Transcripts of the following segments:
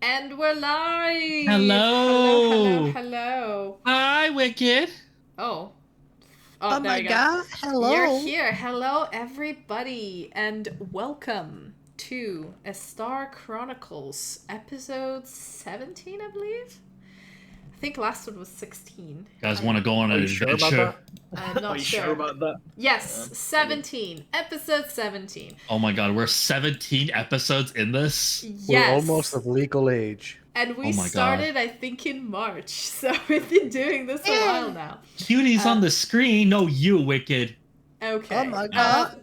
And we're live! Hello! Hello. Hi, Wicked! Oh, Oh there my you go. god, hello! You're here. Hello, everybody, and welcome to Esthara Chronicles, episode 17, I believe? I think last one was 16. You guys want to go on an Sure adventure? about I'm that? not Are you sure. sure about that? Yes, 17. Episode 17. Oh my god, we're 17 episodes in this? Yes. We're almost of legal age. And we Oh my started, I think, in March. So we've been doing this a while now. Cuties on the screen. No, you, Wicked. Okay. Oh my god.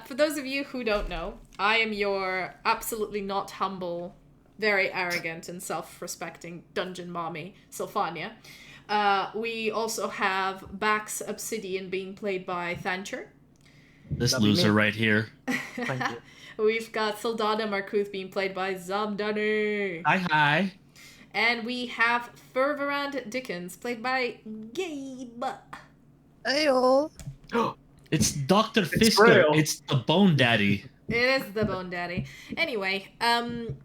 For those of you who don't know, I am your absolutely not humble, very arrogant and self-respecting dungeon mommy, Sylfania. We also have Bax Obsidian being played by Thanture. This That'd be loser me. right here. Thank you. We've got Sildana Markuth being played by Zamdani. Hi. And we have Ferverand Dickens played by Gabe. Heyo. It's Dr. It's Fisker. real. It's the Bone Daddy. It is the Bone Daddy. Anyway, I'm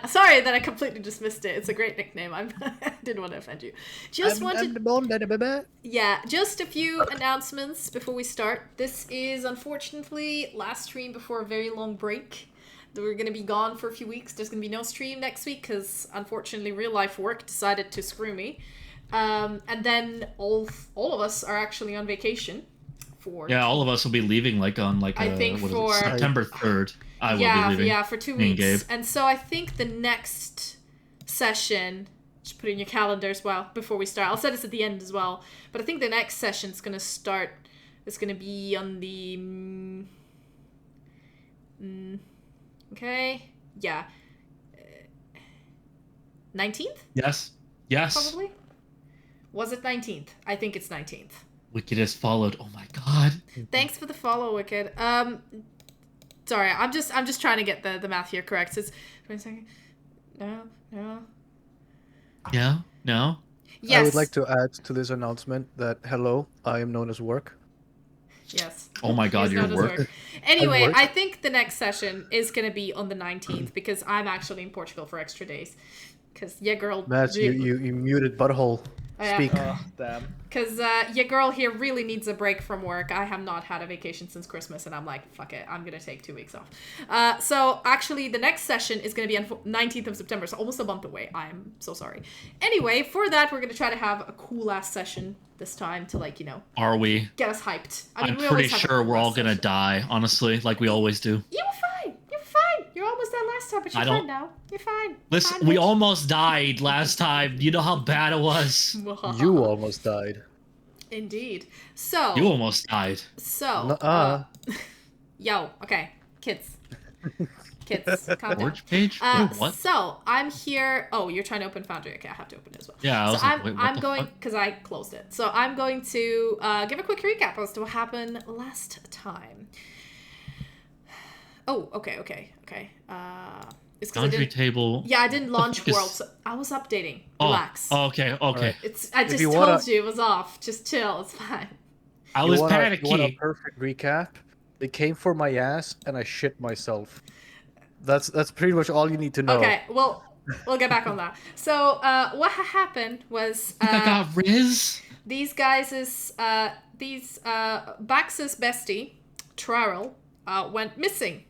sorry that I completely dismissed it. It's a great nickname. I didn't want to offend you. I'm the bone daddy, baby. Yeah, just a few announcements before we start. This is unfortunately last stream before a very long break. We're going to be gone for a few weeks. There's going to be no stream next week because unfortunately real life work decided to screw me. And then all of us are actually on vacation. Yeah, all of us will be leaving I think for September 3rd. I will be leaving. Yeah, for 2 Me and weeks. Gabe. And so I think the next session, just put it in your calendar as well before we start. I'll set this at the end as well. But I think the next session's going to start, it's going to be on the... okay. Yeah. 19th? Yes. Probably? Was it 19th? I think it's 19th. Wicked has followed. Oh my god. Thanks for the follow, Wicked. Sorry, I'm just trying to get the math here correct. So it's 22nd. No. Yeah? No? Yes. I would like to add to this announcement that hello, I am known as work. Yes. Oh my god, He's your known as work. Anyway, work. I think the next session is going to be on the 19th because I'm actually in Portugal for extra days. Because, yeah, girl... Matt, you muted butthole. yeah. Speak. Oh, damn. Because your girl here really needs a break from work. I have not had a vacation since Christmas, and I'm like, fuck it, I'm going to take 2 weeks off. So, actually, the next session is going to be on 19th of September, so almost a month away. I'm so sorry. Anyway, for that, we're going to try to have a cool-ass session this time to, like, Are we? get us hyped. I mean, I'm we pretty always have a sure we're cool-ass all gonna session. die, honestly, like we always do. You were fine. You're fine. You're almost there last time, but you're I don't- fine now. You're fine. Listen, Fine, we bitch. almost died last time. You know how bad it was. You almost died. Indeed. So. You almost died. So. Nuh-uh. Yo. Okay. Kids. Kids. Calm down. Forge page? Wait, what? So I'm here. Oh, you're trying to open Foundry. Okay, I have to open it as well. Yeah, I So was like, wait, what I'm the going fuck? because I closed it. So I'm going to give a quick recap as to what happened last time. Oh, okay. It's because I Boundary didn't. table. Yeah, I didn't launch fuck is- World. So I was updating. Oh, Relax. okay. Alright. I just you told wanna- you it was off. Just chill. It's fine. I You was want a panicky. perfect recap? They came for my ass and I shit myself. That's pretty much all you need to know. Okay. Well, we'll get back on that. So what happened was I think I got Riz. these guys' Bax's bestie, Trarrell, went missing.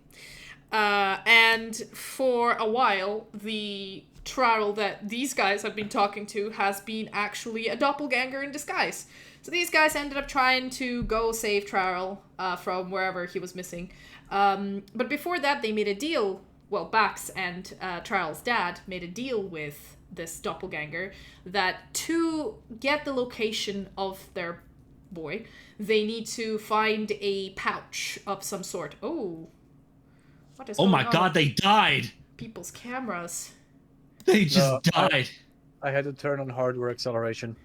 And for a while, the Trarrell that these guys have been talking to has been actually a doppelganger in disguise. So these guys ended up trying to go save Trarrell from wherever he was missing. But before that, they made a deal. Well, Bax and Trarrell's dad made a deal with this doppelganger that to get the location of their boy, they need to find a pouch of some sort. Oh. What is Oh my going on god, with they died. people's cameras? They just No, died. I had to turn on hardware acceleration.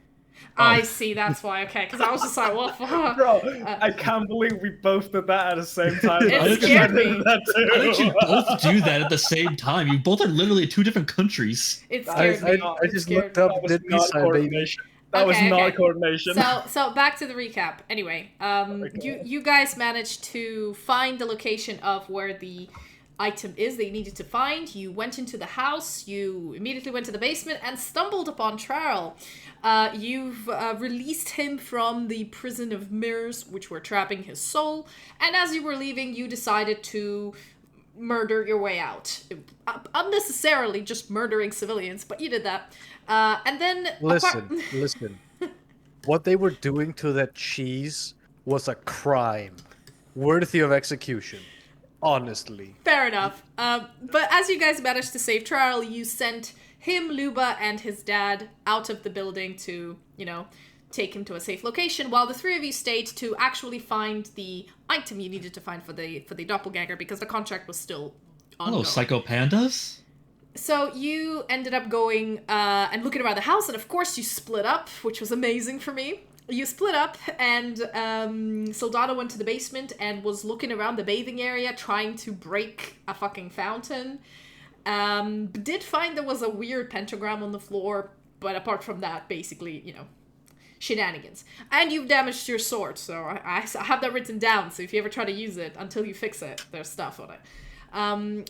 I see, that's why. Okay, because I was just like, what? Bro, I can't believe we both did that at the same time. It I scared did me. that too. How did you both do that at the same time? You both are literally in 2 different countries. It I scared me. just scared looked me. up That was did not this baby. coordination. That was Okay, not okay. coordination. So back to the recap. Anyway, Okay. you guys managed to find the location of where the item is that you needed to find. You went into the house, you immediately went to the basement and stumbled upon Trarl. You've released him from the prison of mirrors, which were trapping his soul, and as you were leaving, you decided to murder your way out. Unnecessarily just murdering civilians, but you did that. And then... Listen. What they were doing to that cheese was a crime. Worthy of execution. Honestly. Fair enough. But as you guys managed to save Trarl, you sent him, Luba, and his dad out of the building to, take him to a safe location, while the three of you stayed to actually find the item you needed to find for the doppelganger, because the contract was still ongoing. Hello, Psycho Pandas? So you ended up going and looking around the house, and of course you split up, which was amazing for me. You split up, and Sylfania went to the basement and was looking around the bathing area, trying to break a fucking fountain. Did find there was a weird pentagram on the floor, but apart from that, basically, shenanigans. And you've damaged your sword, so I have that written down, so if you ever try to use it, until you fix it, there's stuff on it.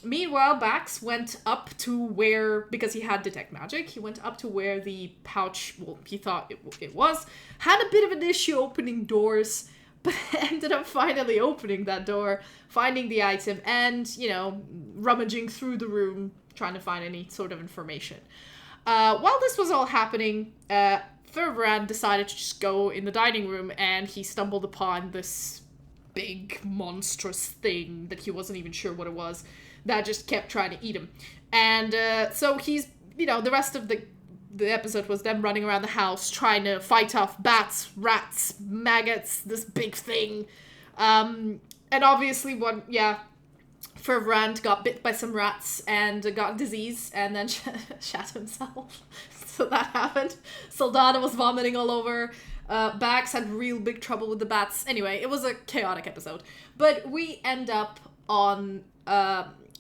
Meanwhile, Bax went up to where, because he had detect magic, he went up to where the pouch, well, he thought it was, had a bit of an issue opening doors, but ended up finally opening that door, finding the item, and, rummaging through the room, trying to find any sort of information. While this was all happening, Ferbrand decided to just go in the dining room, and he stumbled upon this big monstrous thing that he wasn't even sure what it was, that just kept trying to eat him. And so he's, the rest of the episode was them running around the house trying to fight off bats, rats, maggots, this big thing. And obviously Ferbrand got bit by some rats and got disease and then shat himself. So that happened. Sylfania was vomiting all over. Bax had real big trouble with the bats. Anyway, it was a chaotic episode. But we end up on...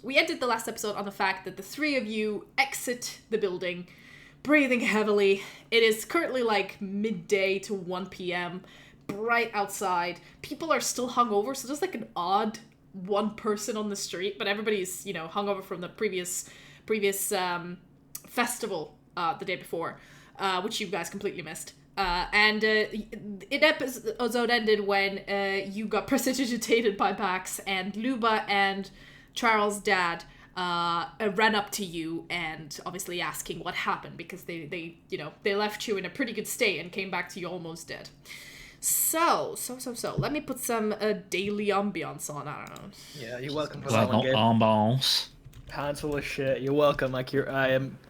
we ended the last episode on the fact that the three of you exit the building, breathing heavily. It is currently like midday to 1 p.m. Bright outside. People are still hungover, so there's like an odd one person on the street, but everybody's, hungover from the previous festival the day before, which you guys completely missed. And it episode ended when you got prestidigitated by Bax, and Luba and Charles' dad ran up to you and obviously asking what happened, because they left you in a pretty good state and came back to you almost dead. So let me put some daily ambiance on. I don't know. Yeah, you're welcome for Well, that one, Gabe. ambiance. Hands full of shit. You're welcome. I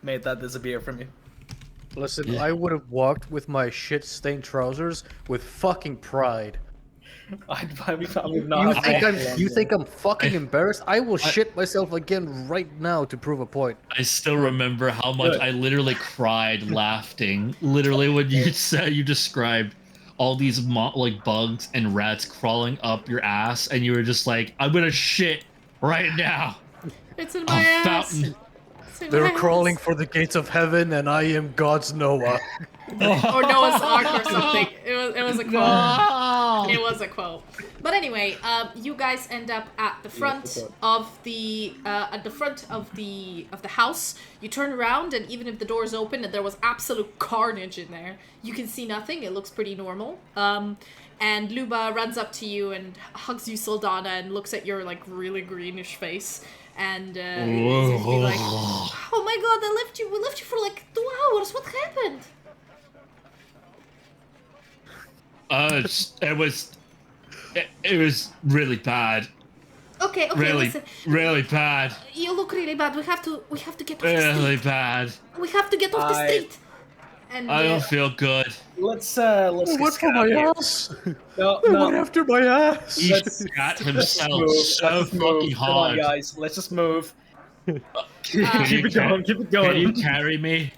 made that disappear from you. Listen, Yeah. I would have walked with my shit-stained trousers with fucking pride. You think I'm fucking embarrassed? I will shit myself again right now to prove a point. I still remember how much I literally cried laughing. Literally when you described all these bugs and rats crawling up your ass, and you were just like, I'm gonna shit right now. It's in my ass. Fountain. They're crawling for the gates of heaven, and I am God's Noah. Or Noah's Ark or something. It was a quote. No. It was a quote. But anyway, you guys end up at the front of the house. You turn around, and even if the door's open and there was absolute carnage in there, you can see nothing. It looks pretty normal. And Luba runs up to you and hugs you, Sylfania, and looks at your really greenish face. And seems to be like, oh my god, we left you for 2 hours. What happened? It was really bad. Okay, Really, listen. really bad. You look really bad. We have to get off the Really street. bad. We have to get off the street. And I don't feel good. Let's What for my ass? No. What after my ass? He got himself so fucking Come on, hard. guys. Let's just move. Can Keep it going. Can you carry me?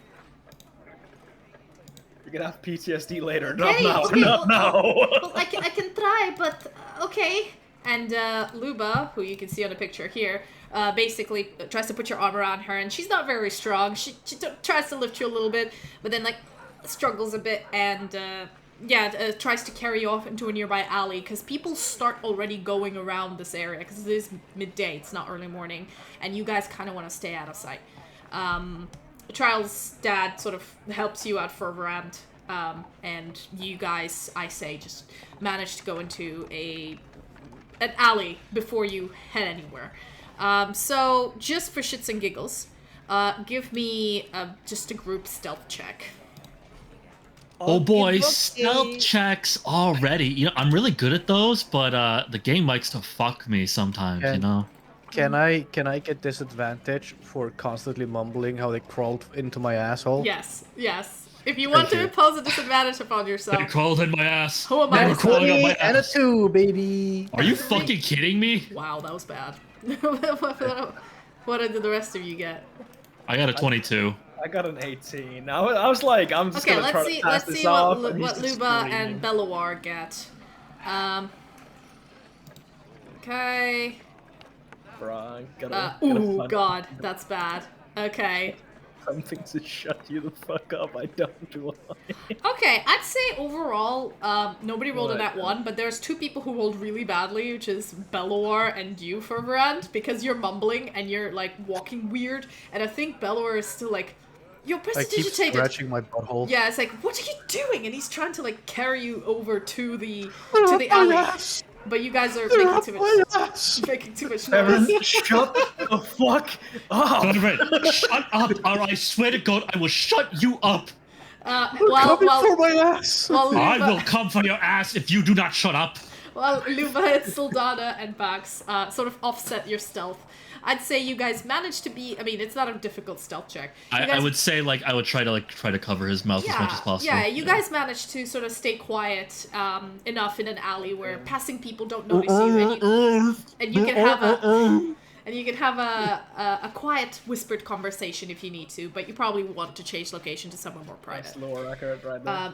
You're gonna have PTSD later. Okay, Not well, now. well, I can try, but okay. And Luba, who you can see on the picture here, basically tries to put your arm around her, and she's not very strong. She tries to lift you a little bit, but then struggles a bit, and tries to carry you off into a nearby alley, because people start already going around this area, because it is midday, it's not early morning, and you guys kind of want to stay out of sight. Trial's dad sort of helps you out further and you guys, I say, just manage to go into an alley before you head anywhere. So, just for shits and giggles, give me just a group stealth check. Oh boy, stealth checks already. You know, I'm really good at those, but the game likes to fuck me sometimes, you know? Can I get disadvantage for constantly mumbling how they crawled into my asshole? Yes. If you want to impose a disadvantage upon yourself. They crawled in my ass. Who am I? They were crawling up my And a ass. 2, baby. Are you fucking kidding me? Wow, that was bad. What did the rest of you get? I got a 22. I got an 18. I was like, I'm just gonna try to pass let's this see off. what and he's just Luba screaming. and Belloir get. Okay. Bruh, gotta Ooh, find God, that's bad. Okay. something to shut you the fuck up. I don't do Okay, I'd say overall, nobody rolled a What? nat 1, but there's 2 people who rolled really badly, which is Belloir and you, Ferverand, because you're mumbling and you're, like, walking weird, and I think Belloir is still like, you're I keep prestidigitated. scratching my butthole. Yeah, it's like, what are you doing? And he's trying to, like, carry you over to the alley. But you guys are making too much, making too much Evan, noise. shut the fuck up. Donovan, shut up, or I swear to God, I will shut you up. Coming for my ass. I will come for your ass if you do not shut up. Well, Luba and Sildana and Bax sort of offset your stealth. I'd say you guys managed to be. I mean, it's not a difficult stealth check. I would say I would try to cover his mouth as much as possible. Yeah, you guys managed to sort of stay quiet enough in an alley where passing people don't notice you, and you can have a quiet whispered conversation if you need to, but you probably want to change location to somewhere more private. That's lower record right there.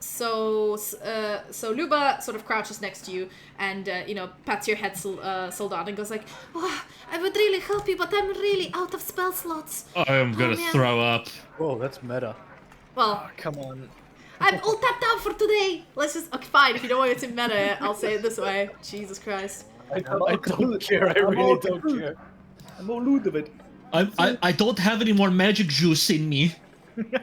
So Luba sort of crouches next to you and pats your head, Soldan, and goes like, "Oh, I would really help you, but I'm really out of spell slots." I am gonna man. throw up. Whoa, that's meta. Well, Oh, come on. I'm all tapped out for today. Let's just okay, fine. If you don't want it to meta, I'll say it this way. Jesus Christ. I don't care. I really don't care. I'm all Ludovic. I don't have any more magic juice in me.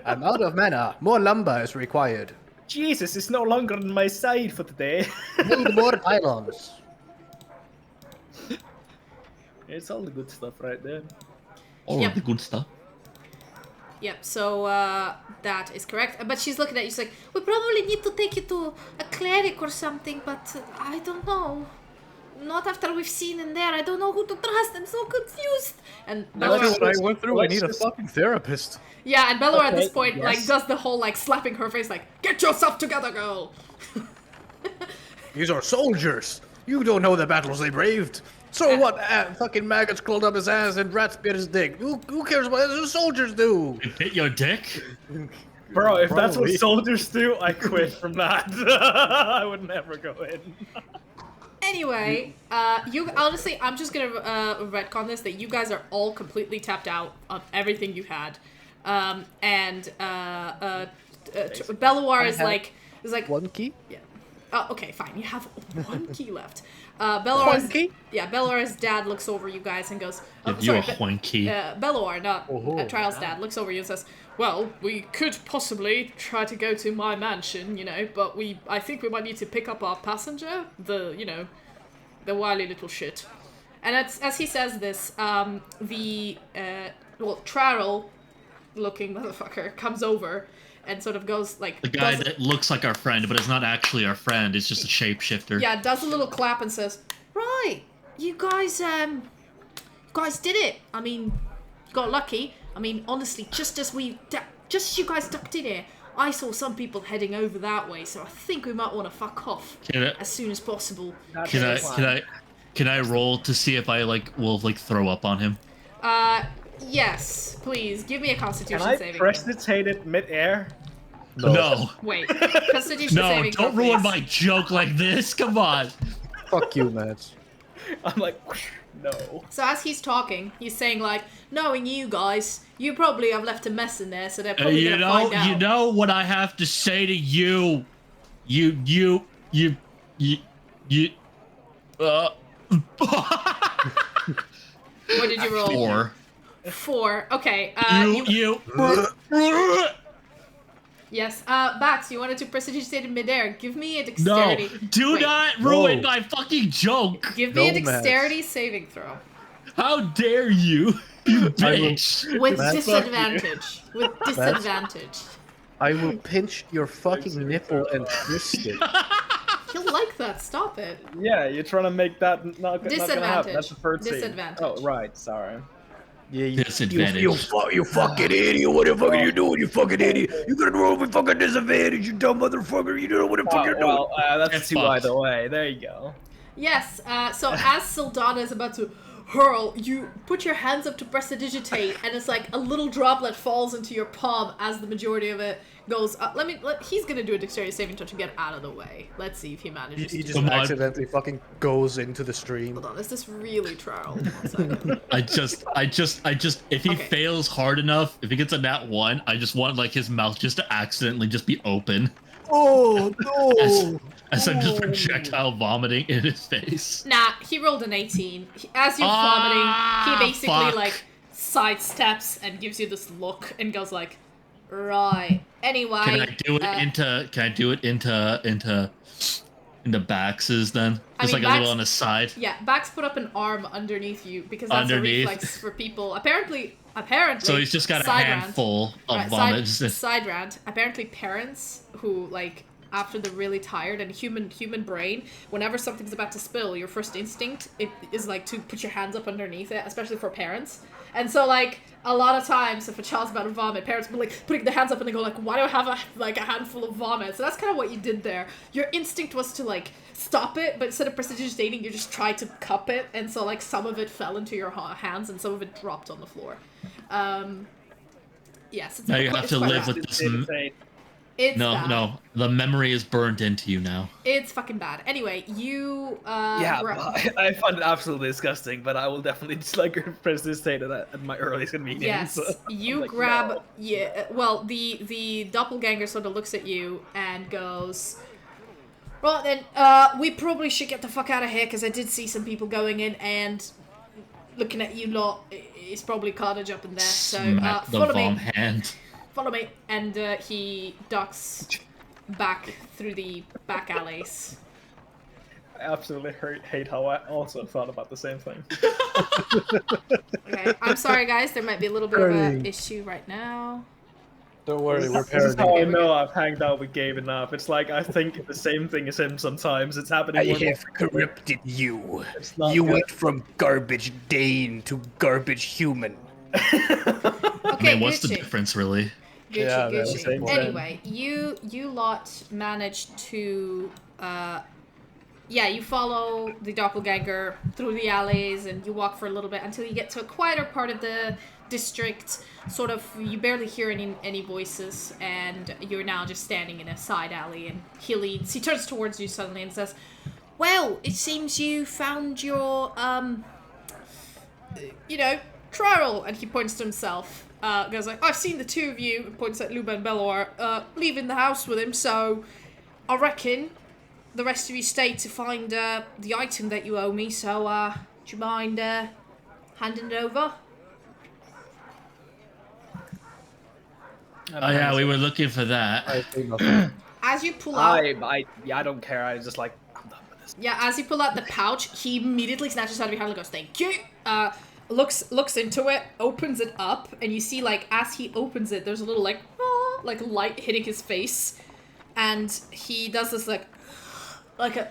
I'm out of mana. More lumber is required. Jesus is no longer on my side for today. Need more pylons. It's all the good stuff right there. All Yep. of the good stuff. Yep, so that is correct. But she's looking at you, she's like, we probably need to take you to a cleric or something, but I don't know. Not after we've seen in there. I don't know who to trust. I'm so confused. And That's Belloir, what I went through. I need a Let's just- fucking therapist. yeah, and Belloir at this Okay, point like yes. does the whole like slapping her face, like, get yourself together, girl. These are soldiers. You don't know the battles they braved. So what? Fucking maggots crawled up his ass and rats bit his dick. Who cares what the soldiers do? You hit your dick? Bro, if that's what Probably. soldiers do, I quit from that. I would never go in. Anyway, you honestly, I'm just gonna retcon this that you guys are all completely tapped out of everything you had, Belloir is like One key? yeah. Oh, okay, fine. You have one key left. Belloir's One key? yeah. Belloir's dad looks over you guys and goes, oh, If you a sorry, hoinky. Belloir, not Oh, Trial's dad, looks over you and says, well, we could possibly try to go to my mansion, but I think we might need to pick up our passenger, the wily little shit. And as he says this, Trarel looking motherfucker comes over and sort of goes like... The guy that looks like our friend, but is not actually our friend. It's just a shapeshifter. Yeah, does a little clap and says, right, you guys did it. I mean, you got lucky. I mean, honestly, just as you guys ducked in here, I saw some people heading over that way, so I think we might want to fuck off as soon as possible. Can I roll to see if I will throw up on him? Yes, please, give me a Can constitution I saving. prestidigitate it mid-air? No. Wait, constitution No, saving don't throw, ruin please. my joke like this. Come on. Fuck you, Mads. I'm like, No. So as he's talking, he's saying like, knowing you guys, you probably have left a mess in there, so they're probably gonna find out. You know what I have to say to you. You. What did you roll? 4. 4. Okay. You. Yes. Bax, you wanted to prestidigitate in midair. Give me a dexterity. No, do not ruin my fucking joke. Give me a dexterity saving throw. How dare you, you bitch. With disadvantage. With disadvantage. I will pinch your fucking nipple and twist it. He'll like that. Stop it. Yeah, you're trying to make that not gonna happen. That's the first scene. Disadvantage. Oh, right. Sorry. Yeah, Disadvantage. You fucking idiot! What the fuck are you doing? You fucking idiot! You gonna roll me fucking disadvantage, you dumb motherfucker! You don't know what the fuck you're doing. Well, that's 2 either way. There you go. Yes. So as Sildana is about to hurl, you put your hands up to prestidigitate, and it's like a little droplet falls into your palm as the majority of it goes up. He's gonna do a dexterity saving throw to get out of the way. Let's see if he manages. He just accidentally fucking goes into the stream. Hold on, is this really trial? 1 second. I just, if he fails hard enough, if he gets a nat 1, I just want like his mouth just to accidentally just be open. Oh no! As I'm just projectile vomiting in his face. Nah, he rolled an 18. As you're vomiting, he basically like sidesteps and gives you this look and goes like, right. Anyway. Can I do it into Bax's then? Just like a little on the side. Yeah, Bax put up an arm underneath you because that's a reflex for people. Apparently. So he's just got a handful of vomit. Side rant. Apparently, parents who like after they're really tired and human brain, whenever something's about to spill, your first instinct is like to put your hands up underneath it, especially for parents. And so like a lot of times, if a child's about to vomit, parents will be like putting their hands up and they go like, "Why do I have a handful of vomit?" So that's kind of what you did there. Your instinct was to like stop it, but instead of prestidigitating, you just tried to cup it, and so like some of it fell into your hands and some of it dropped on the floor. Yes. Now you have to live with this. It's no, bad. no. The memory is burned into you now. It's fucking bad. Anyway, you I find it absolutely disgusting, but I will definitely just like prestidigitate it at my earliest convenience. Yes, So you like, grab. no. Yeah. Well, the doppelganger sort of looks at you and goes, "Right then, we probably should get the fuck out of here because I did see some people going in and looking at you lot. It's probably carnage up in there. So follow me. Follow me." And he ducks back through the back alleys. I absolutely hate how I also thought about the same thing. Okay, I'm sorry guys, there might be a little bit of an issue right now. Don't worry, we're This is how I parenting. know I've hanged out with Gabe enough. It's like I think the same thing as him sometimes. It's happening. I more than- have corrupted you. It's not You good. went from garbage Dane to garbage human. Okay, I mean, what's the Gucci. difference, really? Gucci, Yeah, Gucci. the same thing. Anyway, you lot managed to, you follow the doppelganger through the alleys and you walk for a little bit until you get to a quieter part of the district. Sort of, you barely hear any voices, and you're now just standing in a side alley. And he turns towards you suddenly and says, "Well, it seems you found your trial." And he points to himself. Goes like, "I've seen the two of you," points at Luba and Belor, leaving the house with him, so I reckon the rest of you stay to find the item that you owe me, so do you mind handing it over? Oh yeah, we were looking for that. I think nothing. As you pull out... I don't care. I just like, I'm done with this. Yeah, as you pull out the pouch, he immediately snatches it out of your hand and goes, "Thank you!" Looks into it, opens it up, and you see, like, as he opens it, there's a little, like light hitting his face, and he does this, like a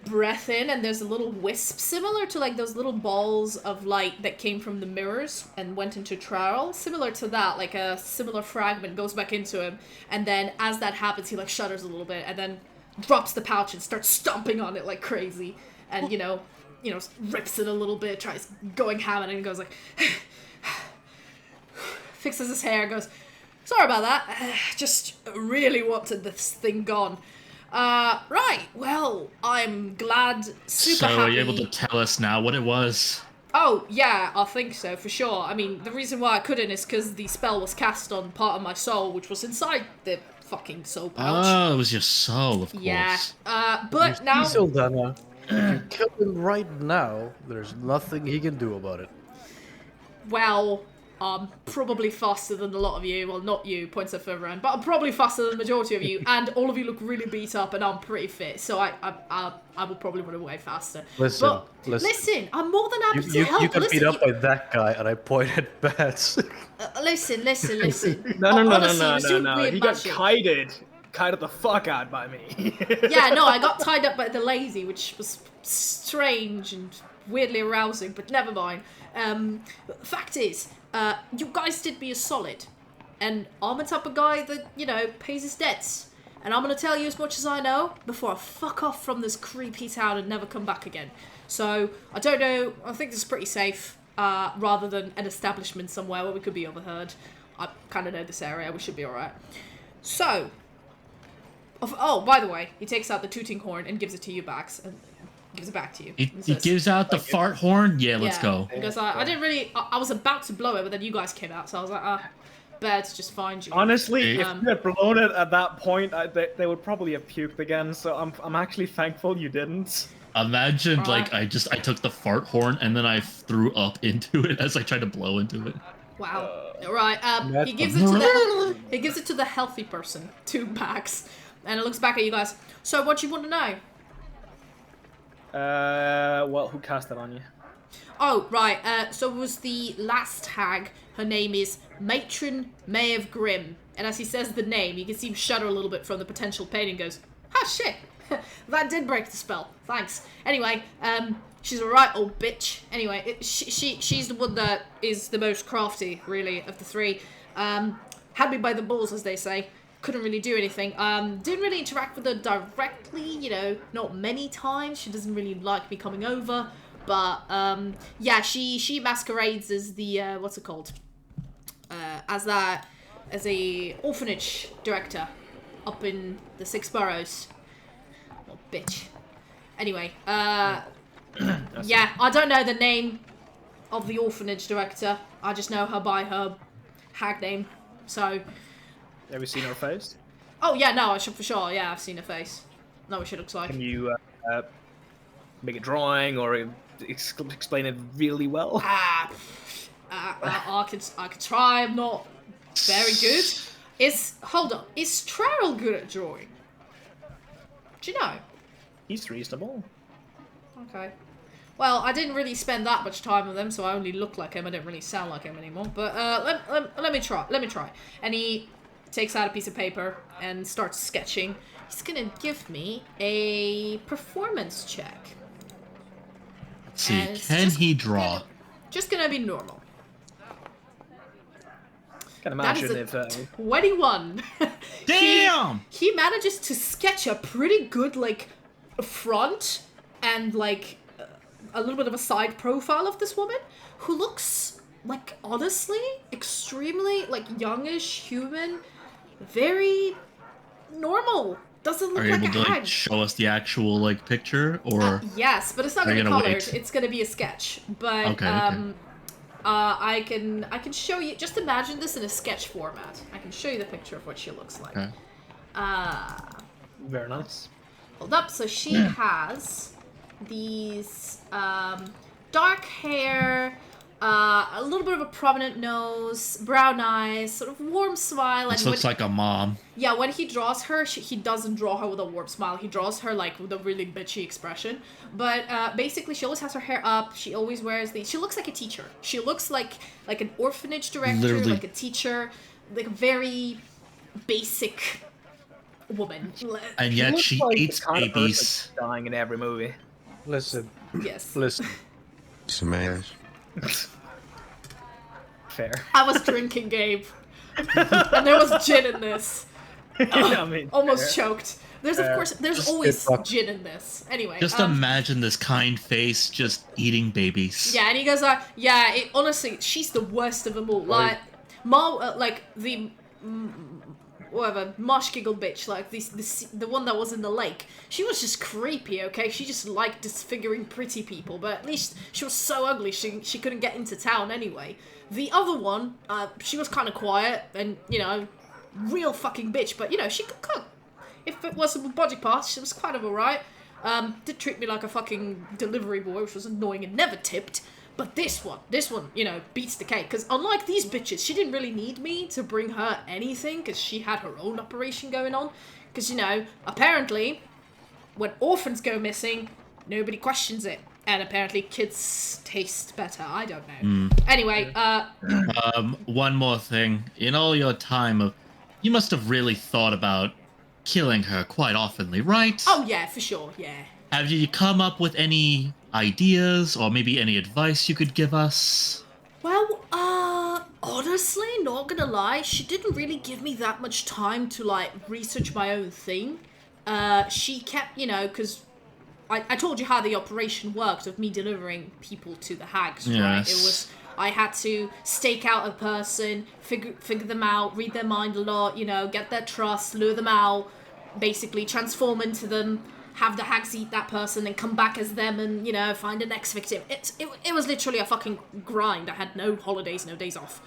breath in, and there's a little wisp, similar to, like, those little balls of light that came from the mirrors and went into trial. Similar to that, like, a similar fragment goes back into him, and then, as that happens, he, like, shudders a little bit, and then drops the pouch and starts stomping on it like crazy, and, rips it a little bit, tries going ham on it, and goes like, fixes his hair, goes, "Sorry about that, just really wanted this thing gone. Right, well, I'm glad, super So happy." are you able to tell us now what it was? Oh, yeah, I think so, for sure. I mean, the reason why I couldn't is because the spell was cast on part of my soul, which was inside the fucking soul pouch. Oh, it was your soul, of course. Yeah, but now... Sylfania, if you kill him right now, there's nothing he can do about it. Well, I'm probably faster than a lot of you. Well, not you, points at further end, but I'm probably faster than the majority of you, and all of you look really beat up, and I'm pretty fit, so I will probably run away faster. Listen, listen, I'm more than happy to help. You got listen, beat up by that guy, and I pointed bats. listen. No. Honestly, He got kited the fuck out by me. Yeah, no, I got tied up by the lazy, which was strange and weirdly arousing, but never mind. Fact is, you guys did me a solid, and I'm the type of guy that, you know, pays his debts. And I'm gonna tell you as much as I know before I fuck off from this creepy town and never come back again. So, I don't know, I think this is pretty safe, rather than an establishment somewhere where we could be overheard. I kind of know this area, we should be alright. So, oh, by the way, he takes out the tooting horn and gives it to you, Bax, and gives it back to you. He gives out the fart horn? Yeah, let's go. Because I didn't really... I was about to blow it, but then you guys came out, so I was like, better to just find you. Honestly, if you had blown it at that point, they would probably have puked again, so I'm actually thankful you didn't. Imagine, like, I took the fart horn and then I threw up into it as I tried to blow into it. Wow. Right, he gives it to the healthy person, 2 Bax, and it looks back at you guys. So, what do you want to know? Well, who cast that on you? Oh, right, so it was the last hag. Her name is Matron Maeve Grimm. And as he says the name, you can see him shudder a little bit from the potential pain and goes, ah, shit, that did break the spell, thanks. Anyway, she's a right old bitch. Anyway, she's the one that is the most crafty, really, of the 3. Had me by the balls, as they say. Couldn't really do anything. Didn't really interact with her directly, you know, not many times. She doesn't really like me coming over. But, yeah, she masquerades as the, what's it called? As a orphanage director up in the 6 boroughs. Oh, bitch. Anyway, yeah, I don't know the name of the orphanage director. I just know her by her hag name. So... Have you seen her face? Oh, yeah, no, for sure. Yeah, I've seen her face. Know what she looks like. Can you make a drawing or explain it really well? I could try. I'm not very good. Hold on. Is Trarrell good at drawing? Do you know? He's reasonable. Okay. Well, I didn't really spend that much time with him, so I only look like him. I don't really sound like him anymore. But let me try. Let me try. And he takes out a piece of paper and starts sketching. He's gonna give me a performance check. Let's see, can he draw? Just gonna be normal. Can imagine if 21. Damn! He manages to sketch a pretty good, like, front and, like, a little bit of a side profile of this woman who looks, like, honestly, extremely, like, youngish, human, very normal. Doesn't look like a hag. Are you able to, like, show us the actual, like, picture, or...? Yes, but it's not gonna be colored. It's gonna be a sketch. But, okay. I can show you. Just imagine this in a sketch format. I can show you the picture of what she looks like. Okay. Very nice. Hold up. So she has these dark hair, a little bit of a prominent nose, brown eyes, sort of warm smile. This looks like a mom. Yeah, when he draws her, he doesn't draw her with a warm smile. He draws her like with a really bitchy expression. But basically, she always has her hair up. She always wears these. She looks like a teacher. She looks like an orphanage director, literally. like a teacher, like a very basic woman. And yet she eats babies. Dying in every movie. Listen. Yes. Listen. Smash. Fair. I was drinking, Gabe. And there was gin in this. I mean, almost choked. There's always gin in this. Anyway. Just imagine this kind face just eating babies. Yeah, and he goes, honestly, she's the worst of them all. Like, whatever, marsh giggle bitch, like the one that was in the lake. She was just creepy, okay? She just liked disfiguring pretty people, but at least she was so ugly she couldn't get into town anyway. The other one, she was kind of quiet and, you know, real fucking bitch, but, you know, she could cook. If it wasn't with body parts, she was kind of alright. Did treat me like a fucking delivery boy, which was annoying and never tipped. But this one, you know, beats the cake. Because unlike these bitches, she didn't really need me to bring her anything, because she had her own operation going on. Because, you know, apparently, when orphans go missing, nobody questions it. And apparently kids taste better. I don't know. Anyway, one more thing. In all your time you must have really thought about killing her quite oftenly, right? Oh, yeah, for sure, yeah. Have you come up with any ideas or maybe any advice you could give us? Well, honestly, not gonna lie, she didn't really give me that much time to, like, research my own thing. She kept, you know, because I told you how the operation worked of me delivering people to the hags, right? It was, I had to stake out a person, figure them out, read their mind a lot, you know, get their trust, lure them out, basically transform into them, have the hags eat that person and come back as them and, you know, find the next victim. It was literally a fucking grind. I had no holidays, no days off.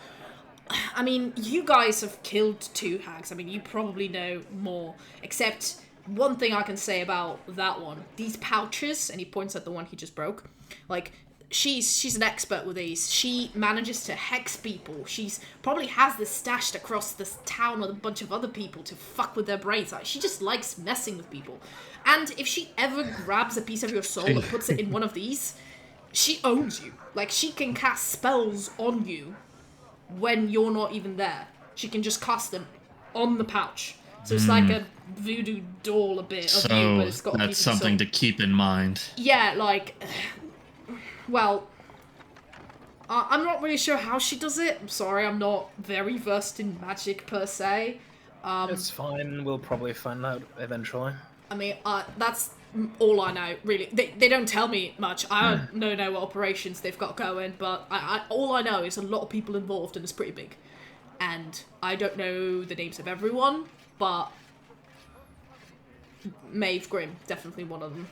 I mean, you guys have killed 2 hags. I mean, you probably know more. Except, one thing I can say about that one. These pouches, and he points at the one he just broke, like, she's an expert with these. She manages to hex people. She's probably has this stashed across this town with a bunch of other people to fuck with their brains. Like, she just likes messing with people. And if she ever grabs a piece of your soul and puts it in one of these, she owns you. Like, she can cast spells on you when you're not even there. She can just cast them on the pouch. So it's like a voodoo doll a bit of you, but it's got a piece that's of your something soul. to keep in mind. Yeah, like, well, I'm not really sure how she does it. I'm sorry, I'm not very versed in magic per se. It's fine. We'll probably find out eventually. I mean, that's all I know, really. They don't tell me much. I don't know what operations they've got going, but all I know is a lot of people involved and it's pretty big. And I don't know the names of everyone, but Maeve Grimm, definitely one of them.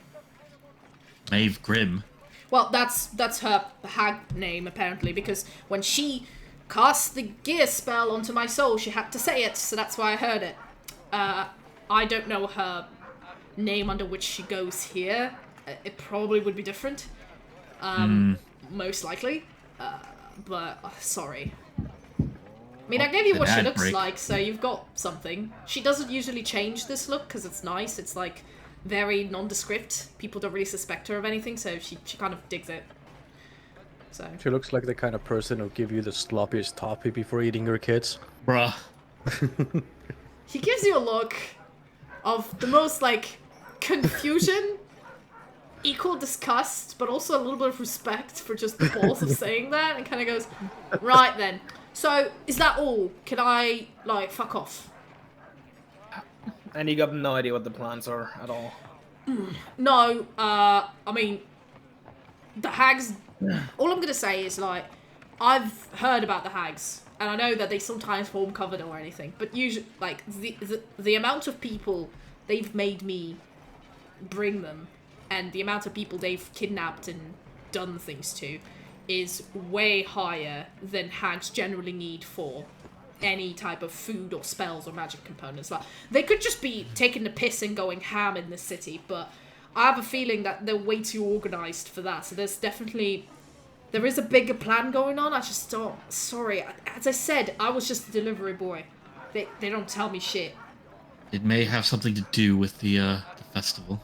Maeve Grimm? Well, that's her hag name, apparently, because when she cast the gear spell onto my soul, she had to say it, so that's why I heard it. I don't know her name under which she goes here. It probably would be different. Most likely. But, sorry. I mean, I gave you what she looks like, so you've got something. She doesn't usually change this look, because it's nice. It's, like, very nondescript. People don't really suspect her of anything, so she kind of digs it. So. She looks like the kind of person who'll give you the sloppiest toffee before eating your kids. Bruh. He gives you a look of the most, like, confusion, equal disgust, but also a little bit of respect for just the balls of saying that, and kind of goes, right then. So, is that all? Can I, like, fuck off? And you got no idea what the plans are at all? No, I mean, the hags, all I'm gonna say is, like, I've heard about the hags, and I know that they sometimes form covered or anything, but usually, like, the amount of people they've made me bring them, and the amount of people they've kidnapped and done things to, is way higher than hags generally need for any type of food or spells or magic components. Like, they could just be taking the piss and going ham in this city, but I have a feeling that they're way too organized for that. So there is a bigger plan going on. I just don't, sorry. As I said, I was just a delivery boy. They don't tell me shit. It may have something to do with the festival.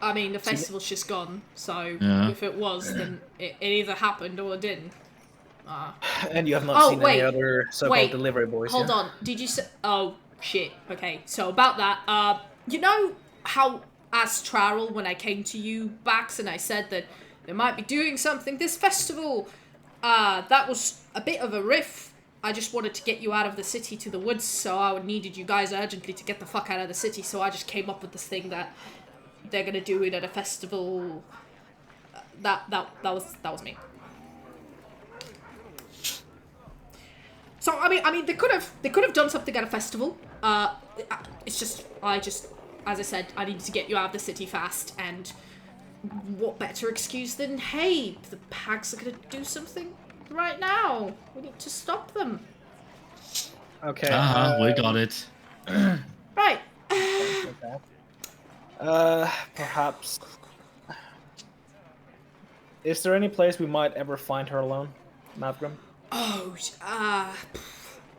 I mean, the festival's just gone, so Yeah. if it was, then it either happened or it didn't. And you have not seen wait, any other so-called delivery boys. Hold on. Did you say... Oh, shit. Okay, so about that, you know how, as Trarel, when I came to you, Bax, and I said that they might be doing something this festival, that was a bit of a riff. I just wanted to get you out of the city to the woods, so I needed you guys urgently to get the fuck out of the city, so I just came up with this thing that they're gonna do it at a festival. That was me. So I mean, they could have done something at a festival. It's just, as I said, I needed to get you out of the city fast, and what better excuse than, hey, the Pags are gonna do something right now. We need to stop them. Okay. We got it. Right. Okay. Perhaps. Is there any place we might ever find her alone, Mavgrim? Oh,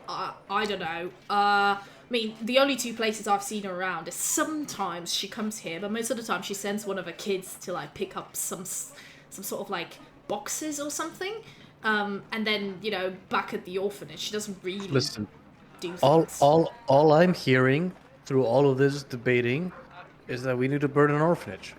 I don't know. I mean, the only two places I've seen her around is sometimes she comes here, but most of the time she sends one of her kids to like pick up some sort of like boxes or something. And then, you know, back at the orphanage, she doesn't really do things. All I'm hearing through all of this debating is that we need to burn an orphanage.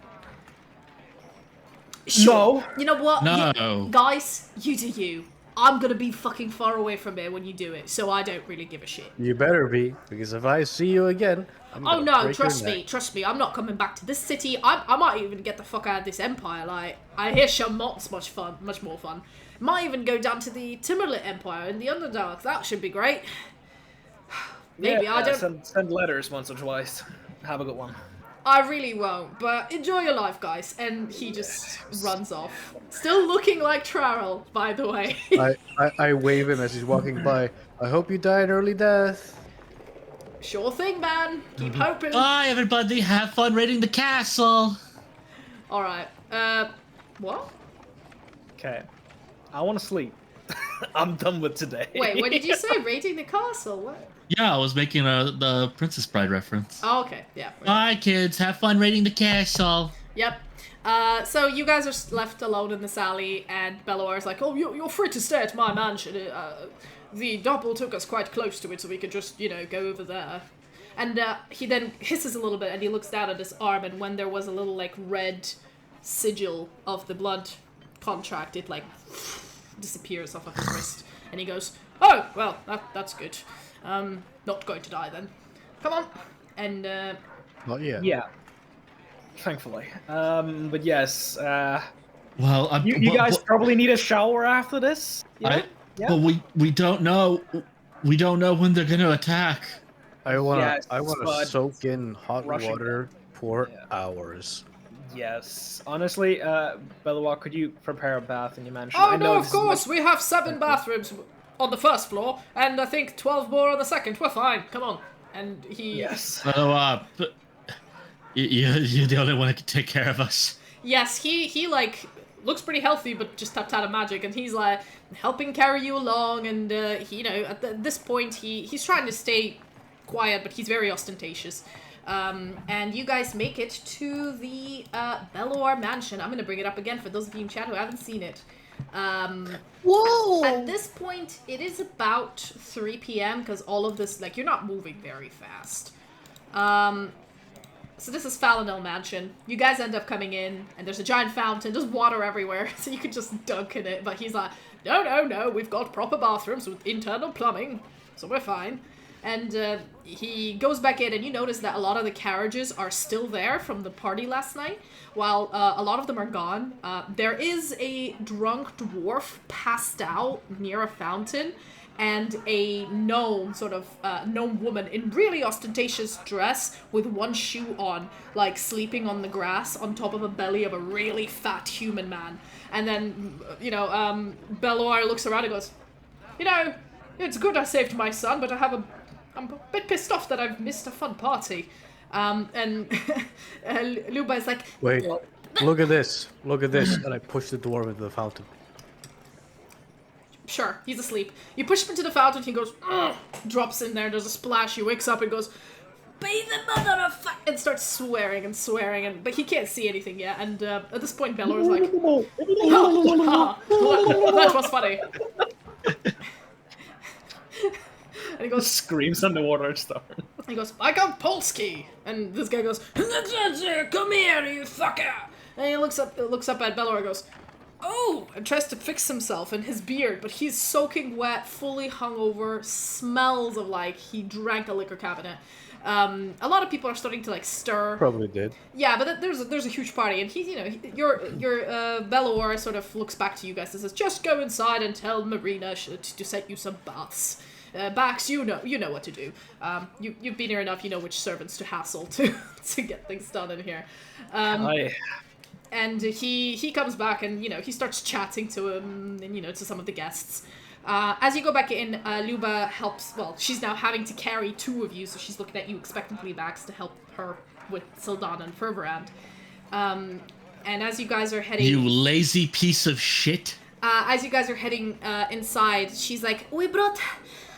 Sure. No. You know what? No. Guys, you do you. I'm gonna be fucking far away from here when you do it, so I don't really give a shit. You better be, because if I see you again, I'm Oh gonna no, break your trust me, I'm not coming back to this city. I might even get the fuck out of this empire. Like, I hear Shamot's much more fun. Might even go down to the Timberlit Empire in the Underdark. That should be great. Maybe, I don't... Send letters once or twice. Have a good one. I really won't, but enjoy your life, guys. And he just runs off. Still looking like Trarrell, by the way. I wave him as he's walking by. I hope you die an early death. Sure thing, man. Keep hoping. Bye, everybody. Have fun raiding the castle. Alright, what? Okay. I want to sleep. I'm done with today. Wait, what did you say? Raiding the castle? What? Yeah, I was making the Princess Bride reference. Oh, okay, yeah. Bye, kids. Have fun raiding the castle. Yep. So you guys are left alone in this alley, and Belloir's like, oh, you're free to stay at my mansion. The double took us quite close to it, so we could just, you know, go over there. And he then hisses a little bit, and he looks down at his arm, and when there was a little, like, red sigil of the blood contract, it, like, disappears off of his wrist. And he goes, oh, well, that's good. Not going to die then. Come on. And, Not yet. Yeah. Thankfully. But yes, Well, you guys probably need a shower after this. Yeah? But we don't know. We don't know when they're gonna attack. I wanna but soak in hot rushing water for hours. Yes. Honestly, Belloir, could you prepare a bath in your mansion? oh, no, of course. We have 7 bathrooms on the first floor, and I think 12 more on the second. We're fine. Come on. And he... Yes. So, you're the only one that can take care of us. Yes, he like, looks pretty healthy, but just tapped out of magic, and he's, like, helping carry you along, and, he, you know, at this point, he's trying to stay quiet, but he's very ostentatious. And you guys make it to the, Belloir Mansion. I'm gonna bring it up again for those of you in chat who haven't seen it. Whoa! At this point, it is about 3 p.m. because all of this, like, you're not moving very fast. So this is Falonel Mansion. You guys end up coming in, and there's a giant fountain, there's water everywhere, so you could just dunk in it, but he's like, no, we've got proper bathrooms with internal plumbing, so we're fine. And he goes back in, and you notice that a lot of the carriages are still there from the party last night, while a lot of them are gone. There is a drunk dwarf passed out near a fountain, and a gnome, sort of gnome woman in really ostentatious dress with one shoe on, like sleeping on the grass on top of a belly of a really fat human man. And then, you know, Belloir looks around and goes, you know, it's good I saved my son, but I'm a bit pissed off that I've missed a fun party. And Luba's like, Wait, look at this, and I push the dwarf into the fountain. sure, he's asleep. You push him into the fountain, he goes, ugh, drops in there, there's a splash, he wakes up and goes, be the mother of fuck, and starts swearing, but he can't see anything yet, and at this point Belloir's like, that was funny. And he goes, Screams underwater and stuff. he goes, I got Polsky, and this guy goes, come here, you fucker, and he looks up at Belloir and goes, oh, and tries to fix himself and his beard, but he's soaking wet, fully hungover, smells of like he drank a liquor cabinet. A lot of people are starting to like stir. Probably did. Yeah, but there's a huge party, and he's, you know, your Belloir sort of looks back to you guys and says, just go inside and tell Marina to set you some baths. Bax, you know what to do. You've been here enough. You know which servants to hassle to get things done in here. And he comes back and, he starts chatting to him and, to some of the guests. As you go back in, Luba helps, she's now having to carry 2 of you, so she's looking at you expectantly, Bax, to help her with Sildana and Fervorand. And as you guys are heading... You lazy piece of shit. As you guys are heading inside, she's like, we brought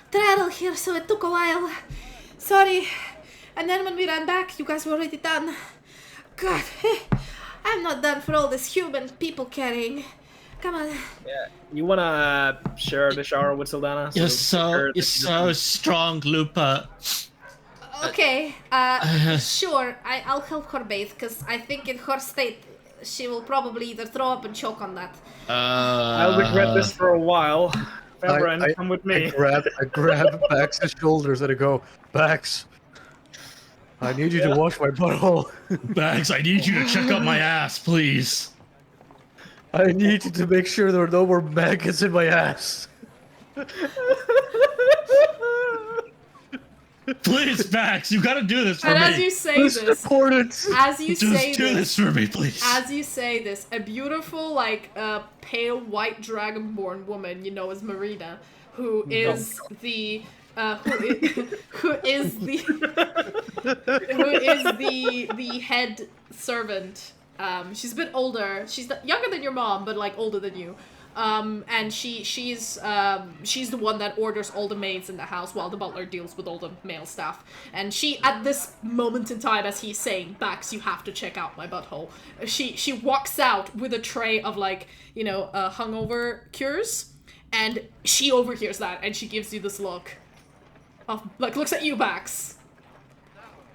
Traddle here, so it took a while. Sorry. And then when we ran back, you guys were already done. God, I'm not done for all this human people carrying. Come on. Yeah, you wanna share the shower with Sildana? You're so strong, Lupa. Okay, sure, I'll help her bathe, because I think in her state, she will probably either throw up and choke on that. I'll regret this for a while. Febren, come with me. I grab Bax's shoulders and I go, Bax, I need you to wash my butthole. Bax, I need you to check out my ass, please. I need you to make sure there are no more maggots in my ass. Please, Bax, you gotta do this for and me. as you say this, Just do this for me, please. As you say this, a beautiful, pale white dragonborn woman, is Marina, who is the head servant. She's a bit older. She's younger than your mom, but older than you. And she's the one that orders all the maids in the house while the butler deals with all the male staff. And she, at this moment in time, as he's saying, Bax, you have to check out my butthole. She walks out with a tray of hungover cures, and she overhears that, and she gives you this look of looks at you, Bax.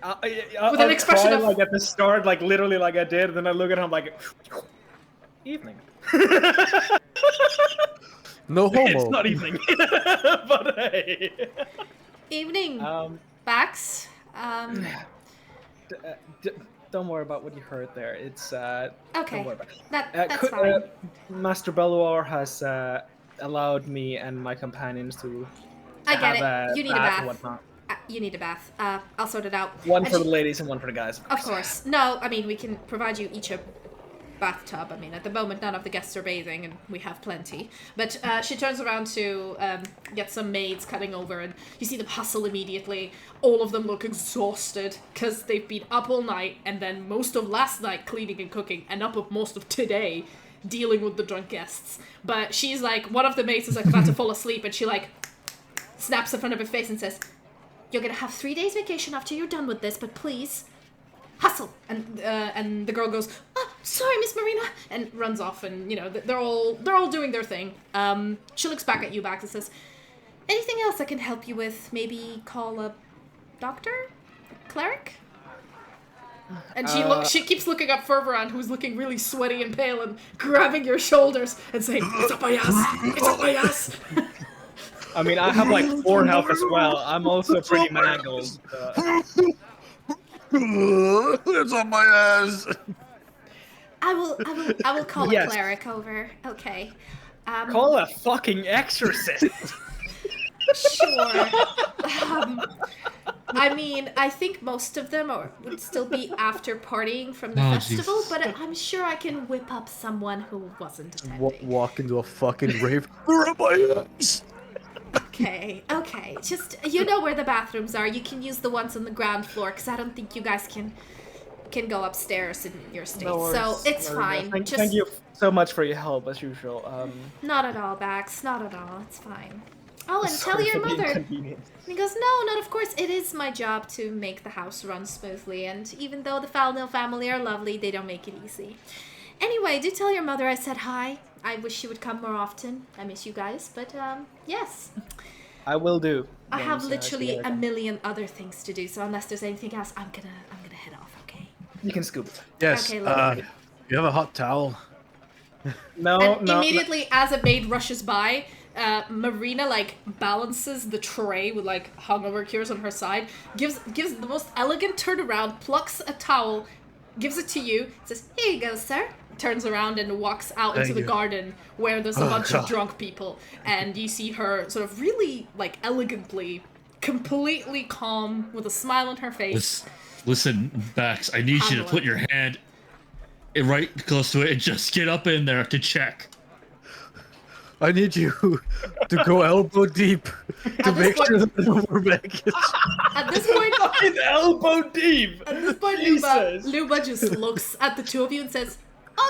With an expression of at the start, literally like I did, and then I look at him evening. No homo. It's not evening, but hey. Evening, Bax. Don't worry about what you heard there. It's okay. Don't worry about it. That's fine. Master Belluar has allowed me and my companions to. I get have it. You need a bath. And whatnot. You need a bath. I'll sort it out. One for the ladies and one for the guys. Of course. No, I mean, we can provide you each a bathtub. I mean, at the moment, none of the guests are bathing, and we have plenty. But she turns around to get some maids cutting over, and you see them hustle immediately. All of them look exhausted, because they've been up all night, and then most of last night cleaning and cooking, and up most of today dealing with the drunk guests. But she's one of the maids is about to fall asleep, and she snaps in front of her face and says, "You're gonna have 3 days vacation after you're done with this, but please, hustle." And the girl goes, "Oh, sorry, Miss Marina," and runs off. And they're all doing their thing. She looks back at you, Bax, and says, "Anything else I can help you with? Maybe call a doctor, a cleric?" And she keeps looking up Fervorand, who's looking really sweaty and pale, and grabbing your shoulders and saying, "It's up my ass! It's up my ass!" I mean, I have 4 health as well. I'm also pretty mangled. It's on my ass. I will call a cleric over. Okay. Call a fucking exorcist. Sure. I mean, I think most of them would still be after partying from the festival, Jesus. but I'm sure I can whip up someone who wasn't attending. Walk into a fucking rave. They're on my ass. Okay. Just, where the bathrooms are. You can use the ones on the ground floor, because I don't think you guys can go upstairs in your state. So it's fine. Thank you so much for your help, as usual. Not at all, Bax. Not at all. It's fine. Oh, and tell your mother. And he goes, "No, not of course. It is my job to make the house run smoothly, and even though the Falonel family are lovely, they don't make it easy. Anyway, do tell your mother I said hi. I wish she would come more often. I miss you guys, but yes. I will do. I have literally a million other things to do, so unless there's anything else, I'm gonna head off, okay? You can scoop. Yes. Okay, lovely. You have a hot towel. No. Immediately, as a maid rushes by, Marina balances the tray with hungover cures on her side, gives the most elegant turnaround, plucks a towel, gives it to you, says, "Here you go, sir. turns around and walks out into the garden where there's a bunch of drunk people, and you see her sort of really, like, elegantly, completely calm, with a smile on her face. Listen, Bax, I need you to put your hand right close to it and just get up in there to check. I need you to go elbow deep to make sure that there's no more baggage. At this point, Fucking elbow deep. At this point, Luba just looks at the two of you and says,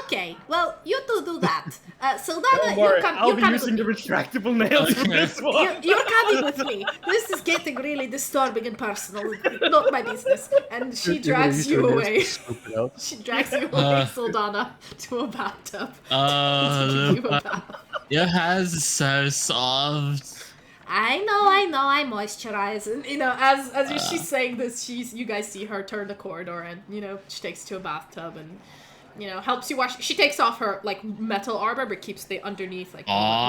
"Okay, well, you two do that. Sylfania, I'll be using the retractable nails for this one. You're coming with me. This is getting really disturbing and personal. Not my business." And she drags you away. She drags you away, Sylfania, to a bathtub. Your hands are so soft. I know, I moisturize. And, you know, as she's saying this, you guys see her turn the corridor and, you know, she takes to a bathtub and, you know, helps you wash. She takes off her, like, metal armor, but keeps the underneath, like,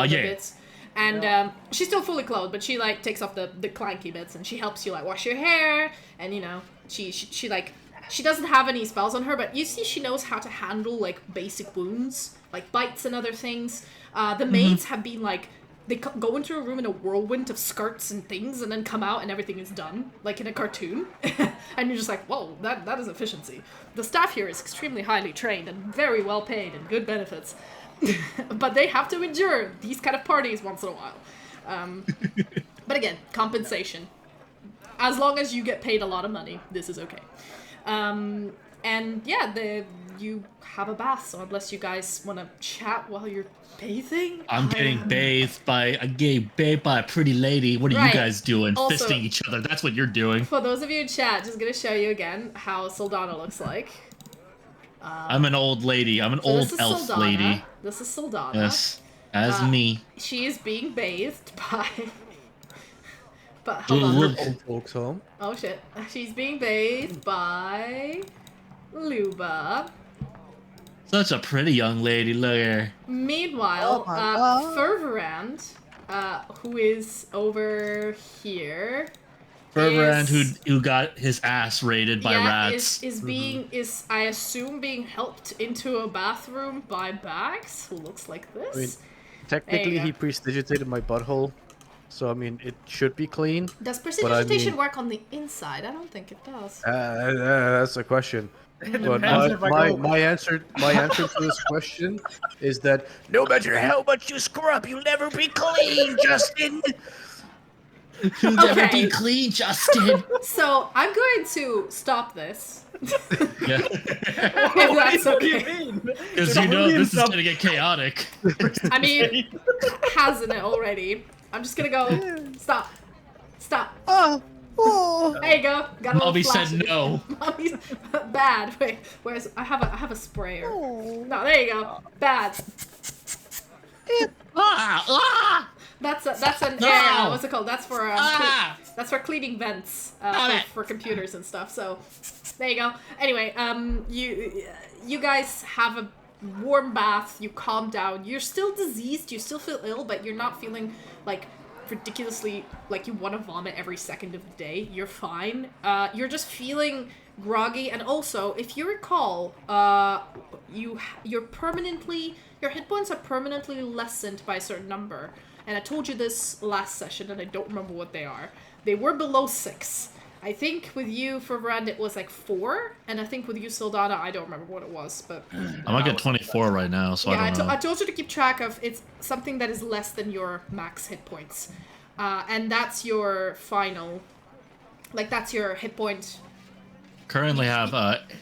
bits. And she's still fully clothed, but she, like, takes off the clanky bits, and she helps you, like, wash your hair. And, you know, she like, she doesn't have any spells on her, but you see she knows how to handle, like, basic wounds, like bites and other things. The maids have been, like, they go into a room in a whirlwind of skirts and things, and then come out and everything is done, like in a cartoon. And you're just like, whoa, that is efficiency. The staff here is extremely highly trained and very well paid and good benefits. But they have to endure these kind of parties once in a while. But again, compensation. As long as you get paid a lot of money, this is okay. And yeah, you have a bath, so unless you guys want to chat while you're bathing. I'm getting bathed by a pretty lady. What are you guys doing? Also, fisting each other. That's what you're doing. For those of you in chat, just gonna show you again how Sylfania looks like. I'm an old lady. I'm an old elf lady. This is Sylfania. Yes, as me. She is being bathed by... But hold on. Old folks home. Oh shit. She's being bathed by Luba. Such a pretty young lady, look at her. Meanwhile, Fervorand, who is over here... Fervorand, who got his ass raided by rats. Is I assume being helped into a bathroom by Bax, who looks like this. I mean, technically he prestidigitated my butthole. So, I mean, it should be clean. Does prestidigitation work on the inside? I don't think it does. That's a question. But my answer to this question is that no matter how much you scrub, you'll never be clean, Justin. You'll never be clean, Justin. So, I'm going to stop this. Yeah. If that's okay. Because you know this is going to get chaotic. I mean, hasn't it already? I'm just gonna go. Stop. There you go. Got a Mommy flash. said no. Mommy's bad. Wait, where's I have a sprayer. No, there you go. Bad. That's an what's it called? That's for that's for cleaning vents for computers and stuff. So there you go. Anyway, you guys have a warm bath, you calm down. You're still diseased, you still feel ill, but you're not feeling like ridiculously like you want to vomit every second of the day. You're fine. You're just feeling groggy, and also, if you recall, your hit points are permanently lessened by a certain number. And I told you this last session, and I don't remember what they are. They were below 6. I think with you, for Rand, it was like 4, and I think with you, Sylfania, I don't remember what it was, but... I'm at 24 right now, so I don't know. I told you to keep track of, it's something that is less than your max hit points. And that's your final... Like, that's your hit point... Currently have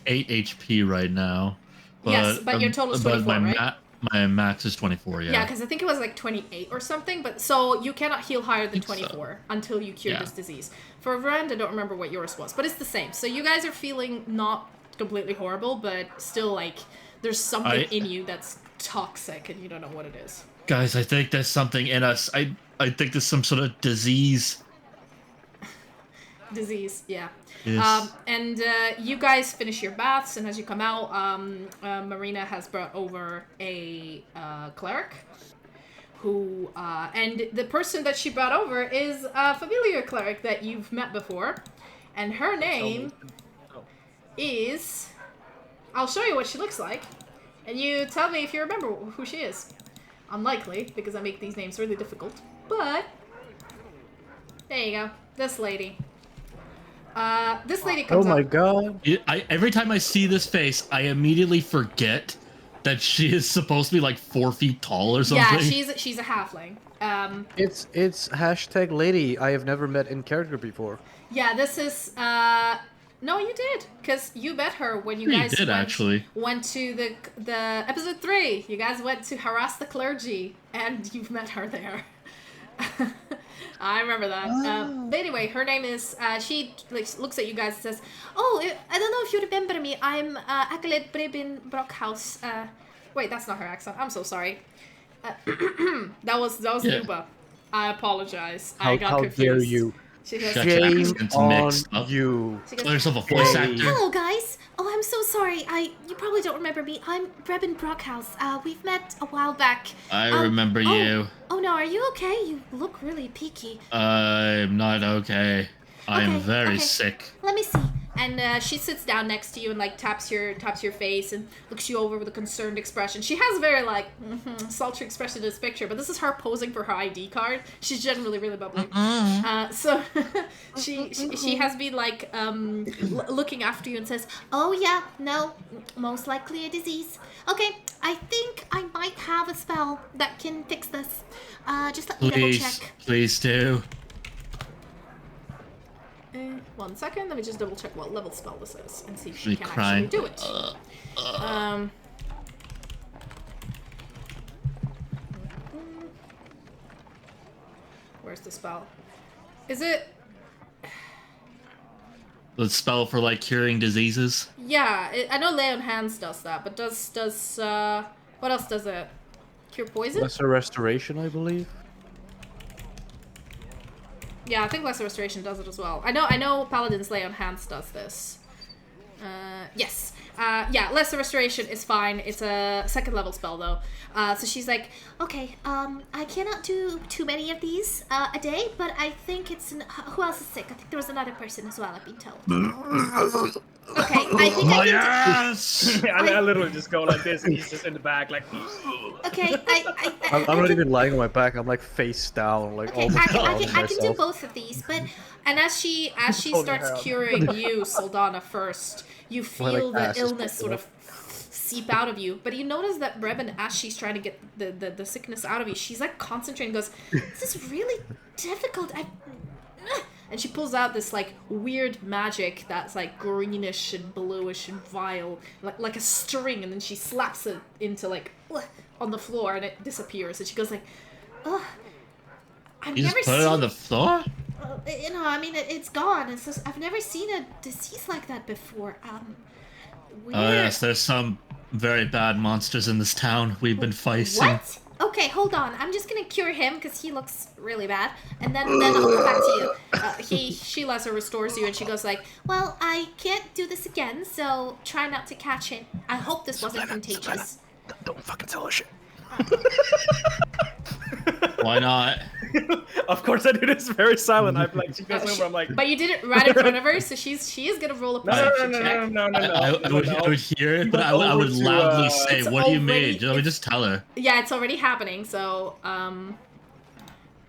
8 HP right now. But, yes, but your total is 24, right? My max is 24, yeah. Yeah, because I think it was like 28 or something, but so you cannot heal higher than 24 until you cure this disease. For Rand, I don't remember what yours was, but it's the same. So you guys are feeling not completely horrible, but still like there's something in you that's toxic and you don't know what it is. Guys, I think there's something in us. I think there's some sort of disease. Disease, yeah. Yes. And you guys finish your baths, and as you come out, Marina has brought over a cleric, who, and the person that she brought over is a familiar cleric that you've met before, and her name is, I'll show you what she looks like. And you tell me if you remember who she is. Unlikely, because I make these names really difficult. But there you go. This lady. This lady comes Oh my up. god. Every time I see this face, I immediately forget that she is supposed to be like 4 feet tall or something. Yeah, she's a halfling. It's hashtag lady I have never met in character before. Yeah, this is no, you did, because you met her when you guys went to the episode 3. You guys went to harass the clergy, and you've met her there. I remember that. But anyway, her name is. She looks at you guys and says, "Oh, I don't know if you remember me. I'm Acolyte Breben Brockhouse." Wait, that's not her accent. I'm so sorry. That was Luba. I apologize. I got confused. How dare you? She goes, Shame on you. She goes, Call yourself a voice actor. Hello, guys. Oh, I'm so sorry. You probably don't remember me. I'm Breben Brockhouse. We've met a while back. I remember you. Oh no, are you okay? You look really peaky. I'm not okay. I am very okay. sick. Let me see. and she sits down next to you and like taps your face and looks you over with a concerned expression. She has a very like sultry expression in this picture, but this is her posing for her ID card. She's generally really bubbly. So she has been like looking after you and says, "Oh yeah, no, most likely a disease. Okay, I think I might have a spell that can fix this. Just let me double check. Please do. 1 second, let me just double check what level spell this is and see if she can actually do it. Where's the spell? Is it? The spell for like curing diseases? Yeah, I know Lay on Hands does that, but does what else does it? Cure poison? Lesser restoration, I believe. Yeah, I think Lesser Restoration does it as well. I know Paladin's Lay on Hands does this. Yes. Yeah, Lesser Restoration is fine. It's a 2nd level spell though. So she's like, okay, I cannot do too many of these a day, but I think it's who else is sick? I think there was another person as well, I've been told. Okay, I think I can yes! I literally just go like this, and he's just in the back, like. Okay, I'm not even lying on my back. I'm like face down, like okay, almost I can do both of these, but and as she starts curing you, Soldana, first, you feel the illness sort of seep out of you. But you notice that Breben, as she's trying to get the sickness out of you, she's like concentrating and goes, this is really difficult. And she pulls out this like weird magic that's like greenish and bluish and vile, like a string, and then she slaps it into like on the floor and it disappears. And she goes like, ugh. You just put it on the floor? You know, I mean, it's gone. It's just, I've never seen a disease like that before. Oh yes, there's some very bad monsters in this town we've been fighting. What? Okay, hold on. I'm just gonna cure him because he looks really bad, and then I'll come back to you. She lesser restores you, and she goes like, well, I can't do this again, so try not to catch it. I hope this wasn't contagious. Don't fucking tell her shit. Why not? Of course, I do this very silent. I'm like, she goes over. I'm like, but you did it right in front of her, so she is gonna roll a perception check. No. I would hear it, but I would loudly say, "What do you mean?" Let me just tell her. Yeah, it's already happening. So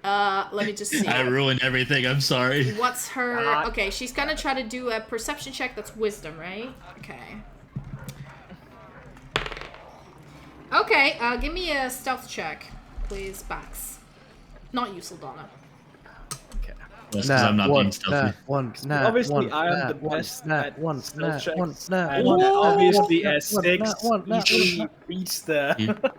let me just see. I ruined everything. I'm sorry. What's her? Okay, she's gonna try to do a perception check. That's wisdom, right? Okay. Okay, give me a stealth check, please, Bax. Not you, Soldana. okay. That's because I'm not being stealthy. Obviously, I am the best at stealth checks, and obviously a 6 easily beats the...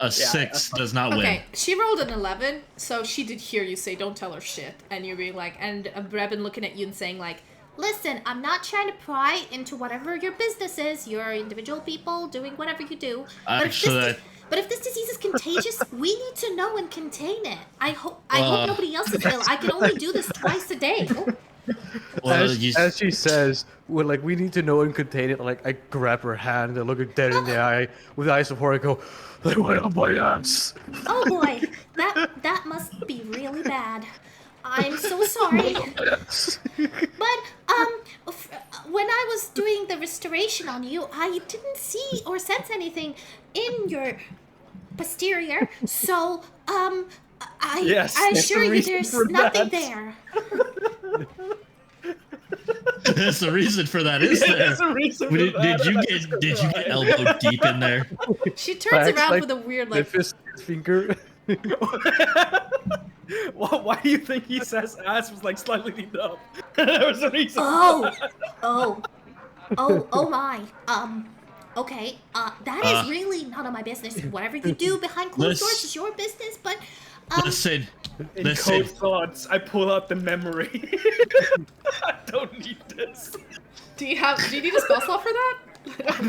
A 6 does not win. Okay, she rolled an 11, so she did hear you say, "Don't tell her shit," and you're being like, and Breben looking at you and saying like, listen, I'm not trying to pry into whatever your business is. You're individual people doing whatever you do. But if this disease is contagious, we need to know and contain it. I hope nobody else is ill. I can only do this twice a day. Well, as she says, we need to know and contain it. Like I grab her hand and look her dead in the eye with eyes of horror and go, "They went up my ass." Oh boy, that must be really bad. I'm so sorry. But when I was doing the restoration on you. I didn't see or sense anything in your posterior, so I assure you there's nothing there. There's a reason for that, is there? There's a reason for that. Did you get elbowed deep in there? She turns around with a weird like finger. Why do you think he says ass was like slightly leaned up? There was a reason. Oh my. Okay. That is really none of my business. Whatever you do behind closed doors is your business. But listen. In code thoughts, I pull out the memory. I don't need this. Do you need a spell slot for that?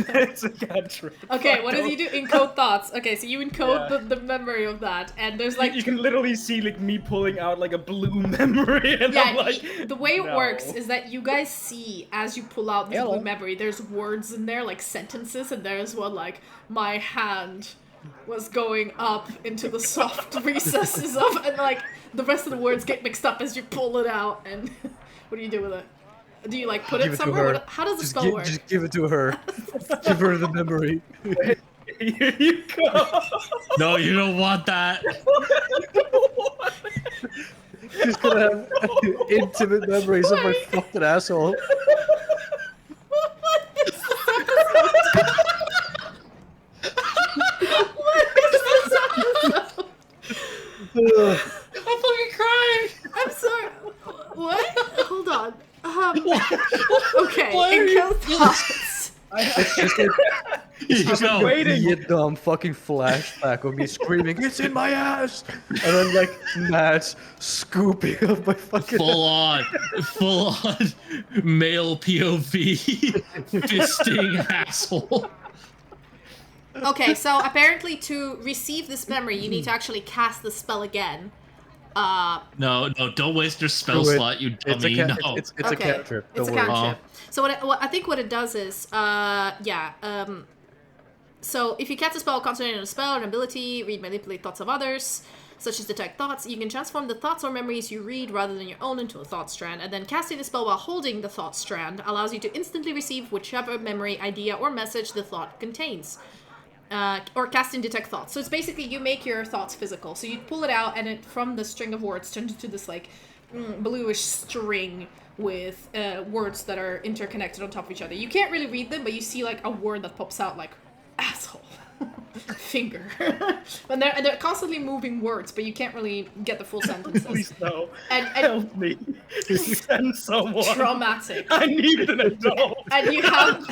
It's a cantrip. Okay, what does he do? Encode thoughts. Okay, so you encode the memory of that, and there's like you can literally see like me pulling out like a blue memory, and I'm like, the way it works is that you guys see as you pull out this blue memory, there's words in there like sentences, and there's one like my hand was going up into the soft recesses of, and like the rest of the words get mixed up as you pull it out. And what do you do with it? Do you like put it somewhere? How does the spell work? Just give it to her. Give her the memory. Here you go. No, you don't want that. She's gonna have intimate memories of my fucking asshole. What is this episode? What is this episode? I'm fucking crying. I'm sorry. What? Hold on. Okay. Encode thoughts. It's just a Vietnam fucking flashback of me screaming, "It's in my ass!" And then like Matt's scooping up my fucking full on male POV fisting asshole. Okay, so apparently to receive this memory, you need to actually cast the spell again. No, don't waste your spell slot, you dummy. It's a cantrip. It's a cantrip. So I think what it does is, so if you cast a spell, concentrate on a spell or an ability, read, manipulate thoughts of others, such as detect thoughts, you can transform the thoughts or memories you read rather than your own into a thought strand, and then casting the spell while holding the thought strand allows you to instantly receive whichever memory, idea, or message the thought contains. Or casting detect thoughts. So it's basically you make your thoughts physical. So you pull it out, and it from the string of words turns into this like bluish string with words that are interconnected on top of each other. You can't really read them, but you see like a word that pops out like asshole, finger, and they're constantly moving words, but you can't really get the full sentences. Please no. And help me. Send someone. Traumatic. I need an adult. And you have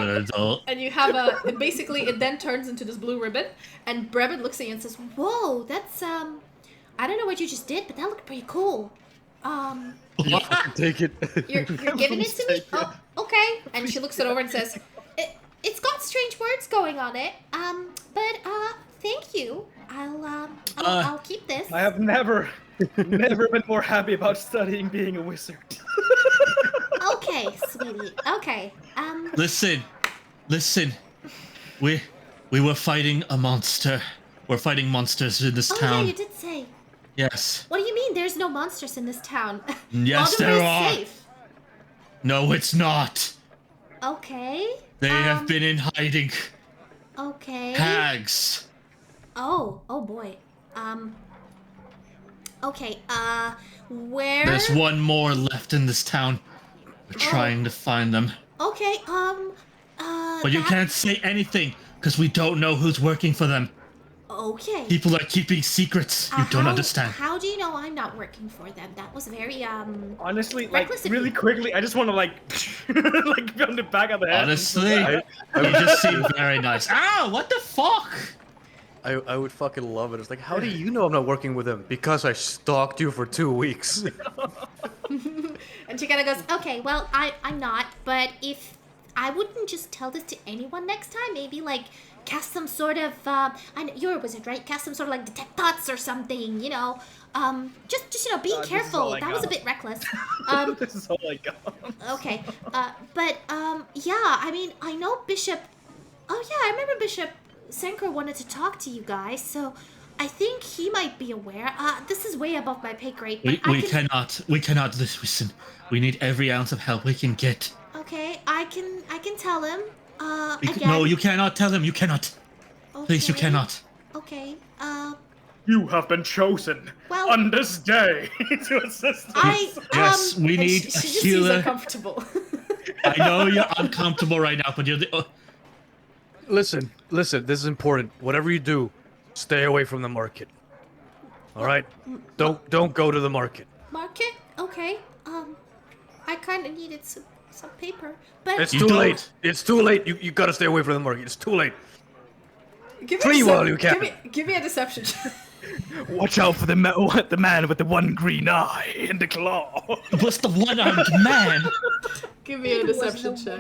an adult. And you have a basically it then turns into this blue ribbon, and Brevin looks at you and says, "Whoa, that's I don't know what you just did, but that looked pretty cool. Take it. You're giving it to me? Oh, okay." And she looks it over and says, It's got strange words going on it. But thank you. I'll keep this. I have never been more happy about studying being a wizard. Okay, sweetie. Okay. Listen. We were fighting a monster. We're fighting monsters in this town. Oh yeah, you did say. Yes. What do you mean? There's no monsters in this town. Yes, there are. Safe. No, it's not. Okay. They have been in hiding. Okay. Hags. Oh boy. Okay, where? There's one more left in this town. We're trying to find them. Okay, But you can't say anything, because we don't know who's working for them. Okay. People are keeping sections. You don't understand. How do you know I'm not working for them? That was very, honestly, like, really quickly, I just want to, like, like, on the back of the head. Honestly, you just seem very nice. Ow, what the fuck? I would fucking love it. It's like, how do you know I'm not working with them? Because I stalked you for 2 weeks. And she kind of goes, okay, well, I'm not, but if I wouldn't just tell this to anyone next time, maybe, like, cast some sort of, I know you're a wizard, right? Cast some sort of, like, detect thoughts or something, you know? Just you know, being careful. That was a bit reckless. This is all I got. Okay, but, yeah, I mean, I know Bishop, oh yeah, I remember Bishop Senker wanted to talk to you guys, so I think he might be aware. This is way above my pay grade. We cannot listen. We need every ounce of help we can get. Okay. I can tell him. Again. No, you cannot tell him. You cannot. Okay. Please, you cannot. Okay. You have been chosen Well, on this day to assist us. Yes, we need a she just seems healer. uncomfortable. I know you're uncomfortable right now, but you're the. Listen, this is important. Whatever you do, stay away from the market. All right? Don't go to the market. Market? Okay. I kind of needed some paper, but It's too late. It's too late. You gotta stay away from the market. It's too late. Flee while you can. Give me a deception check. Watch out for the man with the one green eye and the claw. What's the one-armed man? Give me a deception check.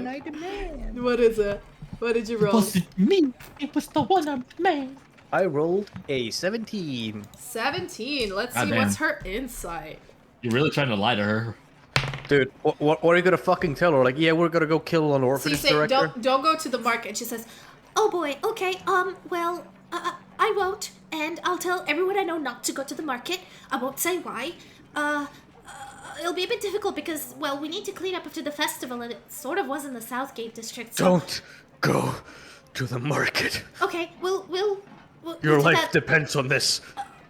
What is it? What did you roll? Was it me? It was the one-armed man. I rolled a 17. 17. Let's God see damn. what's her insight. You're really trying to lie to her. Dude, what are you gonna fucking tell her? Like, yeah, we're gonna go kill an So you orphanage say director? don't go to the market. She says, oh boy. Okay. Well, I won't, and I'll tell everyone I know not to go to the market. I won't say why. It'll be a bit difficult because, well, we need to clean up after the festival, and it sort of was in the Southgate district. So... Don't go to the market. Okay. We'll Your do life that. depends on this.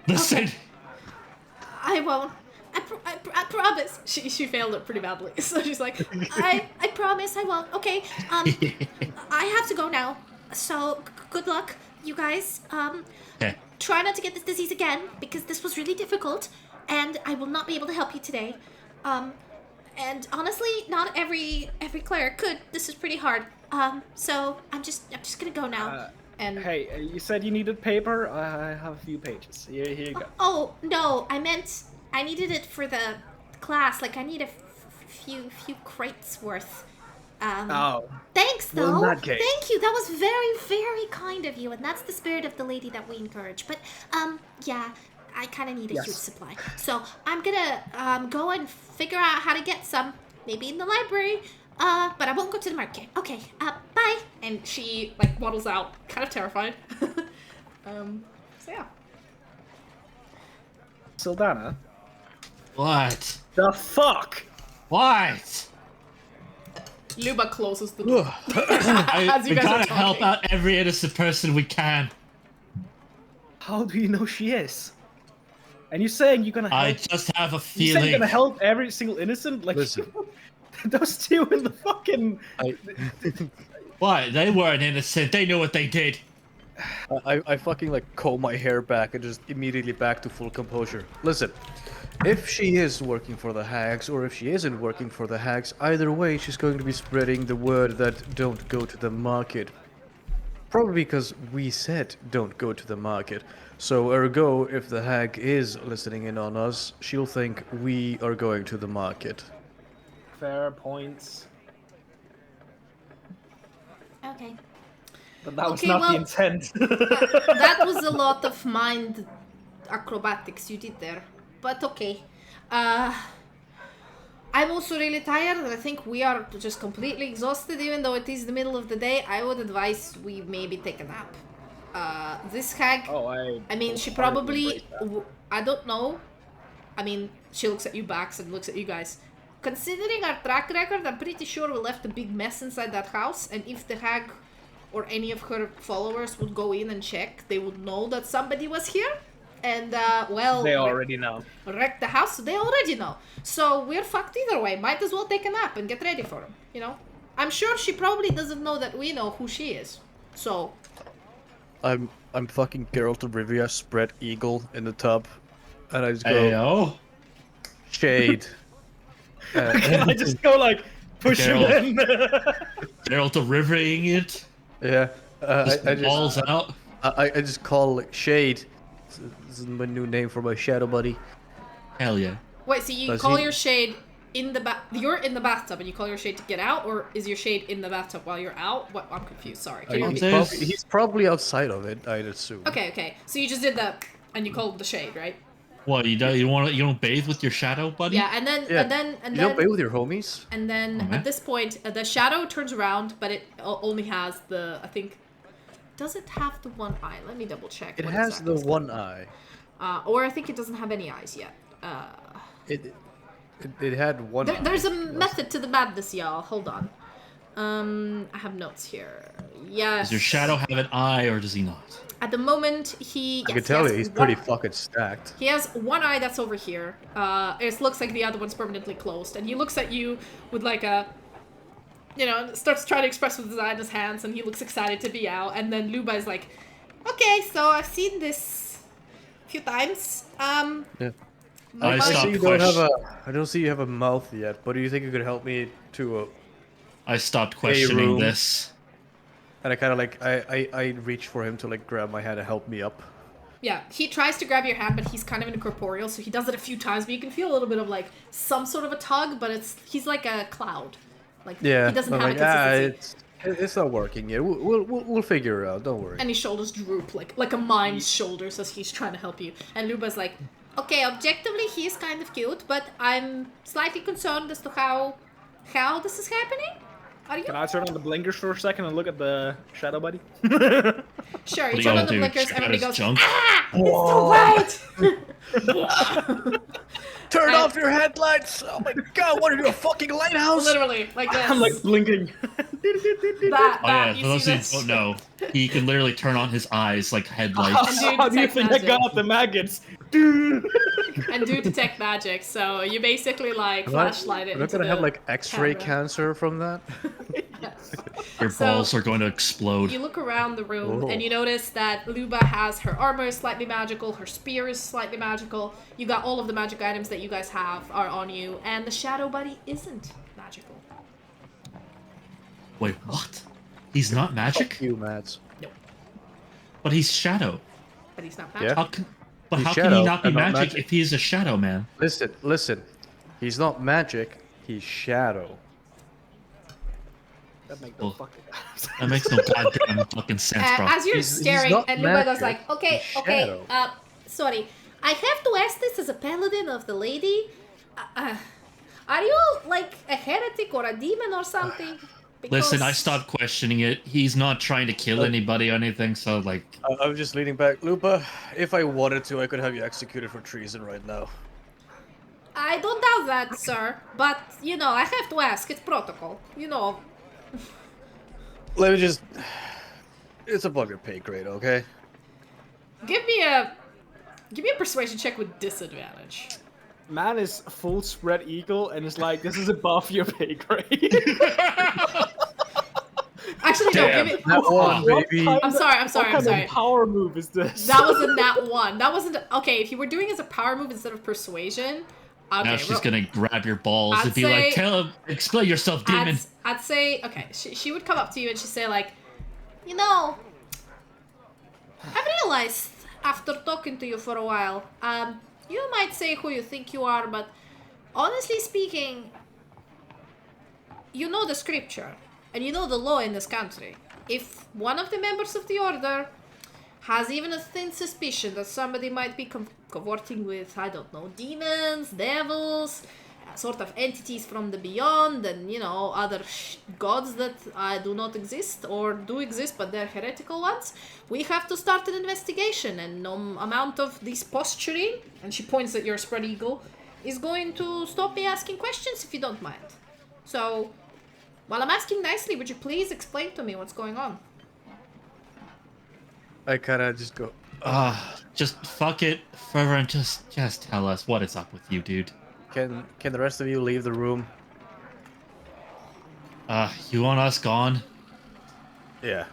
Listen. I won't. I promise. she failed it pretty badly. So she's like, I promise I won't. Okay. I have to go now. So good luck, you guys. Okay. Try not to get this disease again because this was really difficult, and I will not be able to help you today. And honestly, not every cleric could. This is pretty hard. So I'm just gonna go now. and Hey, you said you needed paper? I have a few pages. Here you go. Oh no, I meant I needed it for the class. Like I need a few crates worth. Oh. Thanks, though. Well, in that case. Thank you. That was very, very kind of you, and that's the spirit of the lady that we encourage. But, yeah, I kind of need a huge supply. So I'm gonna go and figure out how to get some, maybe in the library. But I won't go to the market. Okay. Bye. and she like waddles out, kind of terrified. So yeah. Sylvania. What? The fuck? What? Luba closes the door. We you guys are gotta help talking. out every innocent person we can. How do you know she is? And you're saying you're gonna help? I just have a You saying you're feeling. gonna help every single innocent? Like, Listen. those two in the fucking... What? They weren't innocent. They knew what they did. I fucking like comb my hair back and just immediately back to full composure. Listen, if she is working for the hags or if she isn't working for the hags, either way she's going to be spreading the word that don't go to the market. Probably because we said don't go to the market. So ergo, if the hag is listening in on us, she'll think we are going to the market. Fair points. Okay. But that was Okay, not well- the intent. That was a lot of mind acrobatics you did there. But okay. I'm also really tired and I think we are just completely exhausted even though it is the middle of the day. I would advise we maybe take a nap. This hag, Oh, I mean, she wholeheartedly probably, embrace that. I don't know. I mean, she looks at you Bax and looks at you guys. Considering our track record, I'm pretty sure we left a big mess inside that house, and if the hag or any of her followers would go in and check, they would know that somebody was here, and, well... They already know. Wreck the house, so they already know. So we're fucked either way. Might as well take a nap and get ready for him, you know? I'm sure she probably doesn't know that we know who she is. So... I'm fucking Geralt of Rivia, spread eagle in the tub, and I just go, Ayo. shade. I just go like, push him in. Geralt of Rivering it. Yeah, I Balls just out. I just call like shade. This is my new name for my shadow buddy. Hell yeah. Wait, so you Does call he- your shade in the you're in the bathtub and you call your shade to get out, or is your shade in the bathtub while you're out? What? I'm confused. Sorry. Can you He's, There's- he's probably outside of it, I'd assume. Okay. So you just did that, and you called the shade, right? What, you don't bathe with your shadow, buddy? Yeah, and then Yeah. and then You don't play with your homies? and then Okay. at this point, the shadow turns around, but it only has the, I think. Does it have the one eye? Let me double check. It what has exactly the it's called. one eye. Or I think it doesn't have any eyes yet. It had one eye. There's a method to the madness, y'all. Hold on. I have notes here. Yes. Does your shadow have an eye or does he not? At the moment, I can tell you, he's pretty fucking stacked. He has one eye that's over here. It looks like the other one's permanently closed, and he looks at you with like a, starts trying to express with his eye in his hands, and he looks excited to be out. And then Luba is like, "Okay, so I've seen this a few times. Yeah. I don't see you have a mouth yet, but do you think you could help me to I stopped questioning room. this. And I kind of like, I reach for him to like grab my hand and help me up. Yeah, he tries to grab your hand, but he's kind of incorporeal, so he does it a few times, but you can feel a little bit of like some sort of a tug, but he's like a cloud. Like, he doesn't have a consistency. It's not working yet. We'll figure it out, don't worry. And his shoulders droop like a mime's shoulders as he's trying to help you. And Luba's like, okay, objectively he's kind of cute, but I'm slightly concerned as to how this is happening. Can I turn on the blinkers for a second and look at the shadow buddy? Sure, you turn on the blinkers, everybody goes, junk? "Ah! It's too bright!" Turn off your headlights! Oh my god, what are you, a fucking lighthouse? Literally, like this. I'm like blinking. You for those see who this? don't know, he can literally turn on his eyes like headlights. How do you think I got the maggots? And do detect magic, so you basically like flashlight it. I'm not gonna have like X-ray cancer from that. Yes. Your balls are going to explode. You look around the room and you notice that Luba has her armor is slightly magical, her spear is slightly magical. You got all of the magic items that you guys have are on you, and the shadow buddy isn't magical. Wait, what? He's not magic? Fuck you, Mads. No. But he's shadow. But he's not Yeah. magical. How can he not be magic if he is a shadow, man? Listen. He's not magic, he's shadow. That makes no fucking sense. That makes no goddamn fucking sense, bro. As you're staring, and Luba goes like, okay, shadow. sorry. I have to ask this as a paladin of the lady. Are you like a heretic or a demon or something? Listen, I stopped questioning it. He's not trying to kill anybody or anything, so like... I'm just leaning back. Lupa, if I wanted to, I could have you executed for treason right now. I don't doubt that, sir. But, I have to ask. It's protocol. Let me just... It's above your pay grade, okay? Give me a persuasion check with disadvantage. Man is full spread eagle and is like, this is above your pay grade. Actually, no, give me... That one, baby. I'm sorry. What kind of power move is this? That was a nat 1. That wasn't... Okay, if you were doing it as a power move instead of persuasion... Okay, now she's gonna grab your balls and be like, "Tell him, explain yourself, demon." I'd say, okay, she would come up to you and she'd say like, I've realized after talking to you for a while, you might say who you think you are, but honestly speaking, you know the scripture and you know the law in this country. If one of the members of the order has even a thin suspicion that somebody might be cavorting with, I don't know, demons, devils, sort of entities from the beyond, and, other gods that do not exist or do exist, but they're heretical ones, we have to start an investigation, and no amount of this posturing, and she points at your spread eagle, is going to stop me asking questions if you don't mind. So, while I'm asking nicely, would you please explain to me what's going on? I kind of just go, just fuck it, forever, and just tell us what is up with you, dude. Can the rest of you leave the room? You want us gone? Yeah.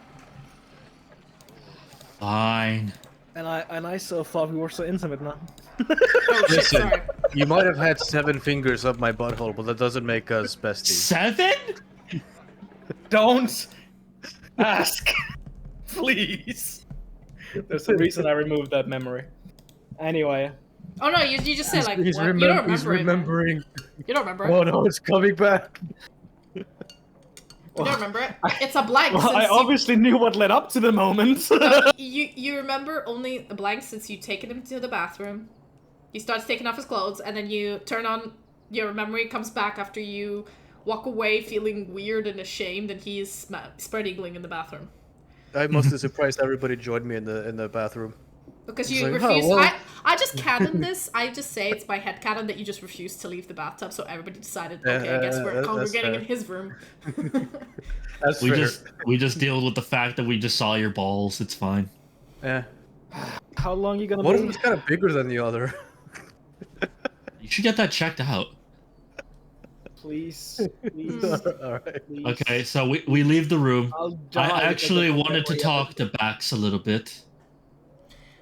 Fine. And I so thought we were so intimate now. Listen, you might have had 7 fingers up my butthole, but that doesn't make us besties. 7? Don't ask, please. There's a reason I removed that memory. Anyway. Oh no, you just say like, what? You don't remember he's remembering. You don't remember it. Oh no, it's coming back. You don't remember it? It's a blank. Well, I obviously knew what led up to the moment. You remember only a blank since you've taken him to the bathroom. He starts taking off his clothes, and then you turn on, your memory comes back after you walk away feeling weird and ashamed, and he's spread eagling in the bathroom. I'm mostly surprised everybody joined me in the bathroom. Because you refuse. I just canon this. I just say it's by headcanon that you just refused to leave the bathtub, so everybody decided, okay, I guess we're congregating in his room. That's we just deal with the fact that we just saw your balls. It's fine. Yeah. How long are you gonna One be? of them is kind of bigger than the other. You should get that checked out. Please. All right. Please. Okay, so we leave the room. I actually wanted to talk to to Bax a little bit.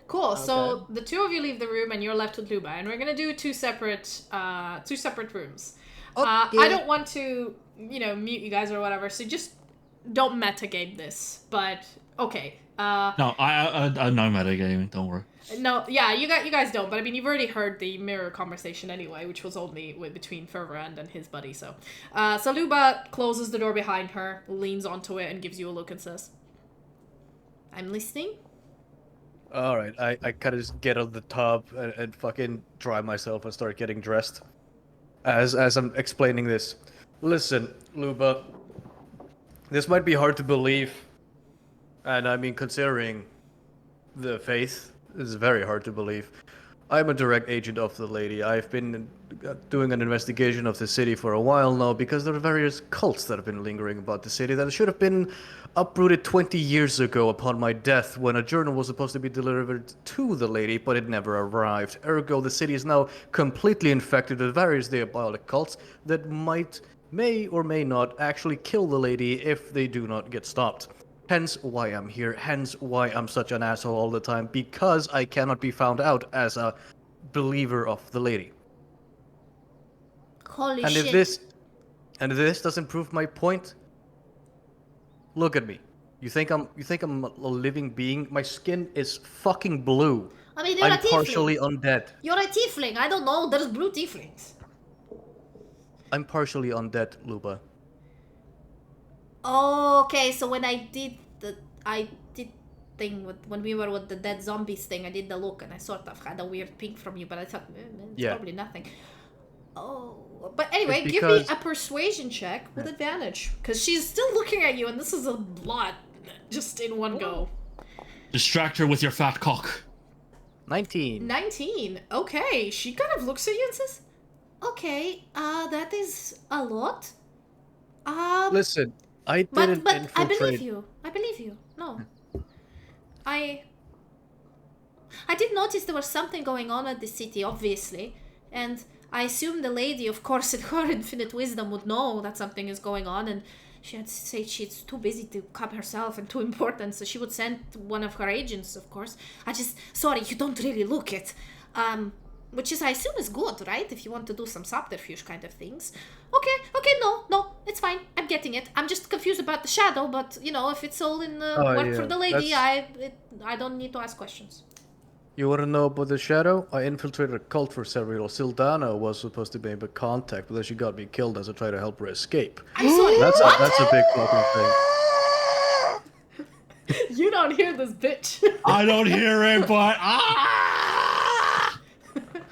Cool. Okay. So the two of you leave the room, and you're left with Luba, and we're gonna do two separate rooms. Okay. I don't want to, mute you guys or whatever. So just don't metagame this. But okay. No, I'm not metagaming. Don't worry. No, yeah, you guys don't. But I mean, you've already heard the mirror conversation anyway, which was only between Fervor and his buddy. So Luba closes the door behind her, leans onto it, and gives you a look and says, "I'm listening." All right, I kind of just get out of the tub and fucking dry myself and start getting dressed. As I'm explaining this, listen, Luba, this might be hard to believe, and I mean considering the faith, it's very hard to believe. I'm a direct agent of the lady. I've been doing an investigation of the city for a while now because there are various cults that have been lingering about the city that should have been uprooted 20 years ago upon my death when a journal was supposed to be delivered to the lady, but it never arrived. Ergo, the city is now completely infected with various diabolic cults that may or may not actually kill the lady if they do not get stopped. Hence why I'm here, hence why I'm such an asshole all the time, because I cannot be found out as a believer of the lady. Holy and shit. If this doesn't prove my point, look at me. You think I'm a living being? My skin is fucking blue. I mean, you're I'm a tiefling. partially undead. You're a tiefling. I don't know. There's blue tieflings. I'm partially undead, Luba. Okay, so when I did thing when we were with the dead zombies thing, I did the look and I sort of had a weird ping from you, but I thought it's probably nothing. Oh, but anyway, give me a persuasion check with advantage because she's still looking at you, and this is a lot just in one go. Distract her with your fat cock. 19. 19. Okay, she kind of looks at you and says, "Okay, that is a lot." Listen, I didn't but infiltrate. I believe you. No. I did notice there was something going on at the city, obviously, and I assume the lady, of course, in her infinite wisdom, would know that something is going on, and she had said she's too busy to come herself and too important, so she would send one of her agents, of course. Sorry, you don't really look it. Which is, I assume, is good, right? If you want to do some subterfuge kind of things. Okay, no, it's fine. I'm getting it. I'm just confused about the shadow, but, if it's all in work for the lady, I don't need to ask questions. You want to know about the shadow? I infiltrated a cult for several. Sylfania was supposed to be able to contact, but then she got me killed as I tried to help her escape. I'm sorry, that's a big fucking thing. You don't hear this bitch. I don't hear it, but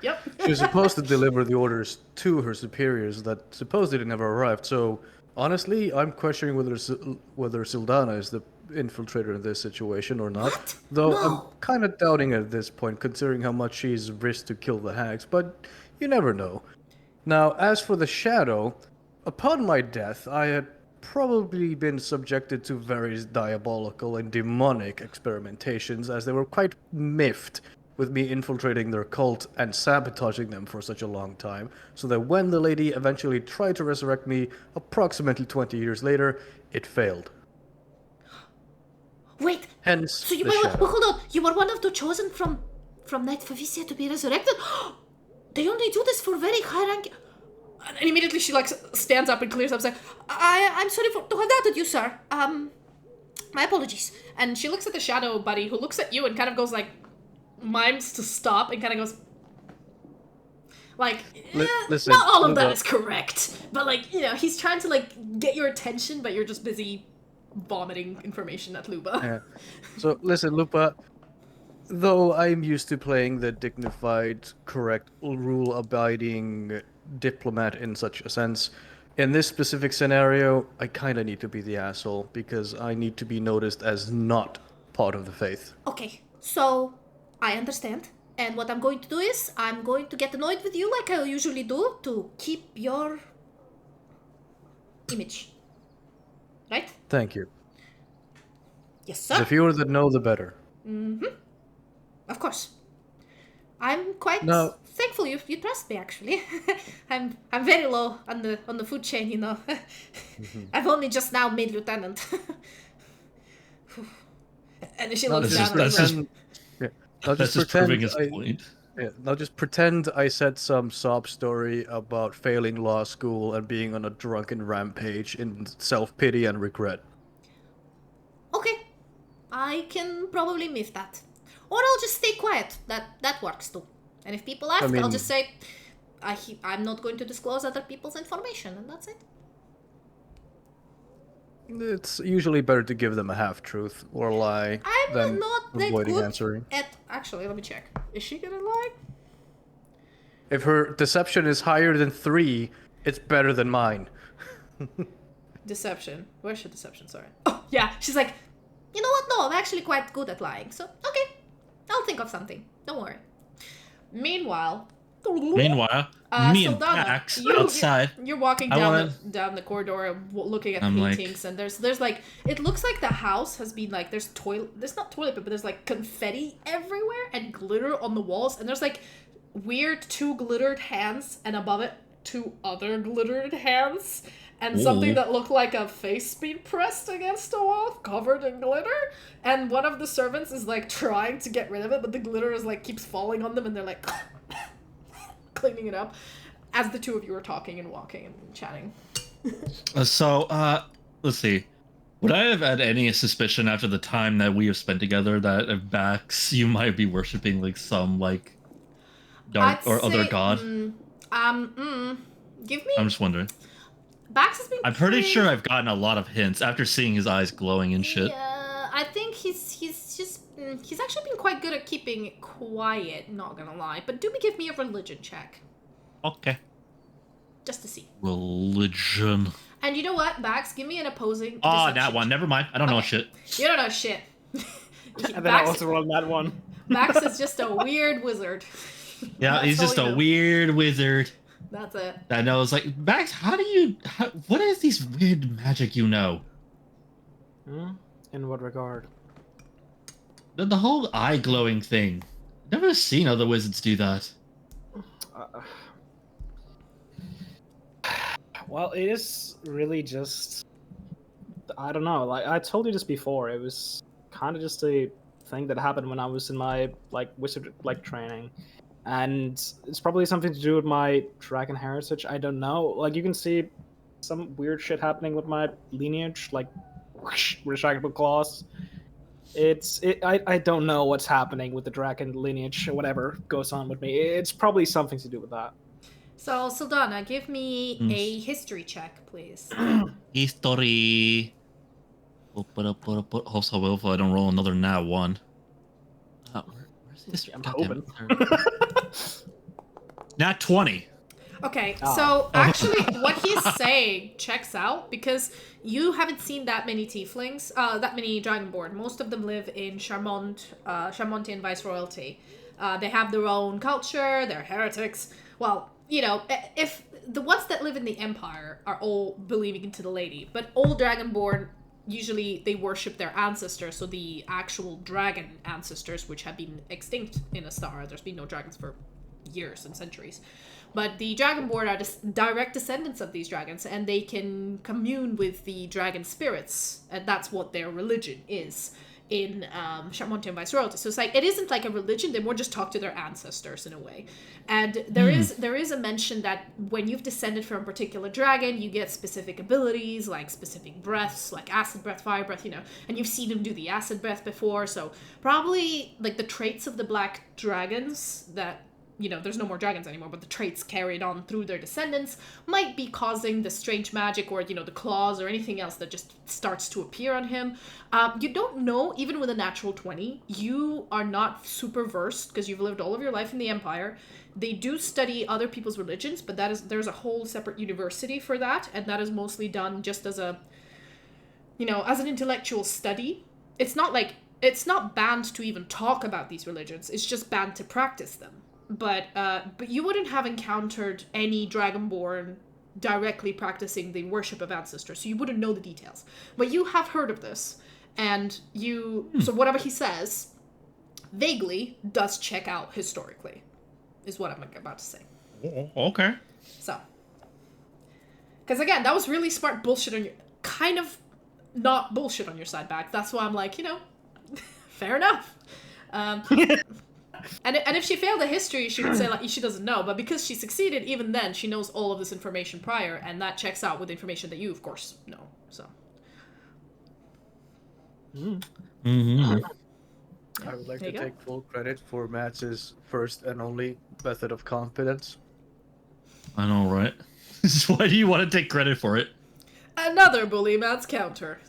Yep. She was supposed to deliver the orders to her superiors that supposedly never arrived. So honestly, I'm questioning whether Sylfania is the infiltrator in this situation or not. What? Though No. I'm kind of doubting it at this point, considering how much she's risked to kill the hags. But you never know. Now, as for the shadow, upon my death, I had probably been subjected to various diabolical and demonic experimentations, as they were quite miffed with me infiltrating their cult and sabotaging them for such a long time, so that when the lady eventually tried to resurrect me approximately 20 years later, it failed. Wait. Hence So the shadow. hold on. You were one of the chosen from Night Favisia to be resurrected? They only do this for very high rank. And immediately she stands up and clears up, saying, I'm sorry to have doubted you, sir. My apologies. And she looks at the shadow buddy, who looks at you and kind of goes mimes to stop and kind of goes listen, not all of that Luba. is correct, but he's trying to get your attention, but you're just busy vomiting information at Luba. Yeah. So listen, Lupa, though I'm used to playing the dignified, correct, rule-abiding diplomat in such a sense, in this specific scenario, I kind of need to be the asshole because I need to be noticed as not part of the faith. Okay, so I understand. And what I'm going to do is, I'm going to get annoyed with you like I usually do to keep your image. Right? Thank you. Yes, sir. The fewer that know, the better. Mm-hmm. Of course. I'm quite thankful you trust me, actually. I'm very low on the food chain, you know. I've only just now made lieutenant. And she looks down at me. That's just proving his point. Yeah, now just pretend I said some sob story about failing law school and being on a drunken rampage in self-pity and regret. Okay. I can probably miss that. Or I'll just stay quiet. That works too. And if people ask, I'll just say, I'm not going to disclose other people's information, and that's it. It's usually better to give them a half-truth or a lie than avoiding answering. Actually, let me check. Is she gonna lie? If her deception is higher than 3, it's better than mine. Deception. Where's your deception? Sorry. Oh, yeah. She's like, you know what? No, I'm actually quite good at lying. So, okay. I'll think of something. Don't worry. Meanwhile, me and Pax outside. You're walking down the corridor, looking at paintings, and there's like, it looks like the house has been like, there's not toilet paper, but there's like confetti everywhere and glitter on the walls, and there's like weird 2 glittered hands, and above it 2 other glittered hands, and something that looked like a face being pressed against a wall covered in glitter, and one of the servants is like trying to get rid of it, but the glitter is like keeps falling on them, and they're like cleaning it up as the 2 of you are talking and walking and chatting. Let's see. Would I have had any suspicion after the time that we have spent together that if Bax, you might be worshipping like some like dark or other god? Give me. I'm just wondering. Bax has been. I'm pretty sure I've gotten a lot of hints after seeing his eyes glowing and shit. Yeah, I think he's actually been quite good at keeping it quiet. Not gonna lie, but give me a religion check. Okay. Just to see. Religion. And you know what, Bax? Give me an opposing. Oh, that one. Never mind. I don't know shit. You don't know shit. And then I also rolled that one. Bax is just a weird wizard. Yeah, he's just a weird wizard. That's it. I know. It's like, Bax, what is these weird magic you know? In what regard? The whole eye glowing thing. Never seen other wizards do that. Well, it is really just, I don't know, like I told you this before, it was kind of just a thing that happened when I was in my like wizard like training, and it's probably something to do with my dragon heritage. I don't know, like you can see some weird shit happening with my lineage, like whoosh, retractable claws. I don't know what's happening with the dragon lineage or whatever goes on with me. It's probably something to do with that. So, Sildana, give me a history check, please. History. Hopefully I don't roll another nat 1. Where's history? I'm hoping. Nat 20. Okay, so actually what he's saying checks out, because you haven't seen that many tieflings, that many dragonborn. Most of them live in Charmontian Viceroyalty. They have their own culture, they're heretics. Well, you know, if the ones that live in the Empire are all believing into the lady, but all dragonborn, usually they worship their ancestors, so the actual dragon ancestors, which have been extinct in Esthara. There's been no dragons for years and centuries. But the dragonborn are direct descendants of these dragons, and they can commune with the dragon spirits, and that's what their religion is in Charmontian Viceroyalty. So it's like, it isn't like a religion, they more just talk to their ancestors in a way. And there is a mention that when you've descended from a particular dragon, you get specific abilities, like specific breaths, like acid breath, fire breath, you know, and you've seen them do the acid breath before, so probably like the traits of the black dragons that, you know, there's no more dragons anymore, but the traits carried on through their descendants might be causing the strange magic, or, you know, the claws or anything else that just starts to appear on him. You don't know, even with a natural 20, you are not super versed because you've lived all of your life in the Empire. They do study other people's religions, but there's a whole separate university for that, and that is mostly done just as a, you know, as an intellectual study. It's not like it's not banned to even talk about these religions. It's just banned to practice them. But you wouldn't have encountered any Dragonborn directly practicing the worship of ancestors, so you wouldn't know the details. But you have heard of this, and so whatever he says, vaguely does check out historically, is what I'm about to say. Okay. So, because again, that was really smart bullshit on your, kind of not bullshit on your side back. That's why I'm like, fair enough. And if she failed the history, she would say like she doesn't know. But because she succeeded, even then, she knows all of this information prior, and that checks out with information that you, of course, know. So. Mm-hmm. I would like to take full credit for Matt's first and only method of confidence. I know, right? Why do you want to take credit for it? Another bully Matt's counter.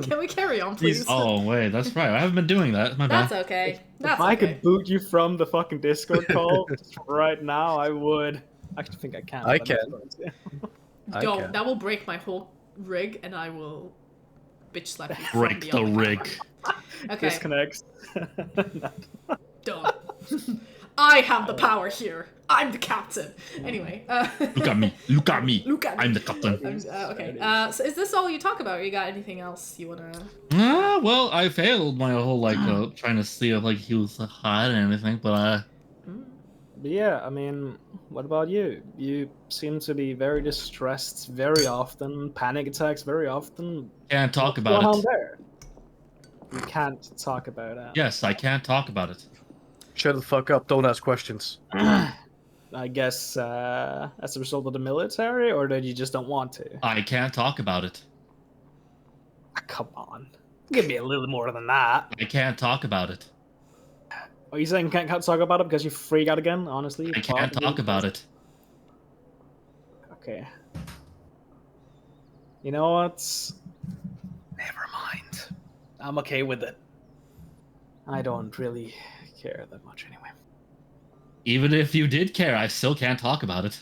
Can we carry on, please? Oh, wait, that's right. I haven't been doing that. My bad. That's okay. If I could boot you from the fucking Discord call right now, I would. I actually think I can. I can. Don't. That will break my whole rig, and I will bitch slap you. Break the rig. Okay. Disconnects. Don't. I have the power here. I'm the captain. Anyway. Look at me. Look at me. Look at me. I'm the captain. Okay. So is this all you talk about, or you got anything else you wanna? Well, I failed my whole trying to see if he was hot and anything, but yeah, I mean, what about you? You seem to be very distressed very often, panic attacks very often. Can't talk about What's going it. on there? You can't talk about it. Yes, I can't talk about it. Shut the fuck up, don't ask questions. I guess as a result of the military, or that you just don't want to? I can't talk about it. Come on. Give me a little more than that. I can't talk about it. Are you saying you can't talk about it because you freak out again, honestly? I can't talk about it. Okay. You know what? Never mind. I'm okay with it. I don't really care that much anyway. Even if you did care, I still can't talk about it.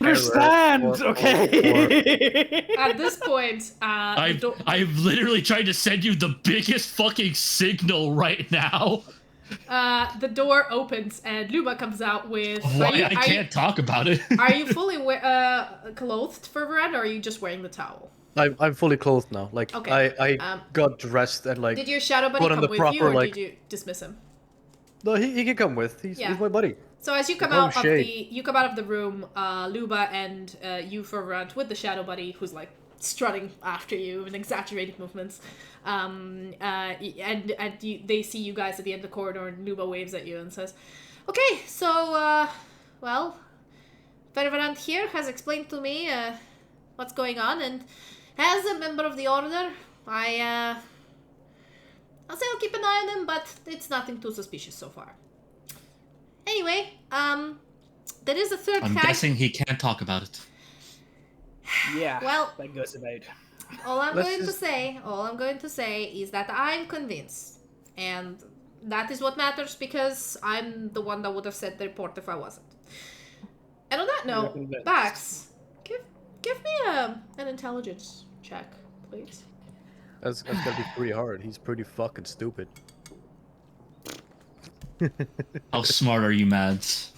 Understand, okay? At this point, I've literally tried to send you the biggest fucking signal right now. The door opens and Luba comes out with. I can't talk about it. Are you fully clothed for Veranda, or are you just wearing the towel? I'm fully clothed now. Like okay. I got dressed and like. Did your shadow buddy come with you, or did you dismiss him? No, he can come with. He's my buddy. So as you come out of the room, Luba and you Fervent with the shadow buddy, who's like strutting after you in exaggerated movements, they see you guys at the end of the corridor, and Luba waves at you and says, "Okay, so well, Fervent here has explained to me what's going on, and as a member of the order, I'll say I'll keep an eye on him, but it's nothing too suspicious so far. Anyway, there is a third I'm guessing he can't talk about it. Yeah, well, that goes about. All I'm going to say is that I'm convinced, and that is what matters, because I'm the one that would have said the report if I wasn't. And on that note, Bax, give me an intelligence check, please. That's gonna be pretty hard. He's pretty fucking stupid. How smart are you, Mads?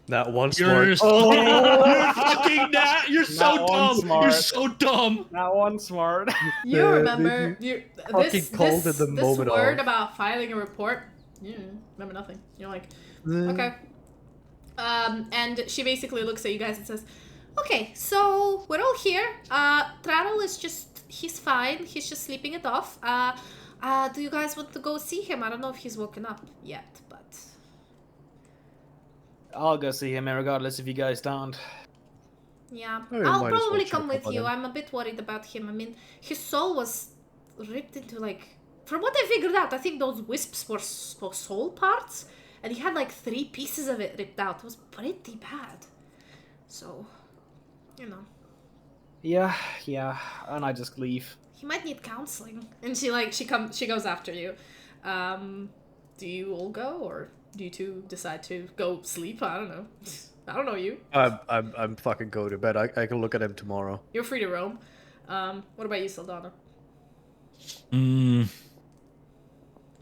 Not one You're smart. You're fucking that. You're so dumb. Smart. You're so dumb. Not one smart. You remember this moment word about filing a report? You remember nothing. You're like, okay. And she basically looks at you guys and says, "Okay, so we're all here. Travel is he's fine. He's just sleeping it off. Do you guys want to go see him? I don't know if he's woken up yet, but..." I'll go see him regardless if you guys don't. Yeah, I'll probably come with you. I'm a bit worried about him. I mean, his soul was ripped into, like... From what I figured out, I think those wisps were soul parts, and he had like 3 pieces of it ripped out. It was pretty bad. So, you know. Yeah, and I just leave. He might need counseling. And she goes after you. Do you all go, or do you two decide to go sleep? I don't know. I don't know you. I'm fucking go to bed. I can look at him tomorrow. You're free to roam. What about you, Saldana?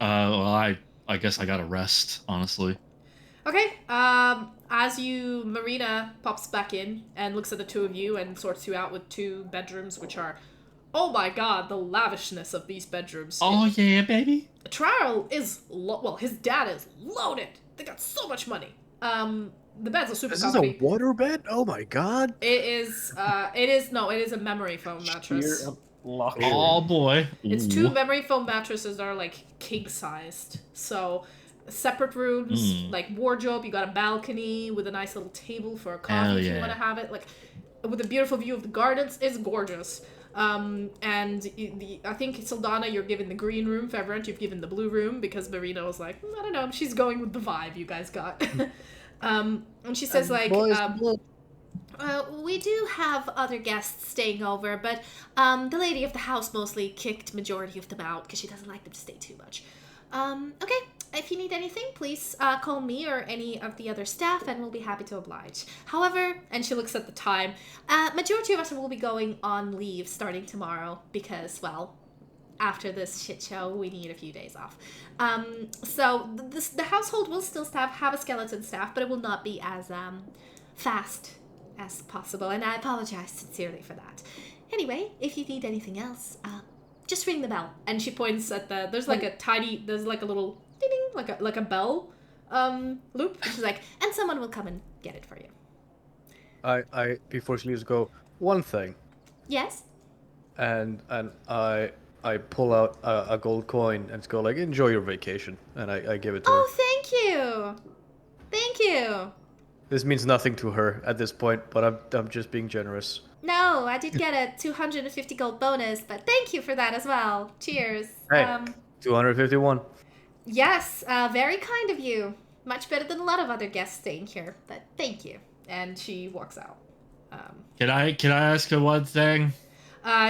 Well, I guess I gotta rest, honestly. Okay. As Marina pops back in and looks at the two of you and sorts you out with 2 bedrooms, which are, oh my god, the lavishness of these bedrooms. Oh yeah, baby. Trial is his dad is loaded. They got so much money. The beds are super comfy. This is a water bed? Oh my god. It is a memory foam mattress. Sheer luck. Oh boy. It's Ooh. 2 memory foam mattresses that are like king sized. So separate rooms, like wardrobe, you got a balcony with a nice little table for a coffee if you want to have it, like with a beautiful view of the gardens. It's gorgeous. And I think Saldana, you're given the green room. Fevrent, you've given the blue room because Marina was like, I don't know, she's going with the vibe you guys got. And she says like, we do have other guests staying over, but the lady of the house mostly kicked majority of them out because she doesn't like them to stay too much. Okay, if you need anything, please call me or any of the other staff, and we'll be happy to oblige. However, and she looks at the time, majority of us will be going on leave starting tomorrow because, well, after this shit show, we need a few days off. So the household will still have a skeleton staff, but it will not be as fast as possible, and I apologize sincerely for that. Anyway, if you need anything else, just ring the bell. And she points at there's like a little ding ding, like a bell loop. And she's like, and someone will come and get it for you. I before she leaves, go one thing. Yes. And I pull out a gold coin and go like, enjoy your vacation, and I give it to her. Oh, thank you. This means nothing to her at this point, but I'm just being generous. No, I did get a 250 gold bonus, but thank you for that as well. Cheers. Hey, 251. Yes, very kind of you. Much better than a lot of other guests staying here, but thank you. And she walks out. Can I ask her one thing?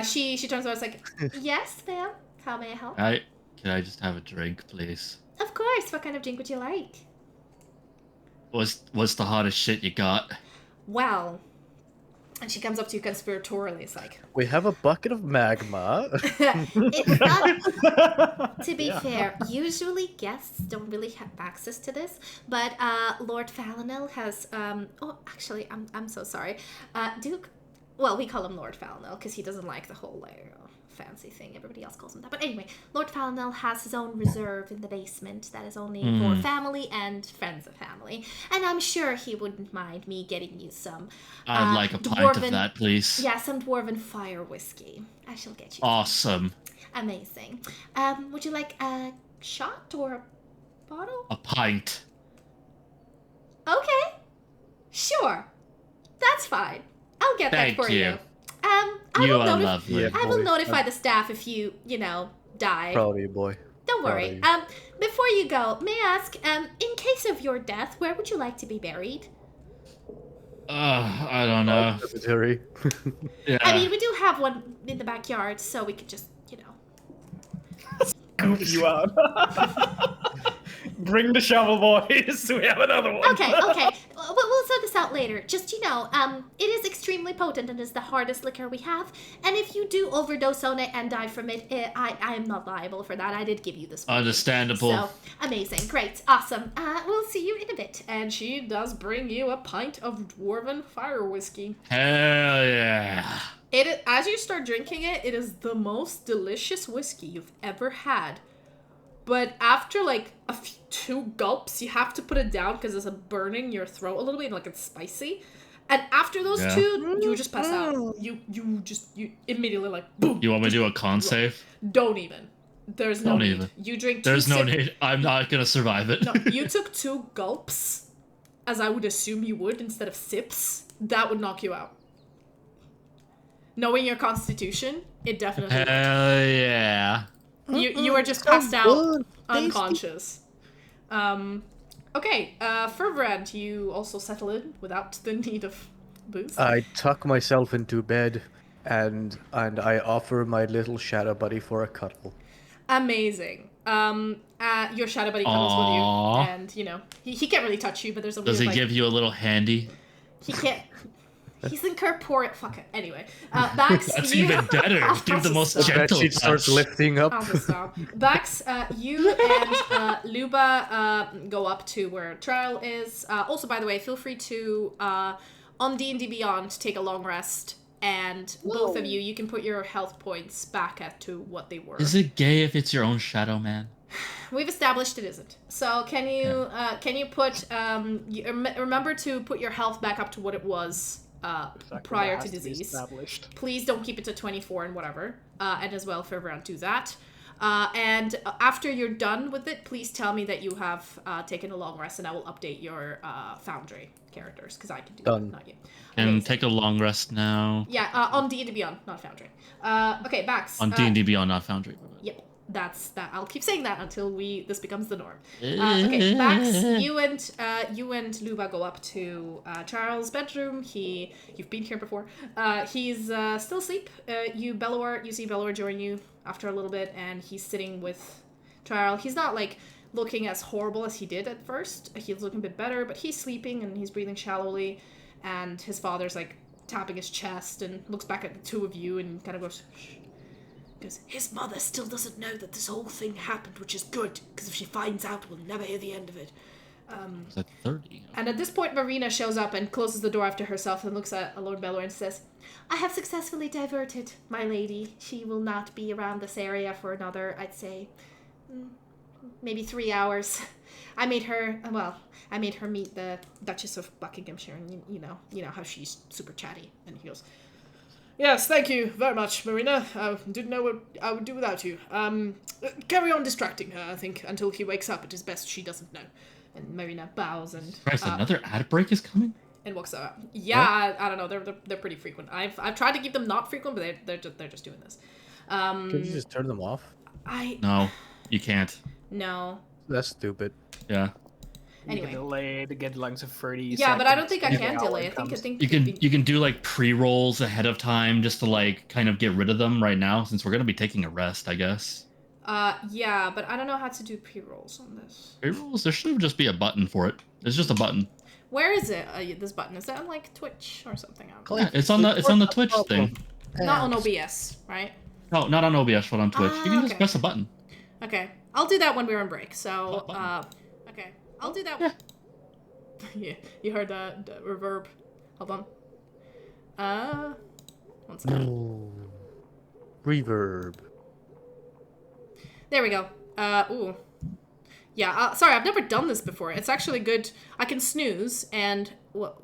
She turns around and is like, yes, ma'am. How may I help? Can I just have a drink, please? Of course. What kind of drink would you like? What's the hottest shit you got? Well, and she comes up to you conspiratorially. It's like, We have a bucket of magma. It's not. To be fair, usually guests don't really have access to this, but Lord Falonel has. Oh, actually, I'm so sorry. Duke. Well, we call him Lord Falonel because he doesn't like the whole fancy thing. Everybody else calls him that. But anyway, Lord Falonel has his own reserve in the basement that is only for family and friends of family. And I'm sure he wouldn't mind me getting you some. I'd like a pint of that, please. Yeah, some dwarven fire whiskey. I shall get you. Awesome. Amazing. Would you like a shot or a bottle? A pint. Okay. Sure. That's fine. I'll get that for you. You are lovely. Yeah, I will boy. notify the staff if you die. Proud of you, boy. Don't Proud worry. of Before you go, may I ask, in case of your death, where would you like to be buried? I don't know. Cemetery. Yeah. I mean, we do have one in the backyard, so we could just, Scoop you out. Bring the shovel, boys. We have another one. Okay. We'll sort this out later. Just, it is extremely potent and is the hardest liquor we have. And if you do overdose on it and die from it, I am not liable for that. I did give you this one. Understandable. So, amazing. Great. Awesome. We'll see you in a bit. and she does bring you a pint of dwarven fire whiskey. Hell yeah. As you start drinking it, it is the most delicious whiskey you've ever had. But after like 2 gulps, you have to put it down because it's burning your throat a little bit, like it's spicy. And after those 2, you just pass out. You immediately like boom. You want me to do a con save? Don't even. There's no Don't need. even. You drink. There's no need. I'm not gonna survive it. No, you took 2 gulps, as I would assume you would, instead of sips. That would knock you out. Knowing your constitution, it definitely. Hell yeah. You were just passed out, unconscious. Okay, Fervrand, you also settle in without the need of booze. I tuck myself into bed, and I offer my little shadow buddy for a cuddle. Amazing. Your shadow buddy cuddles with you, and he can't really touch you, but there's a Does weird, he give you a little handy? He can't. He's incorporeal. Fuck it. Anyway, Bax, That's you... even better. Give the most The gentle bedsheet starts touch. lifting up. I'll just stop. Bax, you and Luba go up to where Trial is. Also, by the way, feel free to, on D&D Beyond, take a long rest. And both of you can put your health points back at to what they were. Is it gay if it's your own shadow, man? We've established it isn't. So can you put remember to put your health back up to what it was prior to disease. Please don't keep it to 24 and whatever. And as well, for everyone, do that. And after you're done with it, please tell me that you have taken a long rest, and I will update your Foundry characters, because I can do that, not you. And take a long rest now. Yeah, on D&D Beyond, not Foundry. Okay, Bax. On D&D Beyond, not Foundry. Yep. That's that. I'll keep saying that until this becomes the norm. Okay, Bax, you and Luba go up to Charles' bedroom. You've been here before. He's still asleep. You see Belor join you after a little bit, and he's sitting with Charles. He's not like looking as horrible as he did at first. He's looking a bit better, but he's sleeping and he's breathing shallowly. And his father's like tapping his chest and looks back at the two of you and kind of goes, shh. Because his mother still doesn't know that this whole thing happened, which is good, because if she finds out, we'll never hear the end of it. Is that 30? And at this point, Marina shows up and closes the door after herself and looks at Lord Belor and says, I have successfully diverted my lady. She will not be around this area for another, I'd say, maybe 3 hours. I made her meet the Duchess of Buckinghamshire, and you know how she's super chatty. And he goes, yes, thank you very much, Marina. I didn't know what I would do without you. Carry on distracting her, I think, until he wakes up. It is best she doesn't know. And Marina bows and... Christ, another ad break is coming? And walks out. Yeah, I don't know. They're pretty frequent. I've tried to keep them not frequent, but they're just doing this. Can you just turn them off? No, you can't. No. That's stupid. Yeah. Anyway. You can delay to get like to 30 Yeah, seconds. but I don't think I can delay. I think you can do like pre-rolls ahead of time just to like kind of get rid of them right now, since we're gonna be taking a rest, I guess. Yeah, but I don't know how to do pre-rolls on this. Pre-rolls? There should just be a button for it. It's just a button. Where is it? This button, is that on like Twitch or something? Yeah, it's on the Twitch thing. Not on OBS, right? No, not on OBS, but on Twitch. You can just press a button. Okay, I'll do that when we're on break. So, okay, I'll do that. Yeah, you heard the reverb. Hold on. 1 second. No. Reverb. There we go. Ooh. Yeah, sorry, I've never done this before. It's actually good. I can snooze and... What?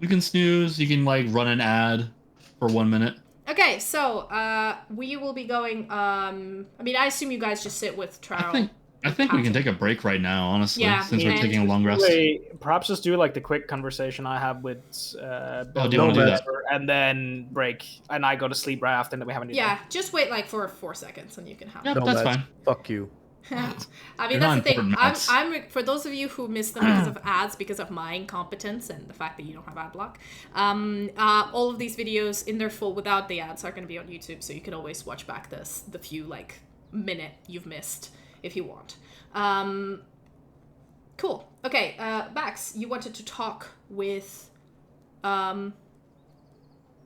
You can snooze, you can like run an ad for 1 minute. Okay, so, we will be going, I mean, I assume you guys just sit with Trial. I think we can take a break right now, honestly, since we're taking a long rest. Wait, perhaps just do like the quick conversation I have with do you want to do that? And then break, and I go to sleep right after, and then we have a new Yeah, just wait like for 4 seconds and you can have Yep, that's fine. Fuck you. I mean, that's the thing. I'm for those of you who missed them because of ads, because of my incompetence and the fact that you don't have ad block. All of these videos in their full without the ads are going to be on YouTube, so you can always watch back the few like minute you've missed if you want. Cool. Okay, Bax, you wanted to talk with what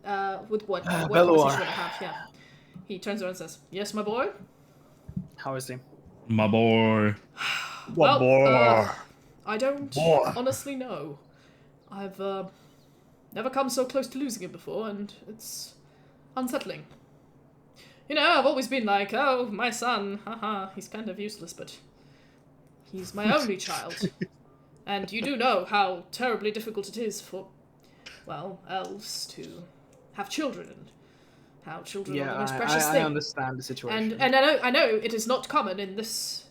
conversation would I have? Yeah. He turns around and says, "Yes, my boy." How is he? My boy. Well, I don't honestly know. I've never come so close to losing him before, and it's unsettling. You know, I've always been like, oh, my son, haha, he's kind of useless, but he's my only child. And you do know how terribly difficult it is for, well, elves to have children, and how children are the most precious thing. I understand the situation. And I know it is not common in this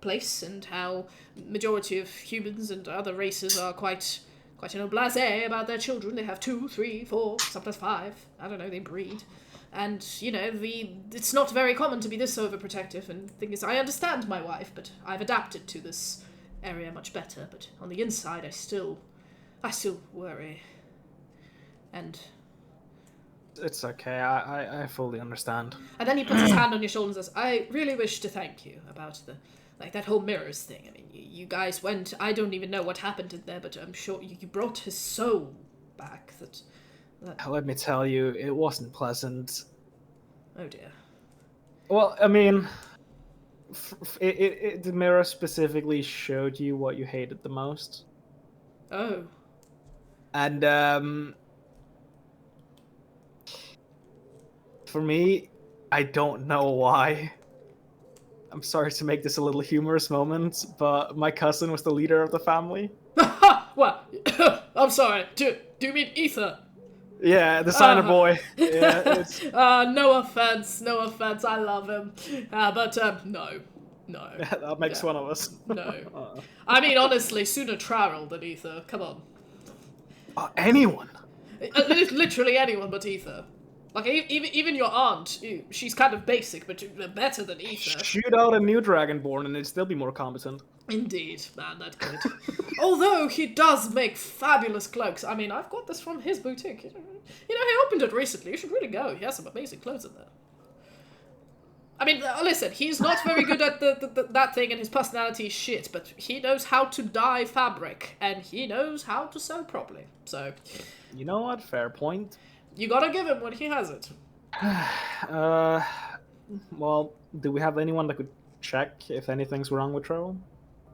place, and how majority of humans and other races are quite blasé about their children. They have 2, 3, 4, sometimes 5. I don't know, they breed. And, you know, it's not very common to be this overprotective, and the thing is, I understand my wife, but I've adapted to this area much better, but on the inside, I still worry. And... It's okay, I fully understand. And then he puts his hand on your shoulder and says, I really wish to thank you about like that whole mirrors thing. I mean, you guys went. I don't even know what happened in there, but I'm sure you brought his soul back. That. Let me tell you, it wasn't pleasant. Oh dear. Well, I mean, the mirror specifically showed you what you hated the most. Oh. And for me, I don't know why. I'm sorry to make this a little humorous moment, but my cousin was the leader of the family. Well, I'm sorry. Do you mean Ether? Yeah, the signer boy. Yeah, it's... no offense. I love him. But no. That makes one of us. No. I mean, honestly, sooner Trarel than Ether. Come on. Anyone. Literally anyone but Ether. Like, even your aunt, she's kind of basic, but better than Ether. Shoot out a new Dragonborn and it'd still be more competent. Indeed, man, that could. Although he does make fabulous cloaks. I mean, I've got this from his boutique. You know, he opened it recently. You should really go. He has some amazing clothes in there. I mean, listen, he's not very good at that thing, and his personality is shit, but he knows how to dye fabric, and he knows how to sew properly, so... You know what? Fair point. You gotta give him when he has it. Well, do we have anyone that could check if anything's wrong with Trarel?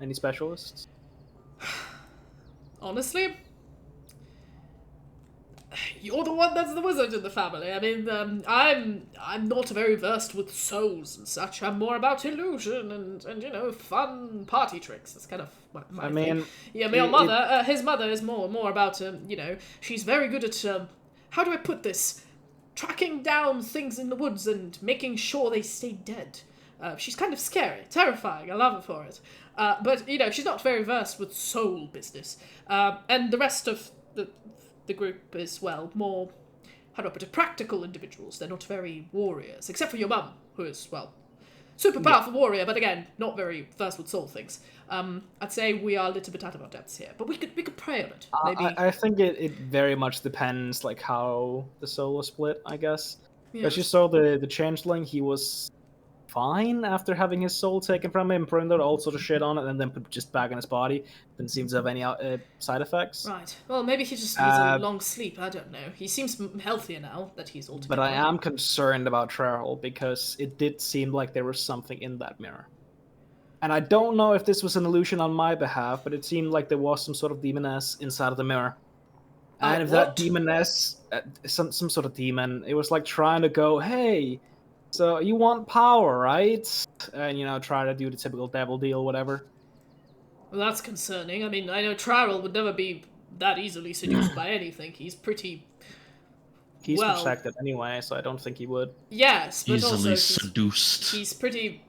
Any specialists? Honestly, you're the one that's the wizard in the family. I mean, I'm not very versed with souls and such. I'm more about illusion and you know, fun party tricks. That's kind of my thing. Yeah, my mother, his mother is more about you know, she's very good at how do I put this? Tracking down things in the woods and making sure they stay dead. She's kind of scary, terrifying. I love her for it. But, you know, she's not very versed with soul business. And the rest of the group is, well, more, how do I put it, practical individuals. They're not very warriors, except for your mum, who is, well, super powerful warrior, but again, not very versed with soul things. I'd say we are a little bit out of our depths here, but we could pray on it. Maybe. I think it very much depends, like, how the soul was split, I guess. Yeah. As you saw the changeling, he was fine after having his soul taken from him, printed all sort of shit on it, and then put just back in his body. Didn't seem to have any side effects. Right. Well, maybe he just needs a long sleep. I don't know. He seems healthier now that he's all together. But I am concerned about Trarel because it did seem like there was something in that mirror. And I don't know if this was an illusion on my behalf, but it seemed like there was some sort of demoness inside of the mirror. And if that demoness, some sort of demon, it was like trying to go, hey, so you want power, right? And, you know, try to do the typical devil deal, whatever. Well, that's concerning. I mean, I know Trarel would never be that easily seduced by anything. He's pretty... He's protected anyway, so I don't think he would. Yes, but easily also seduced. He's pretty...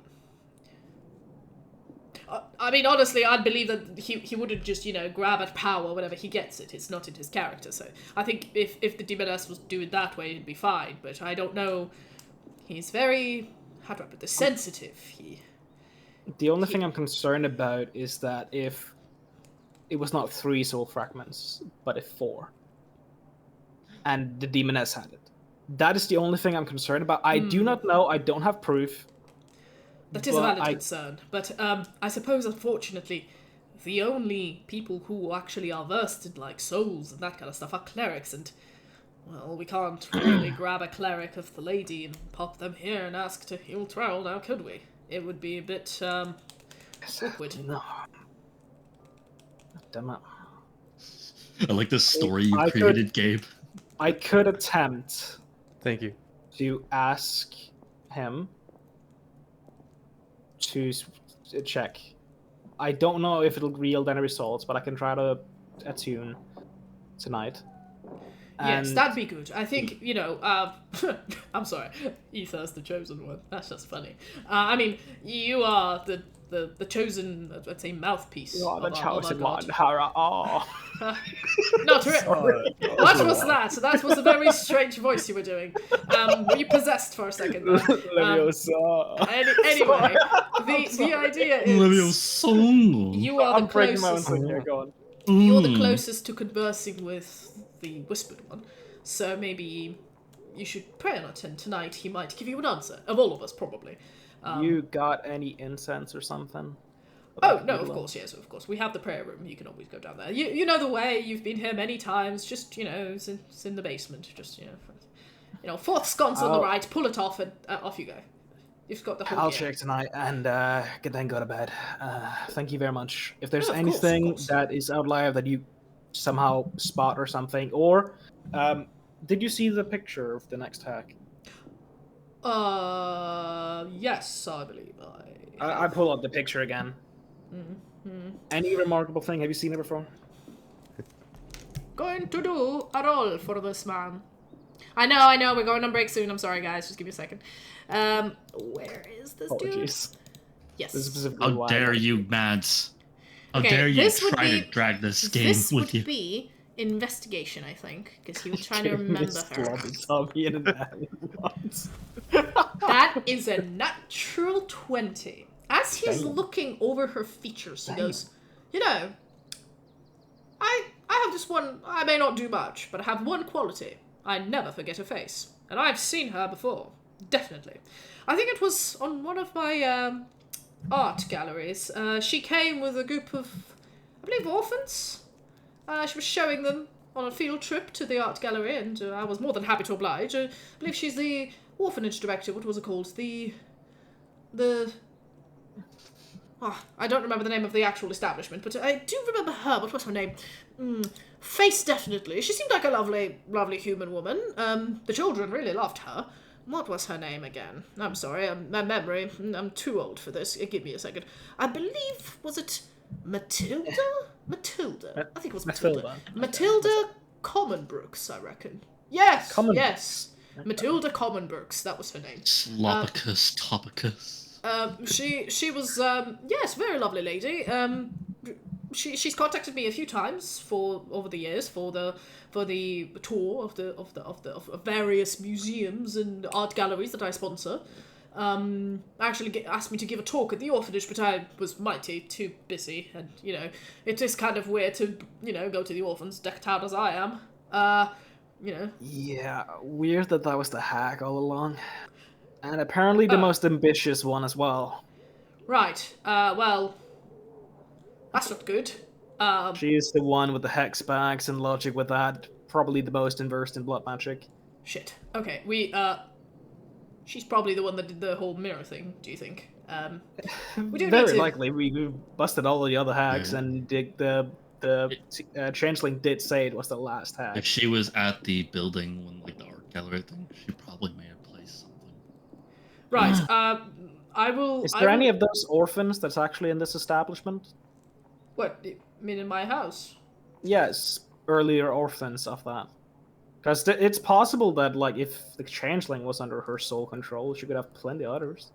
I mean, honestly, I'd believe that he wouldn't just, you know, grab at power whenever he gets it. It's not in his character, so I think if the demoness was doing it that way, it'd be fine. But I don't know... He's very, how do I put this, sensitive. The only thing I'm concerned about is that if it was not 3 soul fragments, but if 4, and the demoness had it. That is the only thing I'm concerned about. I do not know, I don't have proof. That is a valid concern, but I suppose, unfortunately, the only people who actually are versed in, like, souls and that kind of stuff are clerics, and... Well, we can't really grab a cleric of the lady and pop them here and ask to heal Trarel now, could we? It would be a bit, awkward. No. Damn it. I like the story you created, Gabe. I could attempt... Thank you. ...to ask him to check. I don't know if it'll yield any results, but I can try to attune tonight. Yes, that'd be good. I think, you know, I'm sorry, Ether's the chosen one. That's just funny. I mean, you are the chosen, let's say, mouthpiece. You are the chosen one, Hara. Oh. Not really. What was that? That was a very strange voice you were doing. Were you possessed for a second? Anyway, the idea is you are the closest. You're the closest to conversing with the whispered one, so maybe you should pray on it, and tonight he might give you an answer. Of all of us, probably. You got any incense or something? Oh, no, of course, yes, of course. We have the prayer room. You can always go down there. You know the way. You've been here many times. Just, it's in the basement. Just, fourth sconce on the right. Pull it off, and off you go. You've got the whole I'll gear. check tonight and then go to bed. Thank you very much. If there's No, of anything course. that is outlier that you somehow spot or something, or did you see the picture of the next hack? Yes, I believe I pull up the picture again. Any remarkable thing? Have you seen it before? Going to do a roll for this man. I know, we're going on break soon. I'm sorry, guys. Just give me a second. Where is this Apologies. dude? Yes. This is specifically How why dare you, Mads? How Okay, dare you this would try be- to drag this game This with would you? be investigation, I think, because he was trying to remember her. That is a natural 20. As he's Damn. looking over her features, he Damn. goes, I have this one, I may not do much, but I have one quality. I never forget her face. And I've seen her before. Definitely. I think it was on one of my art galleries. She came with a group of, I believe, orphans. She was showing them on a field trip to the art gallery, and I was more than happy to oblige. I believe she's the orphanage director. What was it called? I don't remember the name of the actual establishment, but I do remember her. What was her name? Face, definitely. She seemed like a lovely, lovely human woman. The children really loved her. What was her name again? I'm sorry, my memory. I'm too old for this. Give me a second. I believe, was it Matilda? Matilda. I think it was Matilda. Matilda Commonbrooks, I reckon. Yes, yes. Matilda Commonbrooks, that was her name. Slopicus Topicus. She was yes, very lovely lady. She's contacted me a few times over the years for the tour of various museums and art galleries that I sponsor. Actually asked me to give a talk at the orphanage, but I was mighty too busy, and it is kind of weird to go to the orphans decked out as I am. Yeah, weird that was the hack all along. And apparently the most ambitious one as well. Right. Well, that's not good. She is the one with the hex bags and logic with that. Probably the most versed in blood magic. Shit. Okay, she's probably the one that did the whole mirror thing, do you think? We do Very need to... likely. We busted all the other hacks, and the changeling did say it was the last hack. If she was at the building when the art gallery thing, she probably may have placed something. Right. I will. Is there any of those orphans that's actually in this establishment? What? You mean in my house? Yes, earlier orphans of that. Because it's possible that, if the changeling was under her sole control, she could have plenty of others.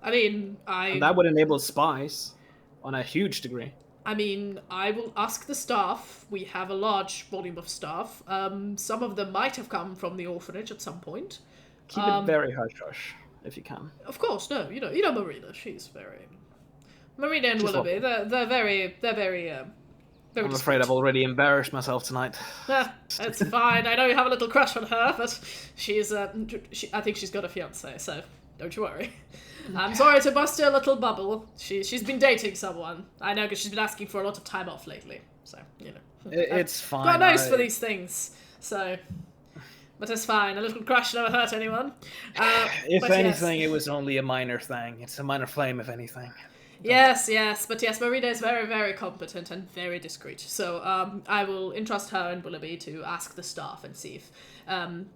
I mean, And that would enable spies on a huge degree. I mean, I will ask the staff. We have a large volume of staff. Some of them might have come from the orphanage at some point. Keep it very hush-hush, if you can. Of course, no. You know Marina. She's very... Marina and Willoughby, they're very I'm afraid I've already embarrassed myself tonight. It's fine. I know you have a little crush on her, but she's I think she's got a fiance, so don't you worry. I'm sorry to bust your little bubble. She's been dating someone. I know, because she's been asking for a lot of time off lately. So It's fine. Got a nose for these things. So, but it's fine. A little crush never hurt anyone. If but anything, yes. it was only a minor thing. It's a minor flame, if anything. Yes, but yes, Marina is very, very competent and very discreet. So I will entrust her and Willoughby to ask the staff and see if,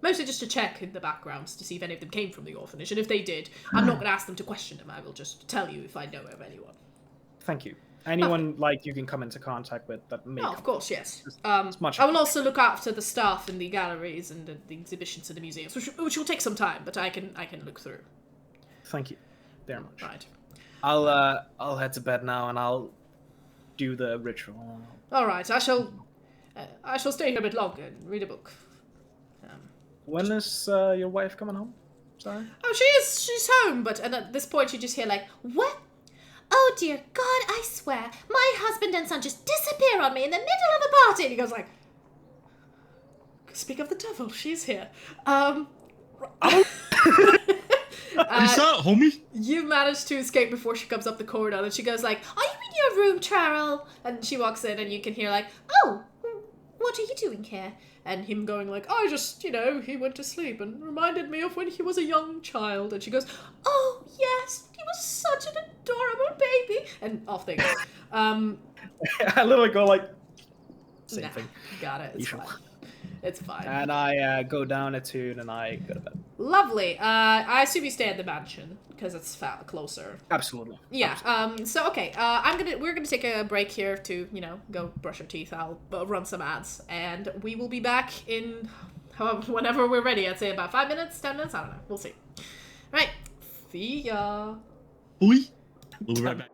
mostly just to check in the backgrounds to see if any of them came from the orphanage. And if they did, I'm not going to ask them to question them. I will just tell you if I know of anyone. Thank you. Anyone you can come into contact with that may. Oh, of course, yes. much I will also look after the staff in the galleries and the exhibitions in the museums, which will take some time, but I can look through. Thank you very much. Right. I'll head to bed now and I'll do the ritual. All right. I shall stay here a bit longer and read a book. When is your wife coming home? Sorry. Oh, she's home, but and at this point you just hear What? Oh dear God, I swear, my husband and son just disappear on me in the middle of a party. and he goes speak of the devil, she's here. Is that homie? You manage to escape before she comes up the corridor, and she goes Are you in your room, Charles. And she walks in and you can hear like, Oh, what are you doing here? and him going like, I just, he went to sleep and reminded me of when he was a young child. And she goes, Oh, yes, he was such an adorable baby. and off they go. I literally go like, same thing. Got it. It's fine. It's fine. And I go down a tune and I go to bed. Lovely. I assume you stay at the mansion because it's closer. Absolutely. Yeah. So okay. We're gonna take a break here to go brush our teeth. I'll run some ads, and we will be back in whenever we're ready. I'd say about 5 minutes, 10 minutes. I don't know. We'll see. Right. See ya. We'll be right back.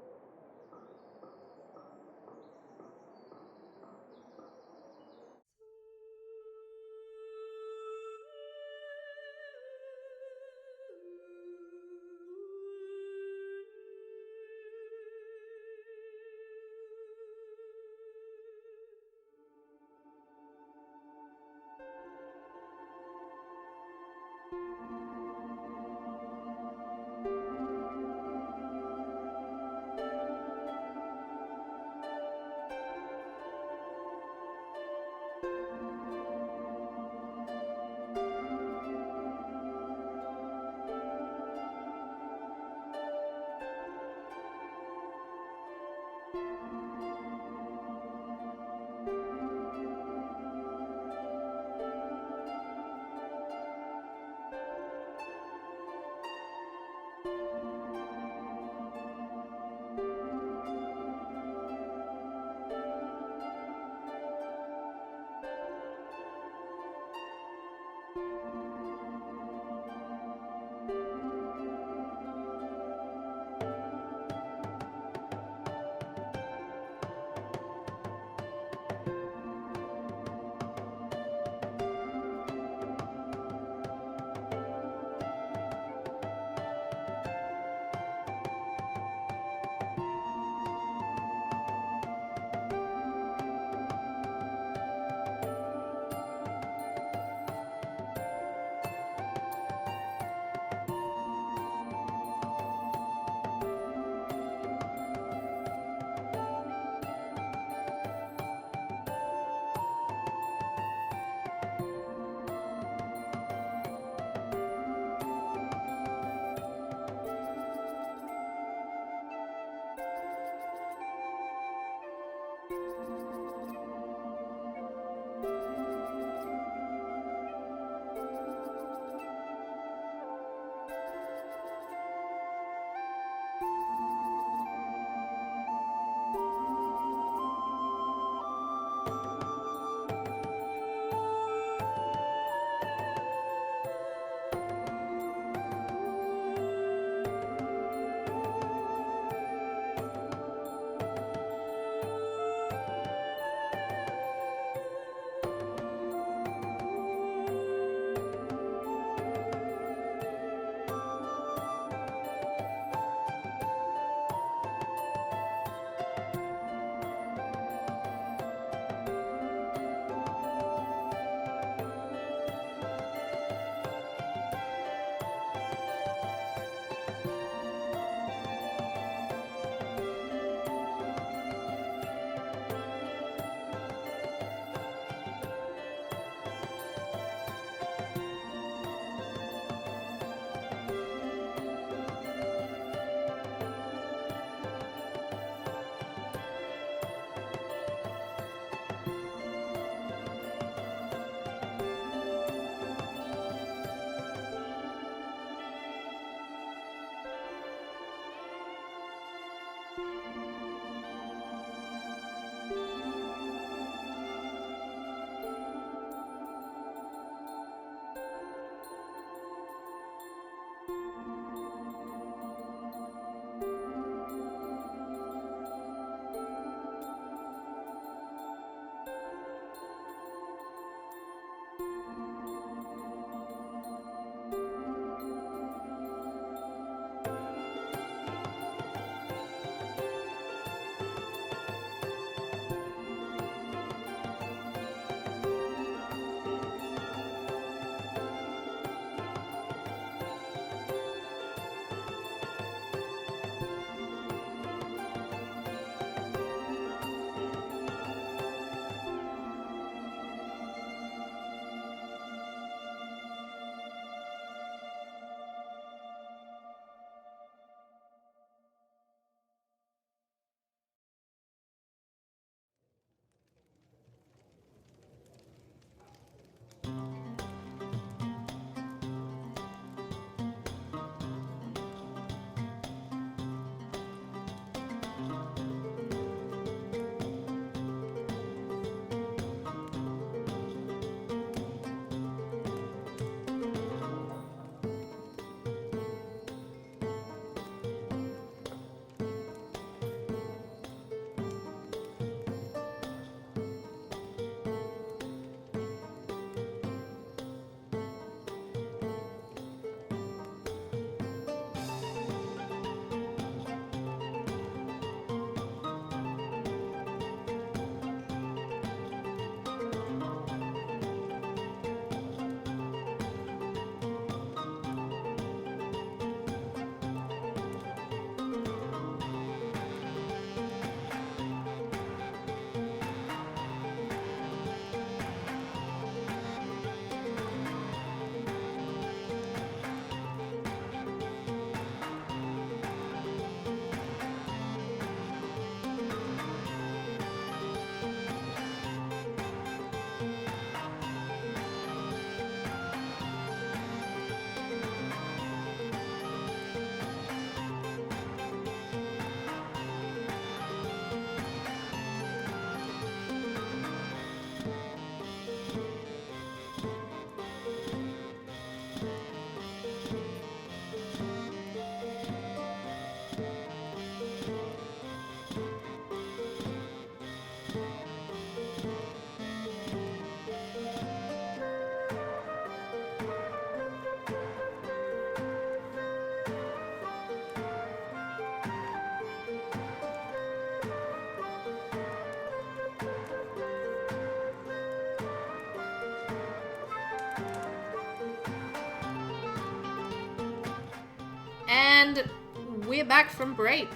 we are back from break.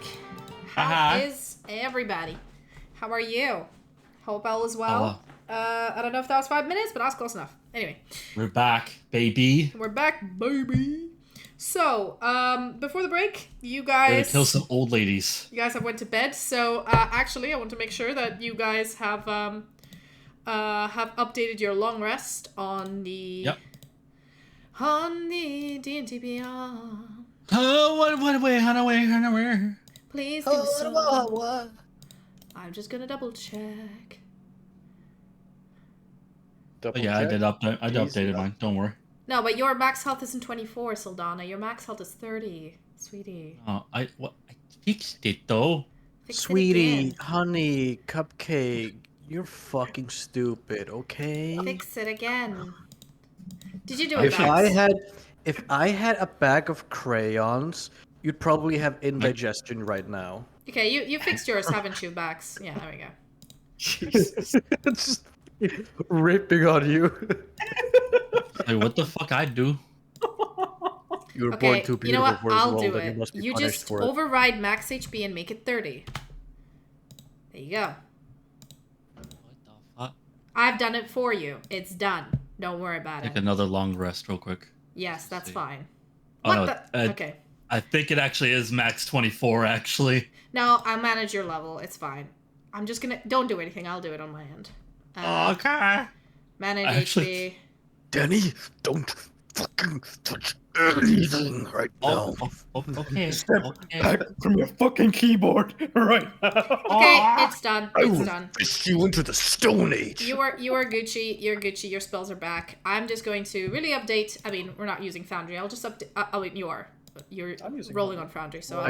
How is everybody? How are you? Hope all is well. I don't know if that was 5 minutes, but I was close enough. Anyway. We're back, baby. We're back, baby. So, before the break, you guys... We're gonna kill some old ladies. You guys have went to bed, so actually I want to make sure that you guys have updated your long rest on the... Yep. On the D&T Beyond. Oh, what away. Please do so. I'm just gonna double check. Yeah, I did updated mine. Don't worry. No, but your max health isn't 24, Sildana. Your max health is 30, sweetie. Oh, I fixed it though. Sweetie, honey, cupcake, you're fucking stupid, okay? Fix it again. Did you do it, If I had a bag of crayons, you'd probably have indigestion right now. Okay, you fixed yours, haven't you, Bax? Yeah, there we go. Jesus. It's just ripping on you. Like, what the fuck I do? You were born too beautiful you know what? for this I'll world, do and you it. must be You punished just for it. override max HP and make it 30. There you go. What the fuck? I've done it for you. It's done. Don't worry about Take it. another long rest real quick. Yes, that's fine. Oh, What no, the? Okay. I think it actually is max 24, actually. No, I'll manage your level. It's fine. I'm just gonna... Don't do anything. I'll do it on my end. Okay. Manage Actually- HP. Danny, don't fucking touch anything right now. Okay. Back from your fucking keyboard right now. Okay, it's done. I It's will done. fist you into the Stone Age. You are Gucci. You're Gucci. Your spells are back. I'm just going to really update. I mean, we're not using Foundry. I'll just update. Oh, wait, you are. You're rolling on Foundry, so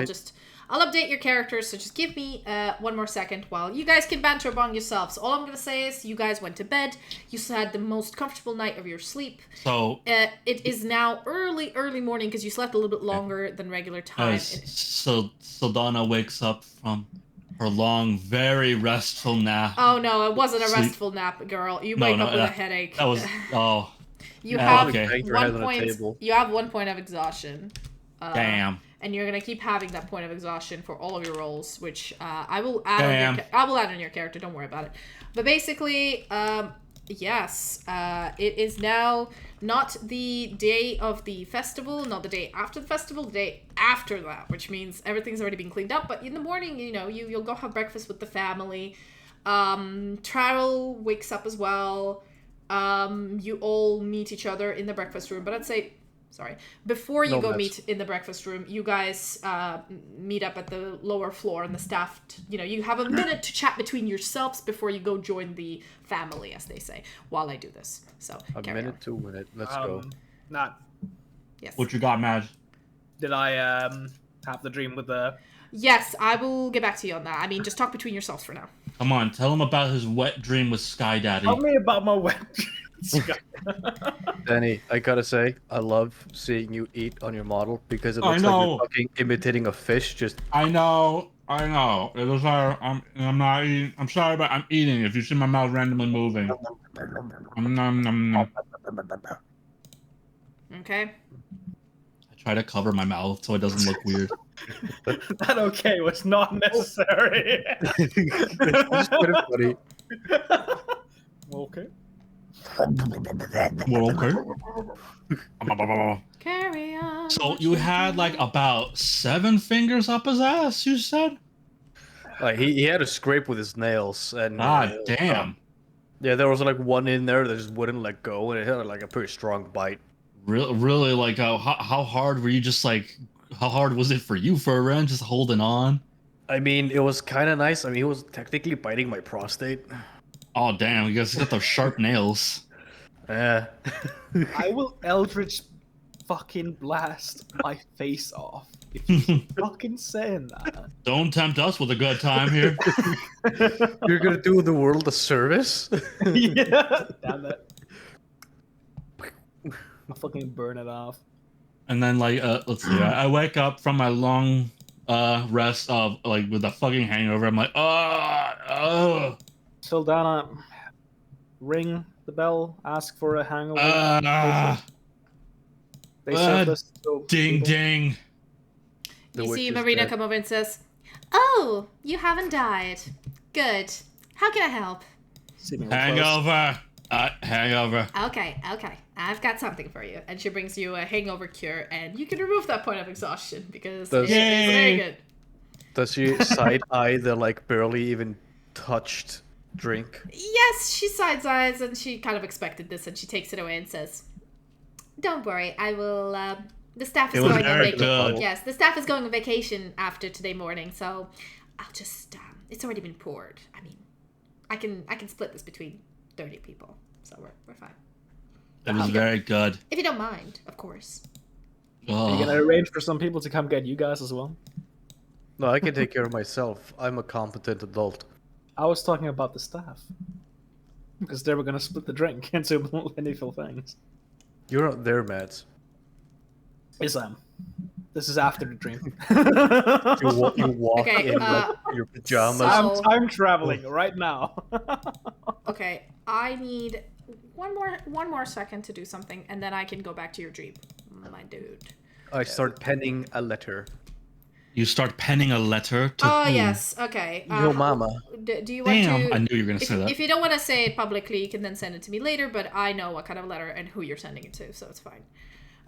I'll update your characters. So just give me 1 more second while you guys can banter among yourselves. All I'm gonna say is you guys went to bed. You had the most comfortable night of your sleep. So it is now early morning because you slept a little bit longer than regular time. so Donna wakes up from her long, very restful nap. Oh no, it wasn't a restful nap, girl. You wake up with a headache. That was You have okay. 1 point. You have 1 point of exhaustion. Damn. And you're gonna keep having that point of exhaustion for all of your rolls, which I will add. I will add on your character. Don't worry about it. But basically, yes, it is now not the day of the festival, not the day after the festival, the day after that, which means everything's already been cleaned up. But in the morning, you know, you'll go have breakfast with the family. Trarel wakes up as well. You all meet each other in the breakfast room, but I'd say. Sorry. Before you meet in the breakfast room, you guys meet up at the lower floor, and the staff, you have a minute to chat between yourselves before you go join the family, as they say, while I do this. So, A minute, 2 minutes. Let's go. Not. Yes. What you got, Mad? Did I have the dream with the? Yes, I will get back to you on that. I mean, just talk between yourselves for now. Come on, tell him about his wet dream with Sky Daddy. Tell me about my wet dream. Danny, I gotta say, I love seeing you eat on your model because it I looks like know. you're fucking imitating a fish. Just I know. It was I'm not eating. I'm sorry, but I'm eating. If you see my mouth randomly moving. Okay. I try to cover my mouth so it doesn't look weird. That okay was not necessary. it's kind of funny. Okay. Well, okay. Carry on. So you had like about 7 fingers up his ass, you said? Like he had a scrape with his nails, and God damn. Yeah, there was like one in there that just wouldn't let go, and it had like a pretty strong bite. Really, like how hard were you? Just like how hard was it for you for a round, just holding on? I mean, it was kind of nice. I mean, he was technically biting my prostate. Oh damn! You guys got those sharp nails. Yeah. I will Eldritch fucking blast my face off if you fucking saying that. Don't tempt us with a good time here. You're gonna do the world a service? Yeah. Damn it. I'll fucking burn it off. And then like let's see, I wake up from my long rest of like with a fucking hangover. I'm like, Sildana, ring the bell, ask for a hangover. They serve us to ding people. ding. The You witch see is Marina dead. come over and says, "Oh, you haven't died. Good. How can I help?" Seemingly close. Hangover. Hangover. Okay. I've got something for you. And she brings you a hangover cure, and you can remove that point of exhaustion because Does- it is very good. Does she side-eye the, like, barely even touched drink? Yes, she sides eyes, and she kind of expected this, and she takes it away and says, "Don't worry, I will, the staff is It was going on very vacation. good. Yes, the staff is going on vacation after today morning, so I'll just, it's already been poured. I mean, I can split this between 30 people, so we're fine. It was very good. If you don't mind, of course." Are you gonna arrange for some people to come get you guys as well? No, I can take care of myself. I'm a competent adult. I was talking about the staff. Because they were gonna split the drink into plentiful things. You're not there, Mads. Yes, I am. This is after the drink. You walk Okay, in like your pajamas. so- I'm time traveling right now. Okay, I need one more second to do something, and then I can go back to your dream, my dude. I start penning a letter. You start penning a letter to Oh, whom? yes, okay. Yo, mama. Do you want Damn, to... I knew you were going to say that. If you don't want to say it publicly, you can then send it to me later, but I know what kind of letter and who you're sending it to, so it's fine.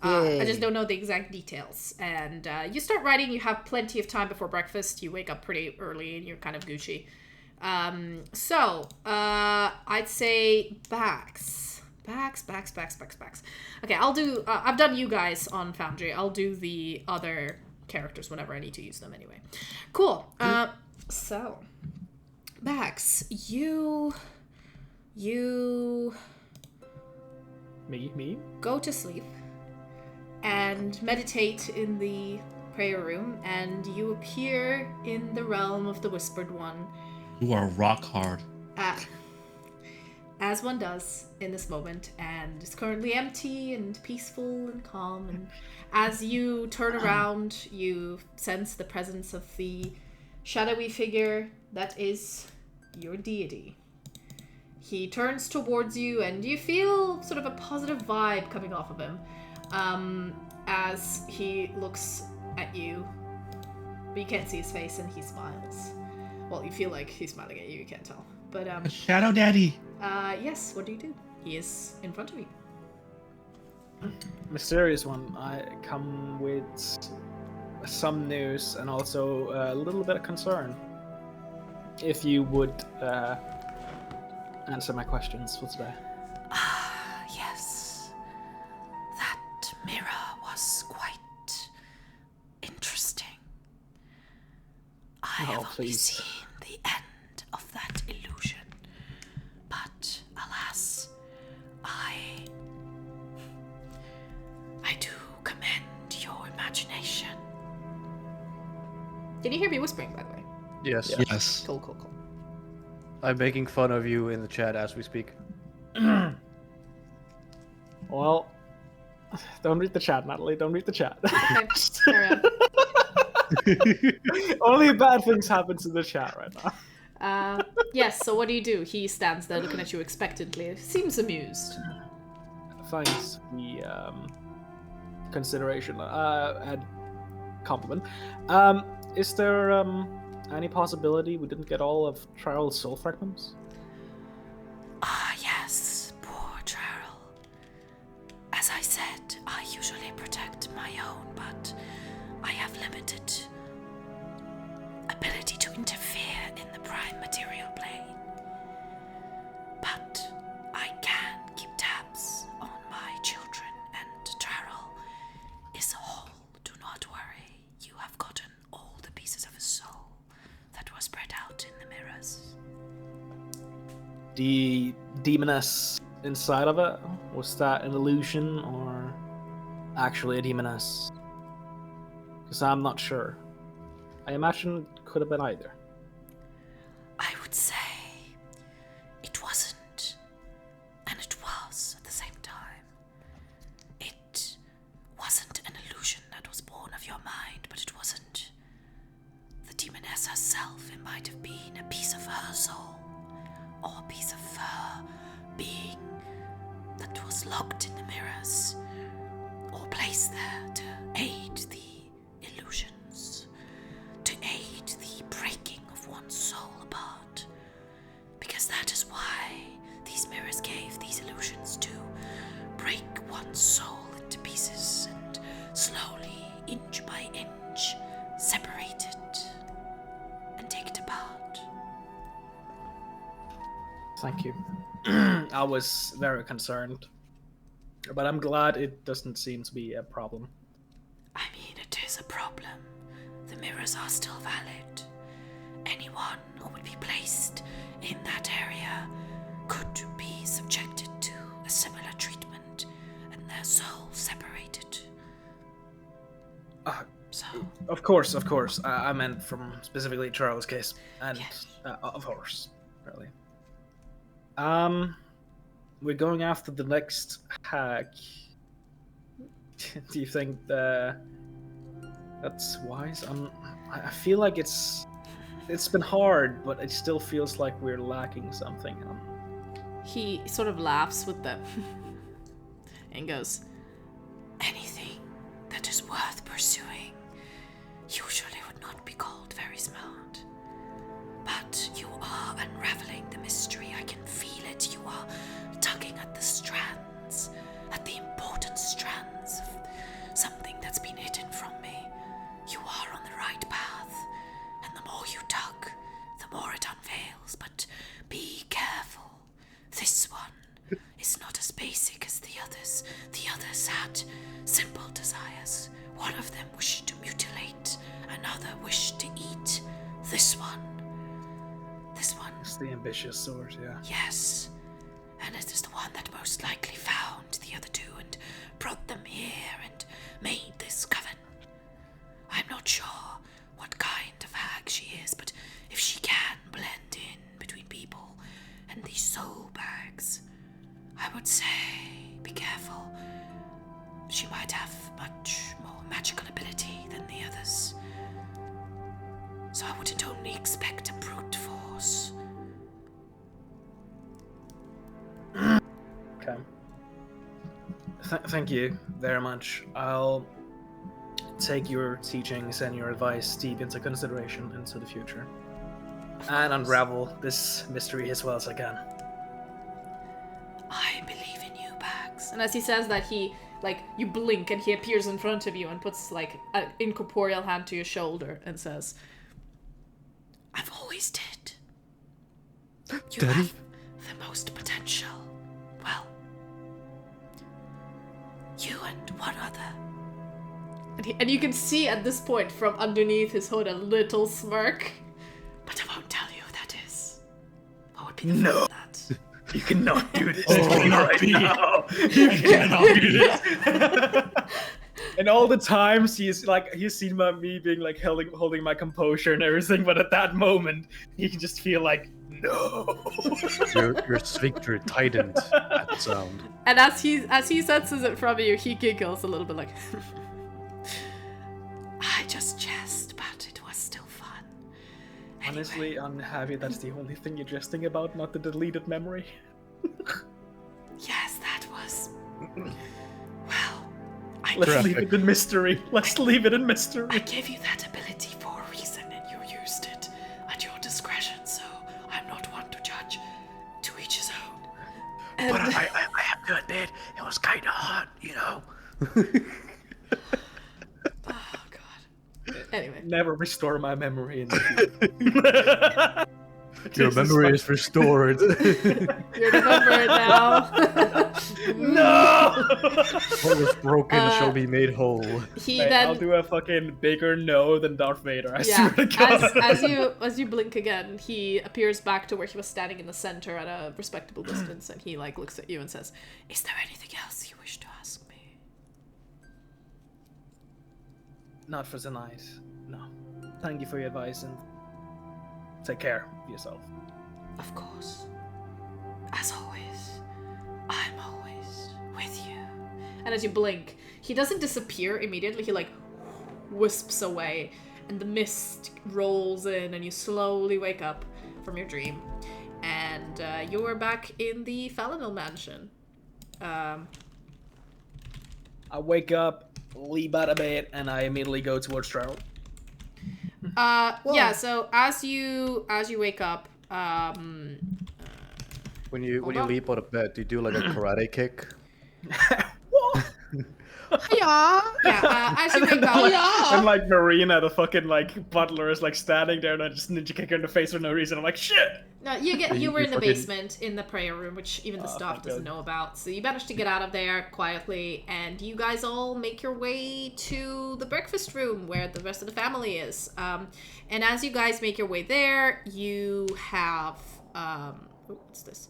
I just don't know the exact details. And you start writing, you have plenty of time before breakfast, you wake up pretty early, and you're kind of Gucci. So, I'd say Bax. Okay, I'll do... I've done you guys on Foundry. I'll do the other characters whenever I need to use them anyway. Cool. So, Bax, you Me? go to sleep and meditate in the prayer room, and you appear in the realm of the Whispered One. You are rock hard. As one does in this moment, and it's currently empty and peaceful and calm. And as you turn around, you sense the presence of the shadowy figure that is your deity. He turns towards you, and you feel sort of a positive vibe coming off of him as he looks at you. But you can't see his face, and he smiles. Well, you feel like he's smiling at you, you can't tell. But, Shadow Daddy. yes, what do? He is in front of you. Mysterious one. I come with some news and also a little bit of concern. If you would answer my questions for today. Yes. That mirror was quite interesting. I have only please. seen the end of that illusion. But alas, I do commend your imagination. Can you hear me whispering, by the way? Yes. Yes. Cool. I'm making fun of you in the chat as we speak. Well, don't read the chat, Natalie. Don't read the chat. Okay, carry on. Only bad things happen to the chat right now. Yes, so what do? He stands there looking at you expectantly. Seems amused. Thanks for the consideration and compliment. Is there any possibility we didn't get all of Trial's soul fragments? Ah, yes, poor Cheryl. As I said, I usually protect my own, but I have limited ability to interfere in the prime material plane. But I can keep tabs on my children, and Cheryl is whole. Do not worry. You have gotten all the pieces of his soul that were spread out in the mirrors. The demoness inside of it, was that an illusion or actually a demoness? Because I'm not sure. I imagine it could have been either. I would say it wasn't, and it was at the same time. It wasn't an illusion that was born of your mind, but it wasn't the demoness herself. It might have been a piece of her soul, or a piece of her being that was locked in the mirrors, or placed there to aid the illusions. why these mirrors gave these illusions to break one's soul into pieces and slowly, inch by inch, separate it and take it apart. Thank you. I was very concerned, but I'm glad it doesn't seem to be a problem. I mean, it is a problem. The mirrors are still valid. Anyone who would be placed in that area could be subjected to a similar treatment and their soul separated. So, Of course. I meant from specifically Charles' case, and yes. Of course, really. We're going after the next hag. Do you think that's wise? I feel like it's been hard, but it still feels like we're lacking something. He sort of laughs with them and goes, Anything that is worth pursuing usually would not be called very smart. But you are unraveling the mystery. I can feel it. You are tugging at the strands, at the important strands of something that's been hidden from me. You are on the right path, and the more you tug, the more it unveils. But be careful. This one is not as basic as the others. The others had simple desires. One of them wished to mutilate, another wished to eat. This one. It's the ambitious sort, yeah. Yes. And it is the one that most likely found the other two and brought them here and made this coven. I'm not sure what kind of hag she is, but if she can blend in between people and these soul bags, I would say be careful. She might have much more magical ability than the others. So I wouldn't only expect a brute force. Okay. Thank you very much. I'll take your teachings and your advice deep into consideration into the future. And unravel this mystery as well as I can. I believe in you, Bags. and as he says that, he, like, you blink and he appears in front of you and puts, like, an incorporeal hand to your shoulder and says, I've always did. You Daddy? have the most potential. Well, you and one other. and you can see at this point from underneath his hood a little smirk. But I won't tell you who that is. What would be the No. fun of that? You cannot do this cannot right be. now. You cannot do this. And all the times he's seen me being like holding my composure and everything, but at that moment he can just feel like no. Your sphincter tightened at the sound. And as he senses it from you, he giggles a little bit like, I just jest, but it was still fun. Honestly, I'm happy that's the only thing you're jesting about, not the deleted memory. Yes, that was. Well, Let's leave it in mystery. Let's leave it in mystery. I gave you that ability for a reason, and you used it at your discretion. So I'm not one to judge. To each his own. But I have to admit, it was kind of hot, you know. oh god. Anyway. Never restore my memory in the future. Your memory is restored. You remember it now. No! What was broken shall be made whole. He Wait, then I'll do a fucking bigger no than Darth Vader. I yeah, swear to God. as you blink again, he appears back to where he was standing in the center at a respectable distance, and he like looks at you and says, Is there anything else you wish to ask me? Not for tonight. No. Thank you for your advice and take care of yourself. Of course. As always, I'm always with you. and as you blink, he doesn't disappear immediately. He like wisps away, and the mist rolls in, and you slowly wake up from your dream, and you are back in the Falonel mansion. I wake up, leap out of bed, and I immediately go towards Trevor. Yeah, so as you wake up, When you Hold on. leap on a bed, do you do like a karate kick? As you make that, And like Marina, the fucking like butler, is like standing there and I just ninja kick her in the face for no reason. I'm like, shit! no, you were in the fucking- basement in the prayer room, which even the staff thank doesn't God. know about. So you managed to get out of there quietly, and you guys all make your way to the breakfast room where the rest of the family is. And as you guys make your way there, you have what's this?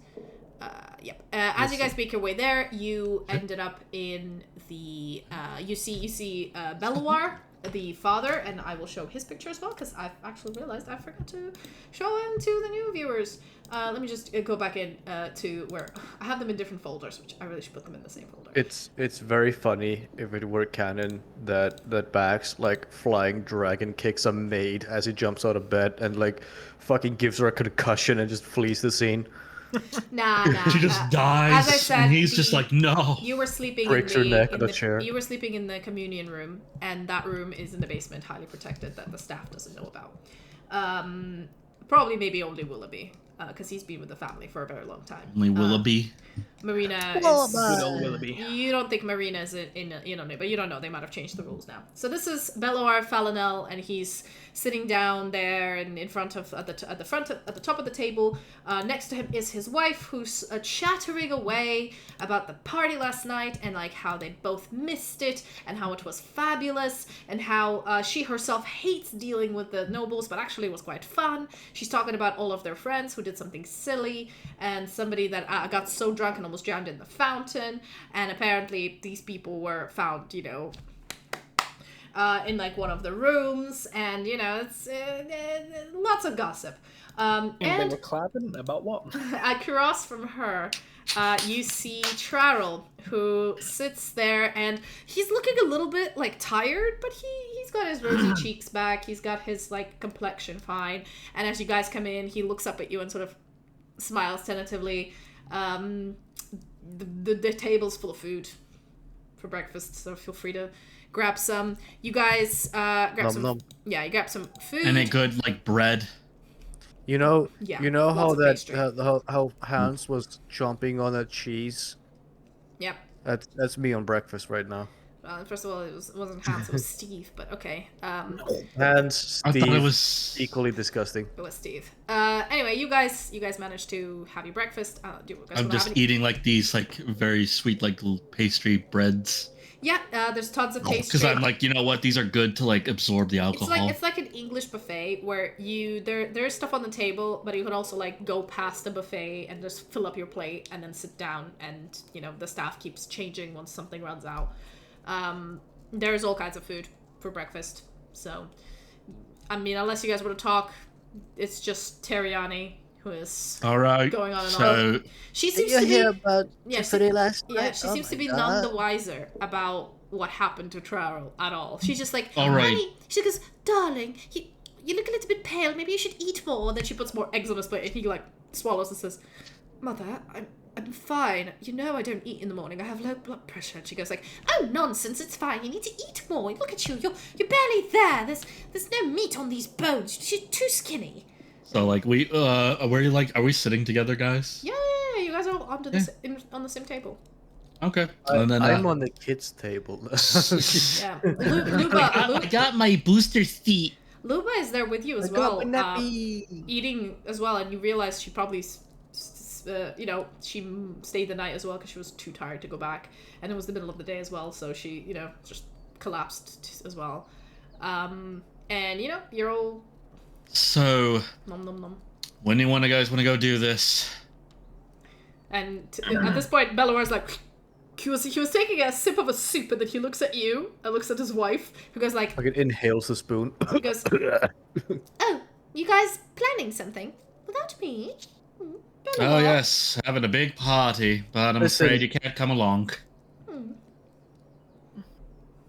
As you guys make your way there, you ended up in the you see Beluar, the father, and I will show his picture as well because I've actually realized I forgot to show him to the new viewers. Let me just go back in to where I have them in different folders, which I really should put them in the same folder. It's very funny if it were canon that Bax like flying dragon kicks a maid as he jumps out of bed and like fucking gives her a concussion and just flees the scene. Nah. She just dies, As I said, and he's just like, no. You were sleeping Breaks in her the, neck in on the the chair. you were sleeping in the communion room, and that room is in the basement, highly protected, that the staff doesn't know about. Probably maybe only Willoughby, because he's been with the family for a very long time. Only Willoughby. Marina is. Good old Willoughby. You don't think Marina is in you know, but you don't know. They might have changed the rules now. So this is Beluar Falonel, and he's sitting down there and in front of at the top of the table. Next to him is his wife, who's chattering away about the party last night and like how they both missed it and how it was fabulous and how she herself hates dealing with the nobles, but actually it was quite fun. She's talking about all of their friends who did something silly and somebody that got so drunk and almost drowned in the fountain, and apparently these people were found, you know, in like one of the rooms, and you know, it's lots of gossip. And they And were clapping about what? across from her, you see Trarrell, who sits there, and he's looking a little bit like tired, but he's got his rosy cheeks back, he's got his like complexion fine, and as you guys come in, he looks up at you and sort of smiles tentatively. The table's full of food for breakfast, so feel free to grab some. You guys grab Nom some. nom. Yeah, you grab some food. And a good, like, bread. You know, Yeah, you know lots how of that pastry. how Hans was chomping on that cheese. Yep. That's me on breakfast right now. First of all, it wasn't Hans, it was Steve, but okay. Hans, I Steve, thought it was equally disgusting. It was Steve. Anyway, you guys managed to have your breakfast. Do you guys I'm wanna just have any? eating like these like very sweet like little pastry breads Yeah, there's tons of pastry. because I'm like, you know what, these are good to like absorb the alcohol. It's like an English buffet where there's stuff on the table, but you can also like go past the buffet and just fill up your plate and then sit down, and you know the staff keeps changing once something runs out. There's all kinds of food for breakfast. So, I mean, unless you guys want to talk, it's just Terriani who is All right. going on and so on. She seems to be about Yeah, Tiffany last yeah, night? she Oh seems to my be God. none the wiser about what happened to Trarrell at all. She's just like, All right. honey, she goes, darling, you look a little bit pale. Maybe you should eat more. And then she puts more eggs on his plate, and he like swallows and says, Mother, I'm fine. You know I don't eat in the morning. I have low blood pressure. And she goes like, oh, nonsense. It's fine. You need to eat more. Look at you. You're barely there. There's no meat on these bones. She's too skinny. like we are we sitting together, guys? Yeah. You guys are on the same table. Okay. And then I'm on the kids' table. Yeah. Luba I got my booster seat. Luba is there with you as well, eating as well, and you realize she probably, she stayed the night as well because she was too tired to go back, and it was the middle of the day as well, so she, just collapsed as well. And you're all So, nom nom nom. when do you guys want to go do this? And at this point, Beluar's like, he was taking a sip of a soup, and then he looks at you and looks at his wife, who goes like, Fucking inhales the spoon. he goes, oh, you guys planning something without me? Oh yes, having a big party, but I'm Listen. afraid you can't come along.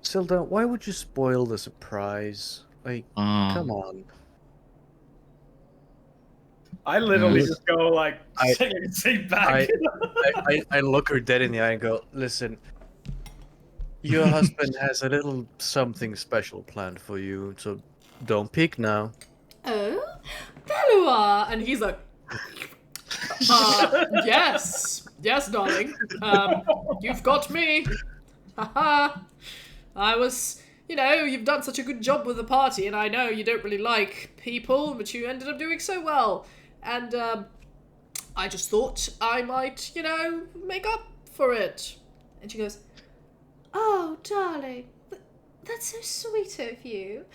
Silda, why would you spoil the surprise? Like, come on. I literally Yes. just go like, I- sit back. I look her dead in the eye and go, listen, your husband has a little something special planned for you, so don't peek now. Oh, Beluar! And he's like, Yes. Yes, darling. You've got me. Haha. I was, you've done such a good job with the party, and I know you don't really like people, but you ended up doing so well. And, I just thought I might, make up for it. And she goes, oh, darling, that's so sweet of you.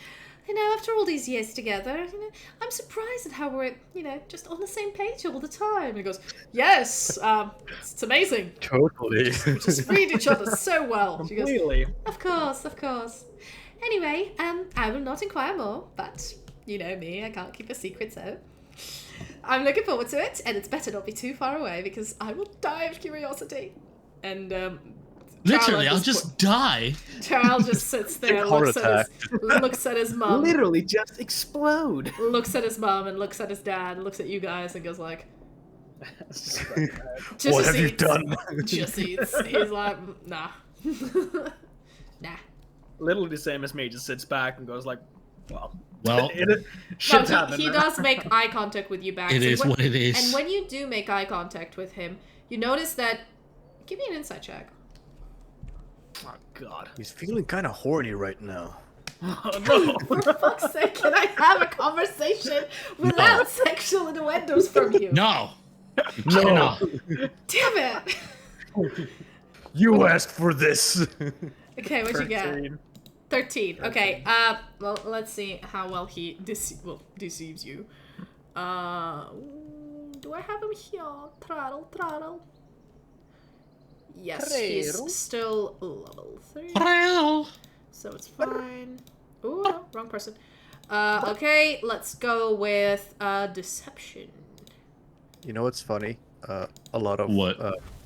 After all these years together, I'm surprised at how we're, just on the same page all the time. And he goes, yes, it's amazing. Totally. We just read each other so well. She goes, Completely. of course. Anyway, I will not inquire more, but you know me, I can't keep a secret, so I'm looking forward to it, and it's better not be too far away because I will die of curiosity. And Literally, I'll just die. Charles just sits there, looks at his mom. Literally just explode. Looks at his mom and looks at his dad, looks at you guys and goes like, what have you done? Just eats. He's like, nah. Nah. Literally the same as me, just sits back and goes like, well, shit's happened. He does make eye contact with you back. It is what it is. And when you do make eye contact with him, you notice that, give me an insight check. Oh god. He's feeling kind of horny right now. Oh no. For fuck's sake, can I have a conversation without sexual innuendos from you? No. No. Damn it. You asked for this. Okay, what'd you get? 13. Okay, well, let's see how well he deceives you. Do I have him here? Traddle. Yes, he's still level 3. So it's fine. Ooh, no, wrong person. Okay, let's go with deception. You know what's funny? A lot of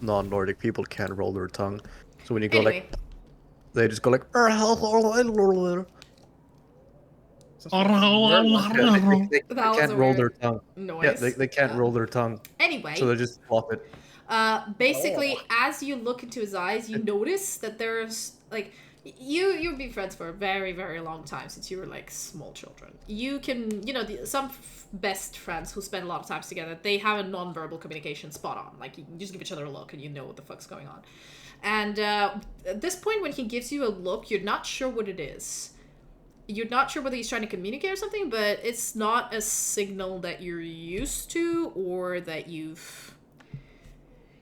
non-Nordic people can't roll their tongue. So when you go like, they just go like, they can't roll their tongue. Noise. Yeah, they can't roll their tongue. Anyway. So they just flop it. Basically, as you look into his eyes, you notice that there's, like, you've been friends for a very, very long time, since you were, like, small children. You can, some best friends who spend a lot of time together, they have a non-verbal communication spot on. Like, you can just give each other a look and you know what the fuck's going on. And at this point, when he gives you a look, you're not sure what it is. You're not sure whether he's trying to communicate or something, but it's not a signal that you're used to or that you've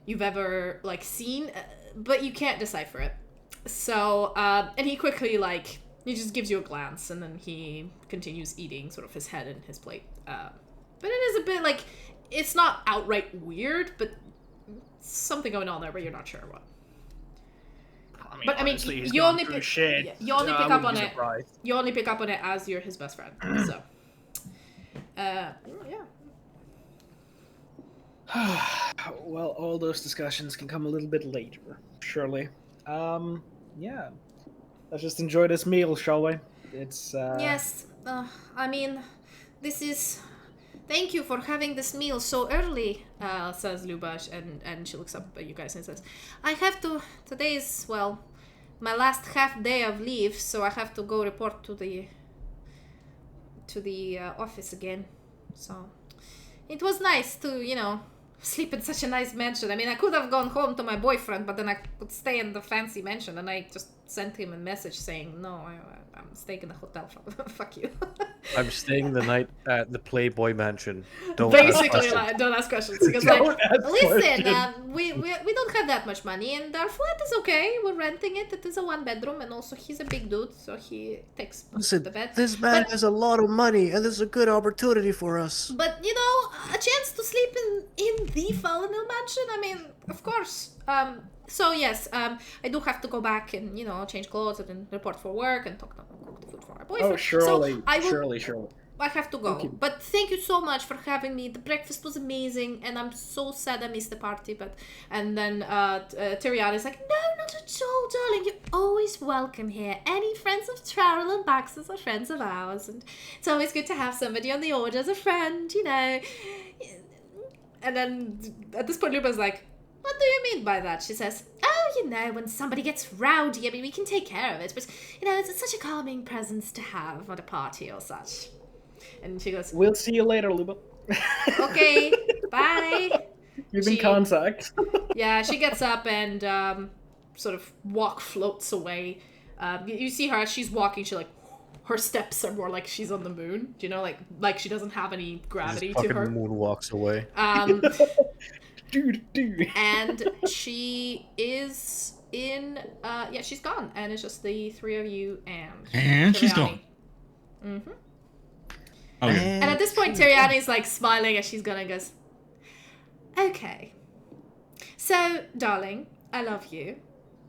ever, like, seen, but you can't decipher it. So, and he quickly, like, he just gives you a glance, and then he continues eating sort of his head and his plate. But it is a bit, like, it's not outright weird, but something going on there, but you're not sure what. I mean, you only pick up on it. You only pick up on it as you're his best friend. So, yeah. Well, all those discussions can come a little bit later, surely. Yeah. Let's just enjoy this meal, shall we? It's, Yes. I mean, this is... Thank you for having this meal so early, says Lubash, and she looks up at you guys and says, I have to... Today is, well, my last half day of leave, so I have to go report to the office again. So, it was nice to, sleep in such a nice mansion. I mean, I could have gone home to my boyfriend, but then I could stay in the fancy mansion, and I just sent him a message saying, no, I'm staying in the hotel. Fuck you. I'm staying the night at the Playboy Mansion. Don't don't ask questions. Because, listen, we don't have that much money, and our flat is okay. We're renting it. It is a 1-bedroom, and also he's a big dude, so he takes the bed. This man has a lot of money, and this is a good opportunity for us. But, a chance to sleep in the Falonel mansion? I mean, of course. So yes, I do have to go back and, change clothes and then report for work and cook the food for my boyfriend. Oh, surely, so surely. I have to go. Okay. But thank you so much for having me. The breakfast was amazing, and I'm so sad I missed the party. And then Tyrion is like, no, not at all, darling. You're always welcome here. Any friends of Trarel and Bax's are friends of ours, and it's always good to have somebody on the order as a friend, And then at this point, Luba's like, what do you mean by that? She says, when somebody gets rowdy, I mean, we can take care of it. But, it's such a calming presence to have at a party or such. And she goes, we'll see you later, Luba. Okay, bye. We've been contact. Yeah, she gets up and sort of floats away. You see her as she's walking. She her steps are more like she's on the moon. Do you know, like she doesn't have any gravity to her. Moon walks away. Dude. And she is in. She's gone, and it's just the three of you and she's gone. Mm-hmm. Okay. And at this point, Teriani's like smiling as she's gone and goes, "Okay, so darling, I love you,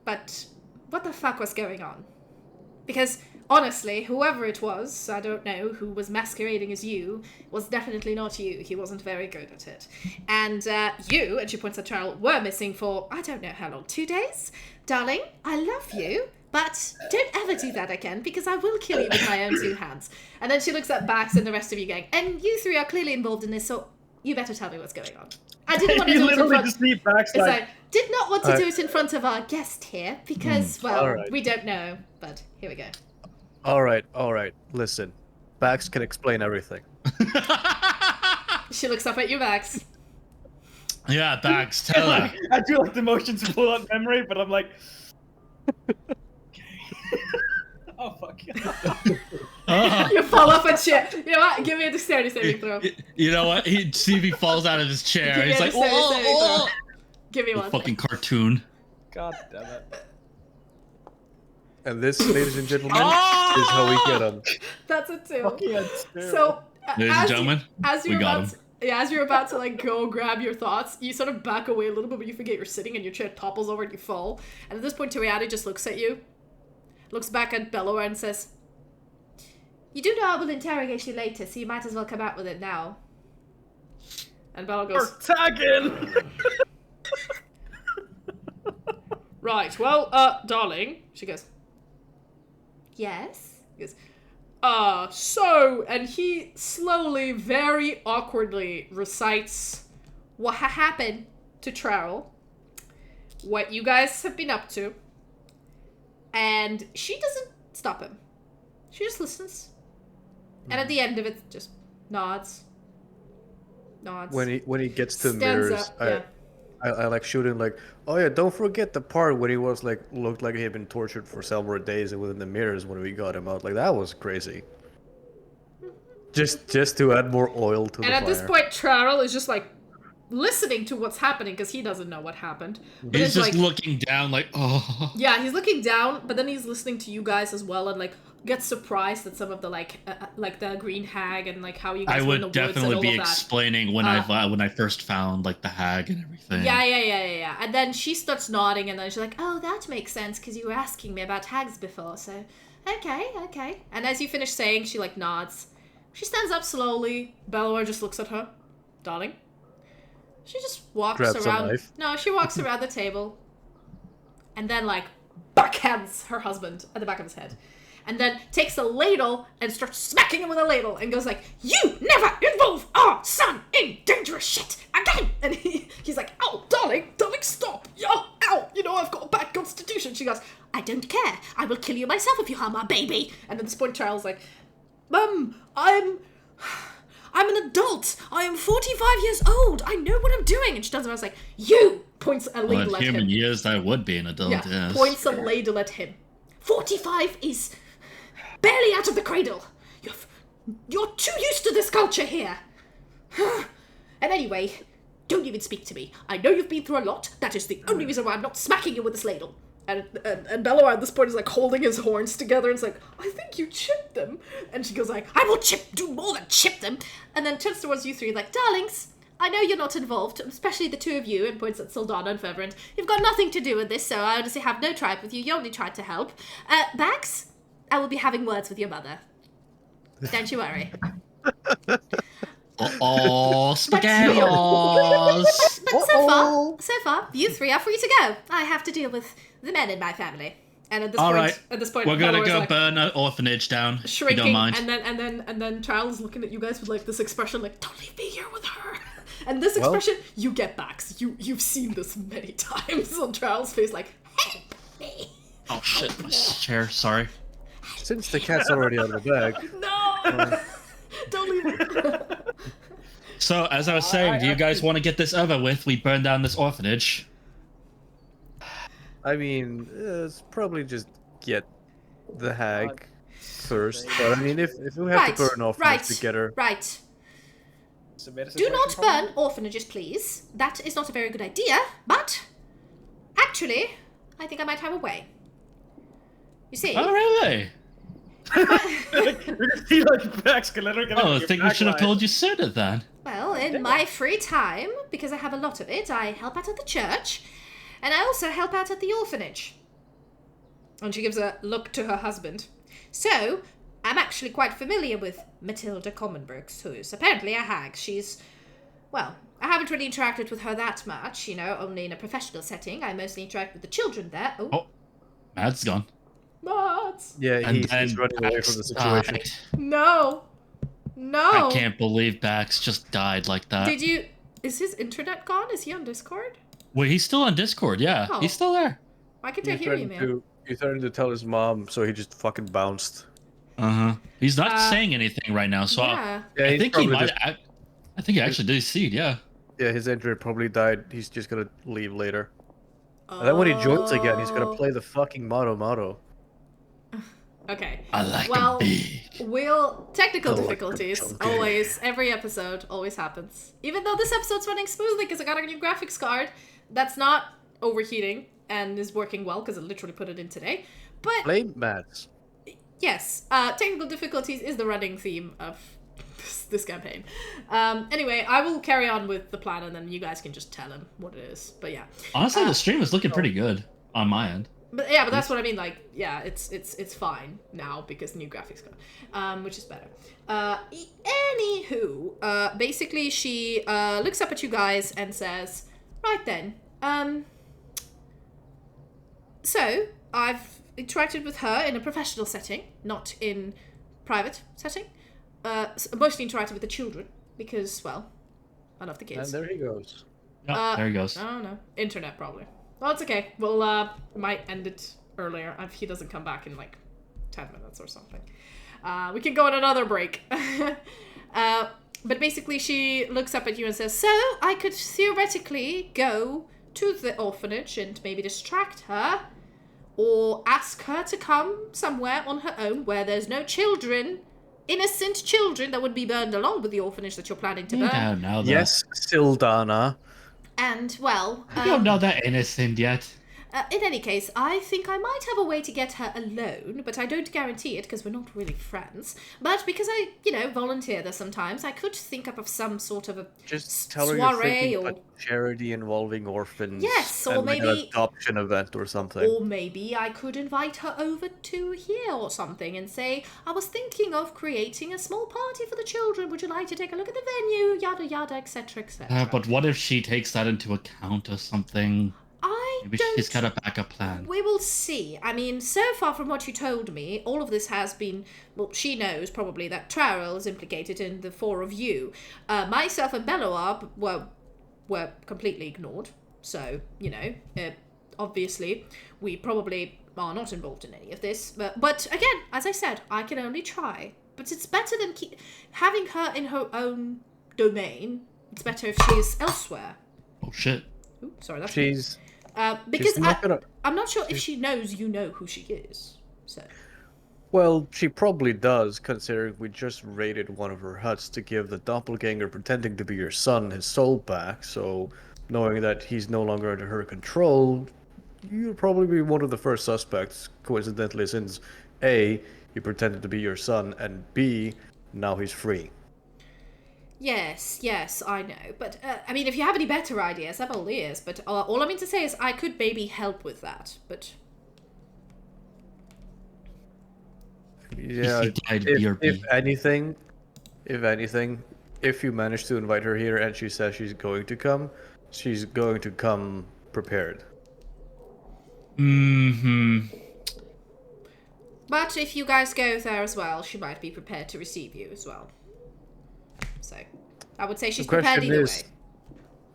but what the fuck was going on? Because honestly, whoever it was, I don't know, who was masquerading as you, was definitely not you. He wasn't very good at it. And you," and she points at Charles, "were missing for, I don't know how long, 2 days? Darling, I love you, but don't ever do that again, because I will kill you with my own 2 hands." And then she looks at Bax and the rest of you going, "And you 3 are clearly involved in this, so you better tell me what's going on." I didn't want to do it in front. Did not want to do it in front of our guest here because, we don't know. But here we go. All right. Listen, Bax can explain everything. She looks up at you, Bax. Yeah, Bax, tell her. I do like the motion to pull out memory, but I'm like, oh fuck. You fall off a chair. You know what? Give me a dexterity saving throw. You know what? Stevie falls out of his chair. He's like, oh. Give me one. Fucking cartoon. God damn it. And this, ladies and gentlemen, is how we get them. That's a 2. Fucking So, ladies and gentlemen, we got him. As you're about to go grab your thoughts, you sort of back away a little bit, but you forget you're sitting and your chair topples over and you fall. And at this point, Teriani just looks at you, looks back at Bellower and says, "You do know I will interrogate you later, so you might as well come out with it now." And Bellower goes, "We're tagging!" "Right, well, darling," she goes, "Yes?" He goes, so," and he slowly, very awkwardly recites what happened to Trowel, what you guys have been up to, and she doesn't stop him. She just listens. And at the end of it, just nods. When he gets to Stands mirrors, up, yeah. I like shooting like, "Oh yeah, don't forget the part when he was looked like he had been tortured for several days and within the mirrors when we got him out. Like that was crazy." Just to add more oil to the fire. And at this point, Trowel is just listening to what's happening because he doesn't know what happened. But he's just looking down oh. Yeah, he's looking down, but then he's listening to you guys as well and gets surprised at some of the the green hag and how you guys were in the woods and all of that. I would definitely be explaining when I first found the hag and everything. Yeah. And then she starts nodding and then she's like, "Oh, that makes sense because you were asking me about hags before, so okay." And as you finish saying, she nods. She stands up slowly. Bellower just looks at her. "Darling." She just walks around. No, she walks around the table. And then backhands her husband at the back of his head. And then takes a ladle and starts smacking him with a ladle and goes "You never involve our son in dangerous shit again!" And he's like, "Oh, darling, stop. Ow, I've got a bad constitution." She goes, "I don't care. I will kill you myself if you harm our baby." And at this point, Charles "Mum, I'm an adult. I am 45 years old. I know what I'm doing." And she turns around and is "You!" Points a ladle at him. In years, that would be an adult, yes. Points a ladle at him. 45 is barely out of the cradle. You're too used to this culture here. And anyway, don't even speak to me. I know you've been through a lot. That is the only reason why I'm not smacking you with this ladle. And Bellower at this point is holding his horns together and is "I think you chipped them." And she goes "I will do more than chip them." And then turns towards you 3 "Darlings, I know you're not involved, especially the 2 of you," and points at Sildana and Fervent. "You've got nothing to do with this, so I honestly have no tribe with you. You only tried to help. Bax, I will be having words with your mother. Don't you worry." SpaghettiOs! But so far, you 3 are free to go. I have to deal with the men in my family. And at this point, we're gonna go burn an orphanage down. Shrinking, if you don't mind. and then Charles is looking at you guys with this expression "Don't leave me here with her." And this expression, you get back. You've seen this many times on Charles' face, "Help me." Oh shit, my chair. Sorry. Since the cat's already out of the bag. No. Don't leave me. So, as I was saying, do you guys want to get this over with? We burn down this orphanage. I mean, it's probably just get the hag first. But I mean, if we have to burn orphanage together... Right. Do not burn orphanages, please. That is not a very good idea, but... Actually, I think I might have a way. You see... Oh, really? I think we should have told you sooner then. Well, in my free time, because I have a lot of it, I help out at the church, and I also help out at the orphanage. And she gives a look to her husband. So, I'm actually quite familiar with Matilda Commonbrooks, who's apparently a hag. She's, well, I haven't really interacted with her that much, you know, only in a professional setting. I mostly interact with the children there. Oh, Matt's gone. Matt! Yeah, he's running away from the situation. Died. No! I can't believe Bax just died like that. Is his internet gone? Is he on Discord? Wait, he's still on Discord, yeah. Oh. He's still there. Why can't I hear you, man? He started to tell his mom, so he just fucking bounced. He's not saying anything right now, so yeah. I think he might. I think he actually did seed, yeah. Yeah, his internet probably died. He's just gonna leave later. And then when he joins again, he's gonna play the fucking motto. Okay. I like technical difficulties, always, every episode, always happens. Even though this episode's running smoothly because I got a new graphics card that's not overheating and is working well because I literally put it in today. But blame Mads. Yes, technical difficulties is the running theme of this campaign. Anyway, I will carry on with the plan and then you guys can just tell him what it is. But yeah. Honestly, the stream is looking pretty good on my end. But yeah, but that's what I mean. Like, yeah, it's fine now because new graphics card, which is better. Anywho, basically she looks up at you guys and says, "Right then, so I've interacted with her in a professional setting, not in private setting. Mostly interacted with the children because, well, I love the kids." And there he goes. There he goes. Oh no, internet probably. Well, it's okay. We'll might end it earlier if he doesn't come back in like 10 minutes or something. We can go on another break. But basically she looks up at you and says, "So, I could theoretically go to the orphanage and maybe distract her, or ask her to come somewhere on her own where there's no children, innocent children that would be burned along with the orphanage that you're planning to burn." Yeah, now that... Yes, Sildana. And, well... I don't know that innocent yet. In any case, I think I might have a way to get her alone, but I don't guarantee it because we're not really friends. But because I, volunteer there sometimes, I could think up of some sort of a just tell her you're thinking of a charity involving orphans. Yes, or maybe an adoption event or something. Or maybe I could invite her over to here or something and say, "I was thinking of creating a small party for the children. Would you like to take a look at the venue? Yada yada, etc., etc." But what if she takes that into account or something? Maybe she's got a backup plan. We will see. I mean, so far from what you told me, all of this has been... Well, she knows probably that Trarel is implicated in the four of you. Myself and Belloab were completely ignored. So, obviously, we probably are not involved in any of this. But again, as I said, I can only try. But it's better than having her in her own domain. It's better if she's elsewhere. Oh, shit. Ooh, sorry, that's... She's... Because I'm not sure if she knows you know who she is. So. Well, she probably does, considering we just raided one of her huts to give the doppelganger pretending to be your son his soul back, so knowing that he's no longer under her control, you'll probably be one of the first suspects, coincidentally, since A, he pretended to be your son, and B, now he's free. Yes, I know. But, I mean, if you have any better ideas, I'm all ears. But all I mean to say is I could maybe help with that, but... Yeah, if anything, if you manage to invite her here and she says she's going to come prepared. Mm-hmm. But if you guys go there as well, she might be prepared to receive you as well. So, I would say she's prepared either way.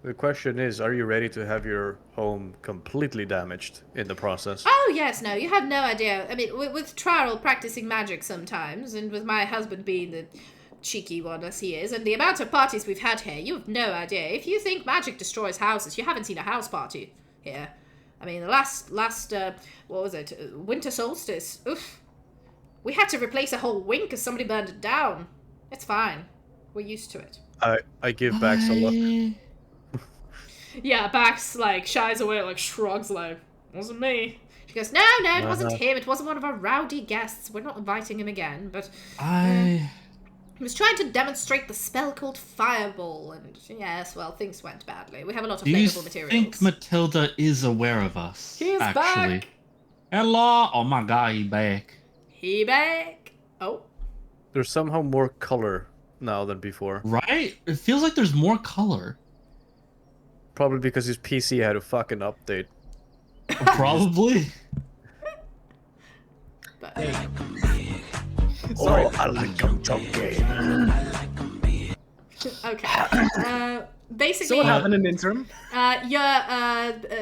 The question is, are you ready to have your home completely damaged in the process? Oh, yes, no, you have no idea. I mean, with Trarel practicing magic sometimes, and with my husband being the cheeky one as he is, and the amount of parties we've had here, you have no idea. If you think magic destroys houses, you haven't seen a house party here. I mean, the last what was it? Winter solstice. Oof. We had to replace a whole wing because somebody burned it down. It's fine. We're used to it. I give Bax a look. Yeah, Bax, like, shies away, like, shrugs, like, wasn't me. She goes, no, it wasn't him. It wasn't one of our rowdy guests. We're not inviting him again, but... He was trying to demonstrate the spell called Fireball, and yes, well, things went badly. We have a lot of flammable materials. Do you think Matilda is aware of us? He's actually? Back! Hello! Oh my god, he back. He back! Oh. There's somehow more color now than before. Right? It feels like there's more color. Probably because his PC had a fucking update. Probably. But... Sorry. Oh, I like them chunky. Okay. Basically... So what happened in the interim?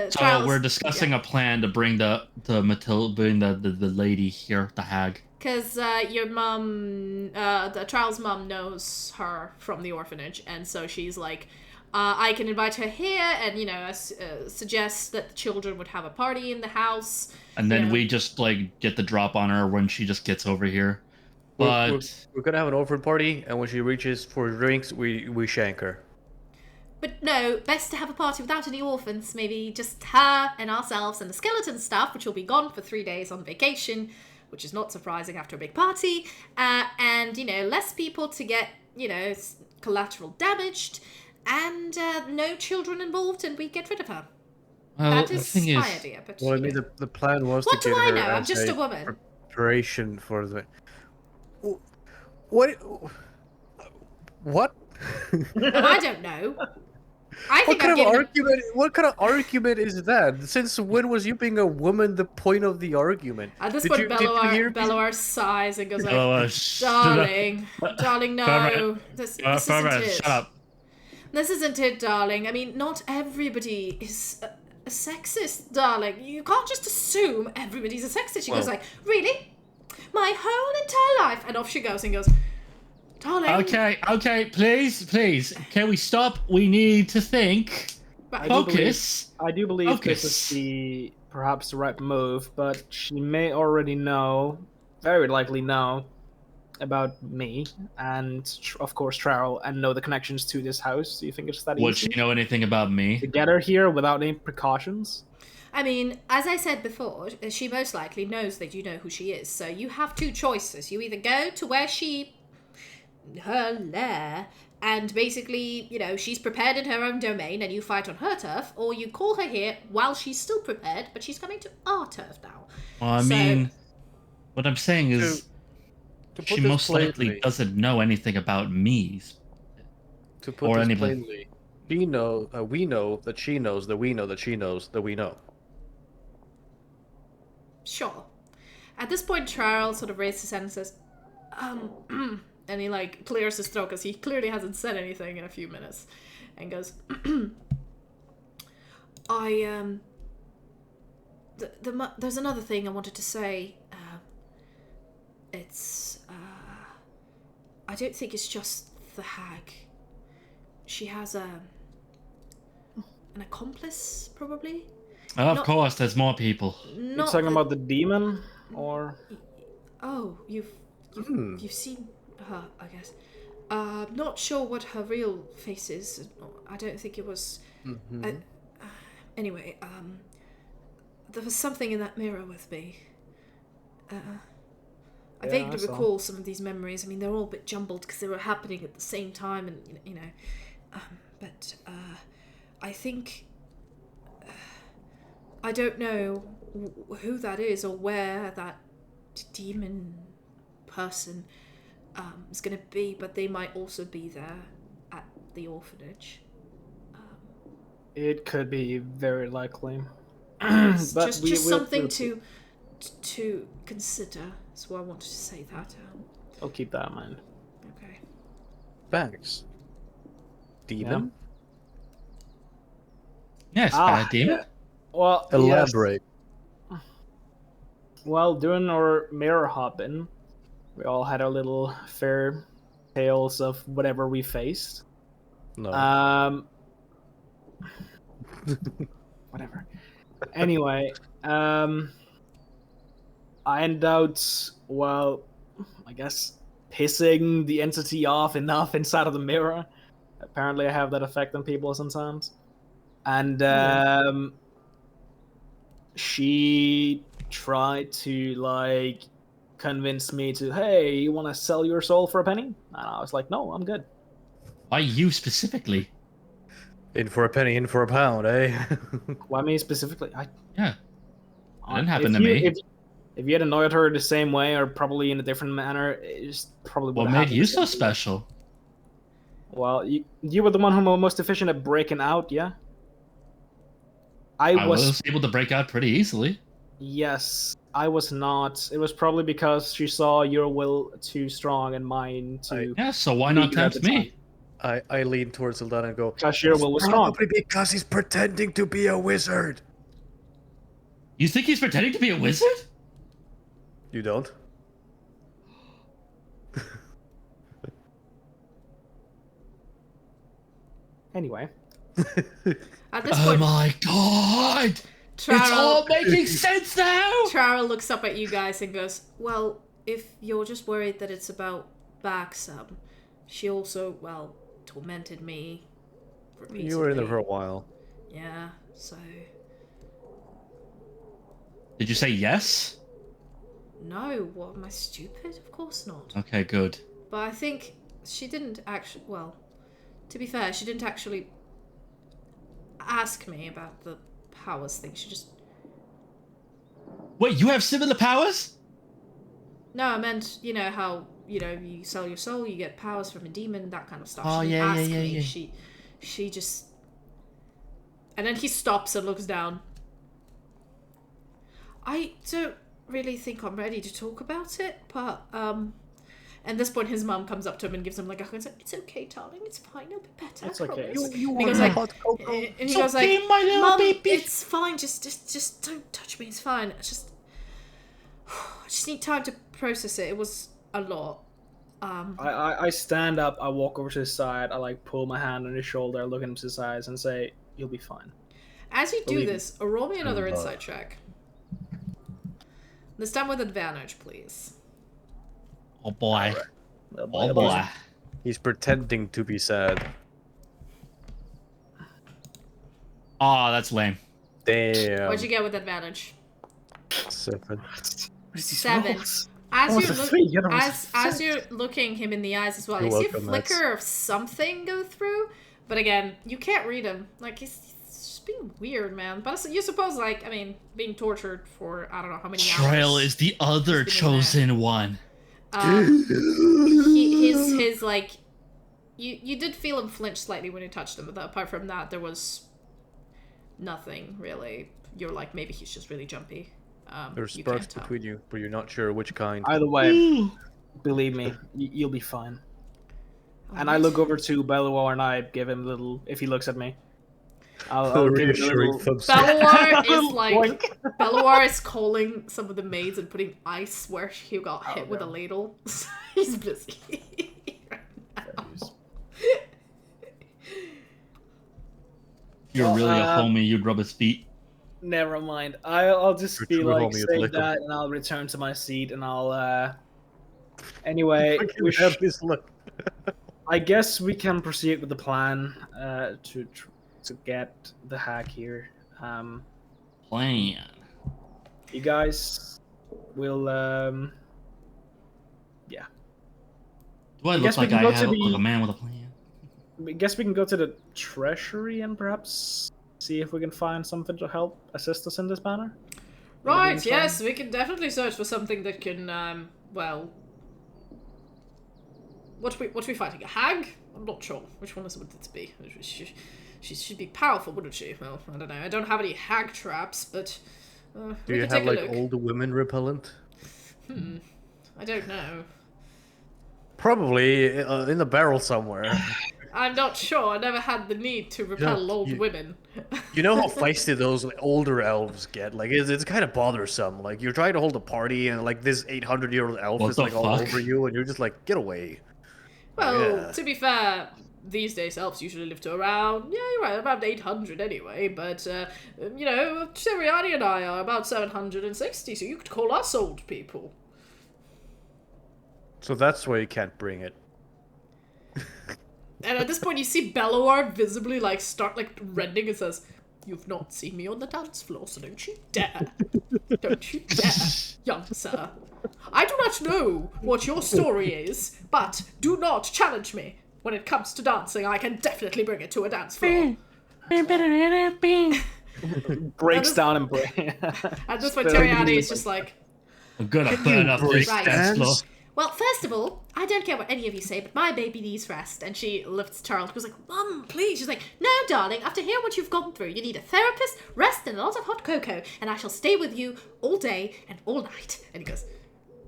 So we're discussing a plan to bring the Matilda, bring the lady here, the hag. Because your mum, the Charles' mum knows her from the orphanage, and so she's like, I can invite her here, and, you know, suggest that the children would have a party in the house. And then we just, like, get the drop on her when she just gets over here. But... We're gonna have an orphan party, and when she reaches for drinks, we shank her. But no, best to have a party without any orphans. Maybe just her and ourselves and the skeleton staff, which will be gone for 3 days on vacation, which is not surprising after a big party. And, you know, less people to get, you know, collateral damaged, and no children involved, and we get rid of her. That is my idea. But, well, I mean, the plan was what to do get I her know? I'm as just a woman. Preparation for the... What? I don't know. I think What kind of argument is that? Since when was you being a woman the point of the argument? At this point, Belloar sighs and goes like, darling, no. This isn't it. Shut up. This isn't it, darling. I mean, not everybody is a sexist, darling. You can't just assume everybody's a sexist. She goes like, really? My whole entire life. And off she goes and goes, darling. Okay, please. Can we stop? We need to think. Focus. I do believe this is perhaps the right move, but she may already know, very likely know, about me and, of course, Trowel, and know the connections to this house. Do you think it's that easy? Would she know anything about me? To get her here without any precautions? I mean, as I said before, she most likely knows that you know who she is. So you have two choices. You either go to where her lair, and basically, you know, she's prepared in her own domain and you fight on her turf, or you call her here while she's still prepared, but she's coming to our turf now. Well, I mean, what I'm saying is she most likely doesn't know anything about me. To put this plainly, we know that she knows that we know that she knows that we know. Sure. At this point, Charles sort of raises his hand and says, and he, like, clears his throat because he clearly hasn't said anything in a few minutes. And goes, there's another thing I wanted to say. I don't think it's just the hag. She has, an accomplice, probably? Of course, there's more people. You're talking about the demon, or? Oh, you've seen her, I guess. Not sure what her real face is. I don't think it was. Anyway, there was something in that mirror with me. I vaguely recall some of these memories. I mean, they're all a bit jumbled because they were happening at the same time, and you know. But I think. I don't know who that is or where that demon person is going to be, but they might also be there at the orphanage. It could be very likely. But but just something to consider. That's why I wanted to say that. I'll keep that in mind. Okay. Thanks. Demon? Yes, demon. Well, elaborate. Yes. Well, during our mirror hopping, we all had a little fair details of whatever we faced. No. Whatever. Anyway, I end out, well, I guess pissing the entity off enough inside of the mirror. Apparently I have that effect on people sometimes. And she tried to like convince me to, hey, you want to sell your soul for a penny? And I was like, no, I'm good. Why you specifically? In for a penny, in for a pound, eh? Why me specifically? Yeah. It didn't happen to me. If you had annoyed her the same way or probably in a different manner, it's probably what made you so special? Well, you were the one who was most efficient at breaking out, yeah? I was able to break out pretty easily. Yes, I was not. It was probably because she saw your will too strong and mine too. Yeah, so why not tempt me? I lean towards Eldana and go, because your will was strong. Probably because he's pretending to be a wizard. You think he's pretending to be a wizard? You don't? Anyway. At this Oh point, my god! It's all making sense now! Trara looks up at you guys and goes, well, if you're just worried that it's about Baxam, she also, well, tormented me repeatedly. You were in there for a while. Yeah, so... Did you say yes? No, what, am I stupid? Of course not. Okay, good. But I think she didn't actually, well, to be fair, she didn't actually ask me about the powers thing. She just... Wait, you have similar powers? No, I meant, you know, how, you know, you sell your soul, you get powers from a demon, that kind of stuff. Oh, She didn't ask me. yeah. She just... And then he stops and looks down. I don't really think I'm ready to talk about it, but, at this point, his mom comes up to him and gives him like a hug and says, "It's okay, darling. It's fine. It'll be better. It's okay. You He goes want like, hot cocoa? and he It's goes okay, like, my little "Mom, baby." it's fine. Just don't touch me. It's fine. I just need time to process it. It was a lot." I stand up, I walk over to his side, I like pull my hand on his shoulder, look into his eyes and say, "You'll be fine." As you do Believe this, roll me another insight check. This time with advantage, please. Oh boy. Oh Oh boy. He's pretending to be sad. Oh, that's lame. Damn. What'd you get with advantage? 7. What is he 7. smells? As Oh, you're it's a 3, the other one's a as 6. you're looking him in the eyes as well, You're you see a welcome, Max. flicker of something go through, but again, you can't read him. Like he's just being weird, man. But you suppose, like, I mean, being tortured for I don't know how many Trail hours. is the other He's been in there. chosen one. His like, you did feel him flinch slightly when you touched him, but apart from that, there was nothing really. You're like, maybe he's just really jumpy. There's you sparks can't tell. between you, but you're not sure which kind. Either way, believe me, you'll be fine. And I look over to Belluar and I give him a little, if he looks at me, I'll give him a little... Belluar is like, Belluar is calling some of the maids and putting ice where he got hit with a ladle. He's busy right now. You're really a homie, you'd rub his feet. Never mind. I'll just Your be true like, homie would say lick 'em. that, and I'll return to my seat, and I'll, Anyway, we have this look. I guess we can proceed with the plan, to get the hack here. Plan. You guys will, yeah. Do I guess look we like can I go to have the- like a man with a plan? I guess we can go to the treasury and perhaps see if we can find something to help assist us in this manner. Right, yes, we can definitely search for something that can, well... What are we fighting? A hag? I'm not sure. Which one would it to be? She should be powerful, wouldn't she? Well, I don't know. I don't have any hag traps, but... Do we you can have take a like look. older women repellent? I don't know. Probably in the barrel somewhere. I'm not sure. I never had the need to repel old women. You know how feisty those like, older elves get? Like, it's kind of bothersome. Like, you're trying to hold a party and like this 800-year-old elf What is the like all fuck? over you, and you're just like, get away. Well, to be fair, these days elves usually live to around, yeah, you're right, about 800 anyway, but, you know, Siriani and I are about 760, so you could call us old people. So that's why you can't bring it. And at this point, you see Belloar visibly, like, start, like, rending and says, "You've not seen me on the dance floor, so don't you dare. Don't you dare, young sir. I do not know what your story is, but do not challenge me. When it comes to dancing, I can definitely bring it to a dance floor." Breaks down and breaks. At this point, Teriani is just like, I'm gonna burn up this Right. dance floor. Well, first of all, I don't care what any of you say, but my baby needs rest. and she lifts Charles, goes like, Mum, please. She's like, no, darling, after hearing what you've gone through, you need a therapist, rest, and a lot of hot cocoa, and I shall stay with you all day and all night. and he goes,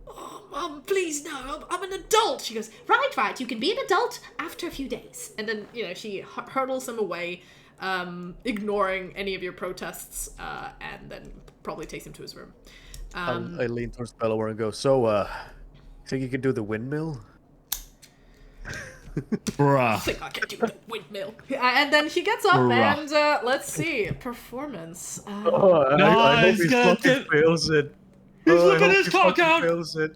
"Oh, Mum, please, no, I'm an adult." She goes, Right, you can be an adult after a few days. and then, you know, she hurdles him away, ignoring any of your protests, and then probably takes him to his room. I lean towards Bellower and go, "So, think you could do the windmill?" Bruh. I think I can do the windmill. And then he gets up Bruh. and, let's see, performance. I hope he's he gonna fucking fails it. He's I looking hope his he cock fucking out. fails it.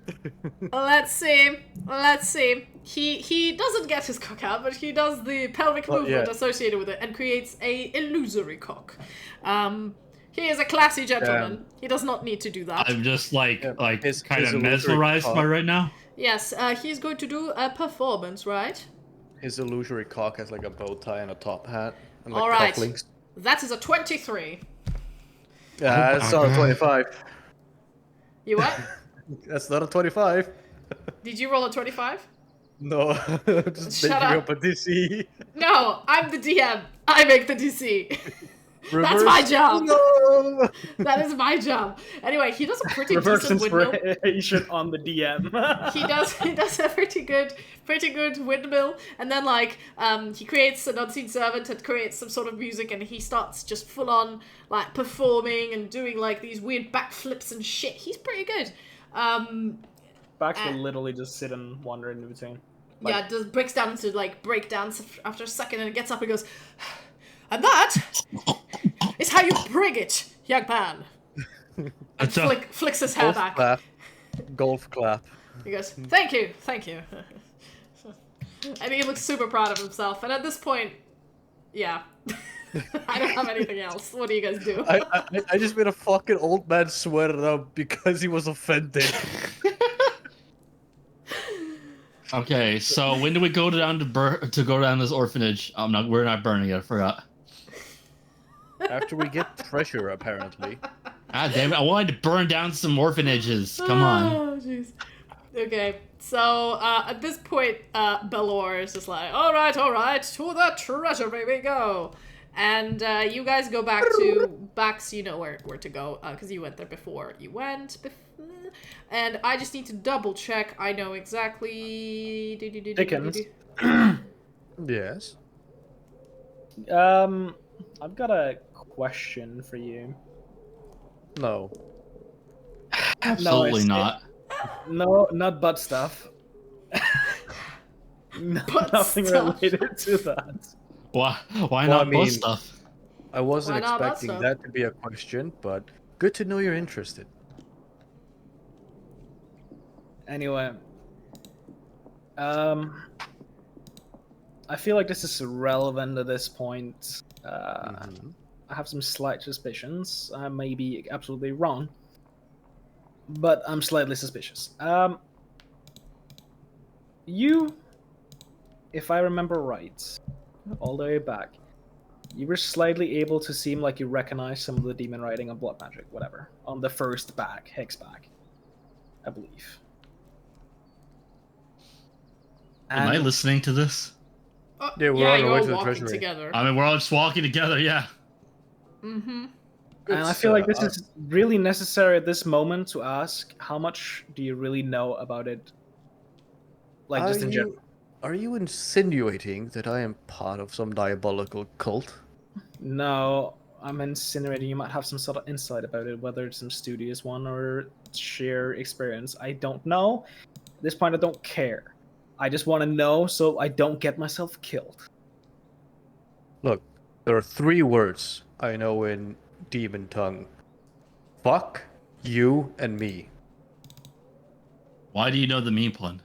Let's see. He doesn't get his cock out, but he does the pelvic movement yeah. associated with it and creates a illusory cock. He is a classy gentleman. He does not need to do that. I'm just like his kind of illusory mesmerized cock. by right now. Yes, he's going to do a performance, right? His illusory cock has like a bow tie and a top hat and like All right. cufflinks. That is a 23. Yeah, that's not a 25. You what? That's not a 25. Did you roll a 25? No, just Shut making up. up a DC. No, I'm the DM. I make the DC. That's Reverse- my job. No! That is my job. Anyway, he does a pretty Reverse decent windmill. inspiration on the DM. He does a pretty good windmill, and then like he creates an unseen servant and creates some sort of music, and he starts just full on like performing and doing like these weird backflips and shit. He's pretty good. Bax will literally just sit and wander in between. Yeah, it breaks down into like breakdance after a second, and it gets up and goes, and that is how you bring it, young man. And flicks his hair Golf back. clap. Golf clap. He goes, thank you. And he looks super proud of himself. And at this point, yeah. I don't have anything else. What do you guys do? I just made a fucking old man swear it out because he was offended. Okay, so when do we go down to go down this orphanage? We're not burning it. I forgot. After we get pressure, apparently. Ah, damn it! I wanted to burn down some orphanages. Come on. Oh, jeez. Okay, so at this point, Belor is just like, all right, to the treasury we go. And you guys go back so you know where to go, because you went there before you went. And I just need to double check. I know exactly. Dickens. Yes. I've got a question for you. No. Absolutely not. No, not butt stuff. Nothing stuff. related to that. Why Well, not I mean- bus stuff? I wasn't Why not us, expecting though? that to be a question, but good to know you're interested. Anyway, I feel like this is relevant at this point. I have some slight suspicions. I may be absolutely wrong, but I'm slightly suspicious. You, if I remember right, all the way back, you were slightly able to seem like you recognize some of the demon writing on blood magic, whatever, on the first bag, hex bag, I believe. Am I listening to this? Yeah, we're on you're our way all to the walking treasury. together. I mean, we're all just walking together. Yeah. Mm-hmm. And I feel like this is really necessary at this moment to ask, how much do you really know about it? Like, just in general. Are you insinuating that I am part of some diabolical cult? No, I'm insinuating you might have some sort of insight about it, whether it's some studious one or sheer experience. I don't know. At this point, I don't care. I just want to know so I don't get myself killed. Look, there are 3 words I know in demon tongue. Fuck, you, and me. Why do you know the meme one?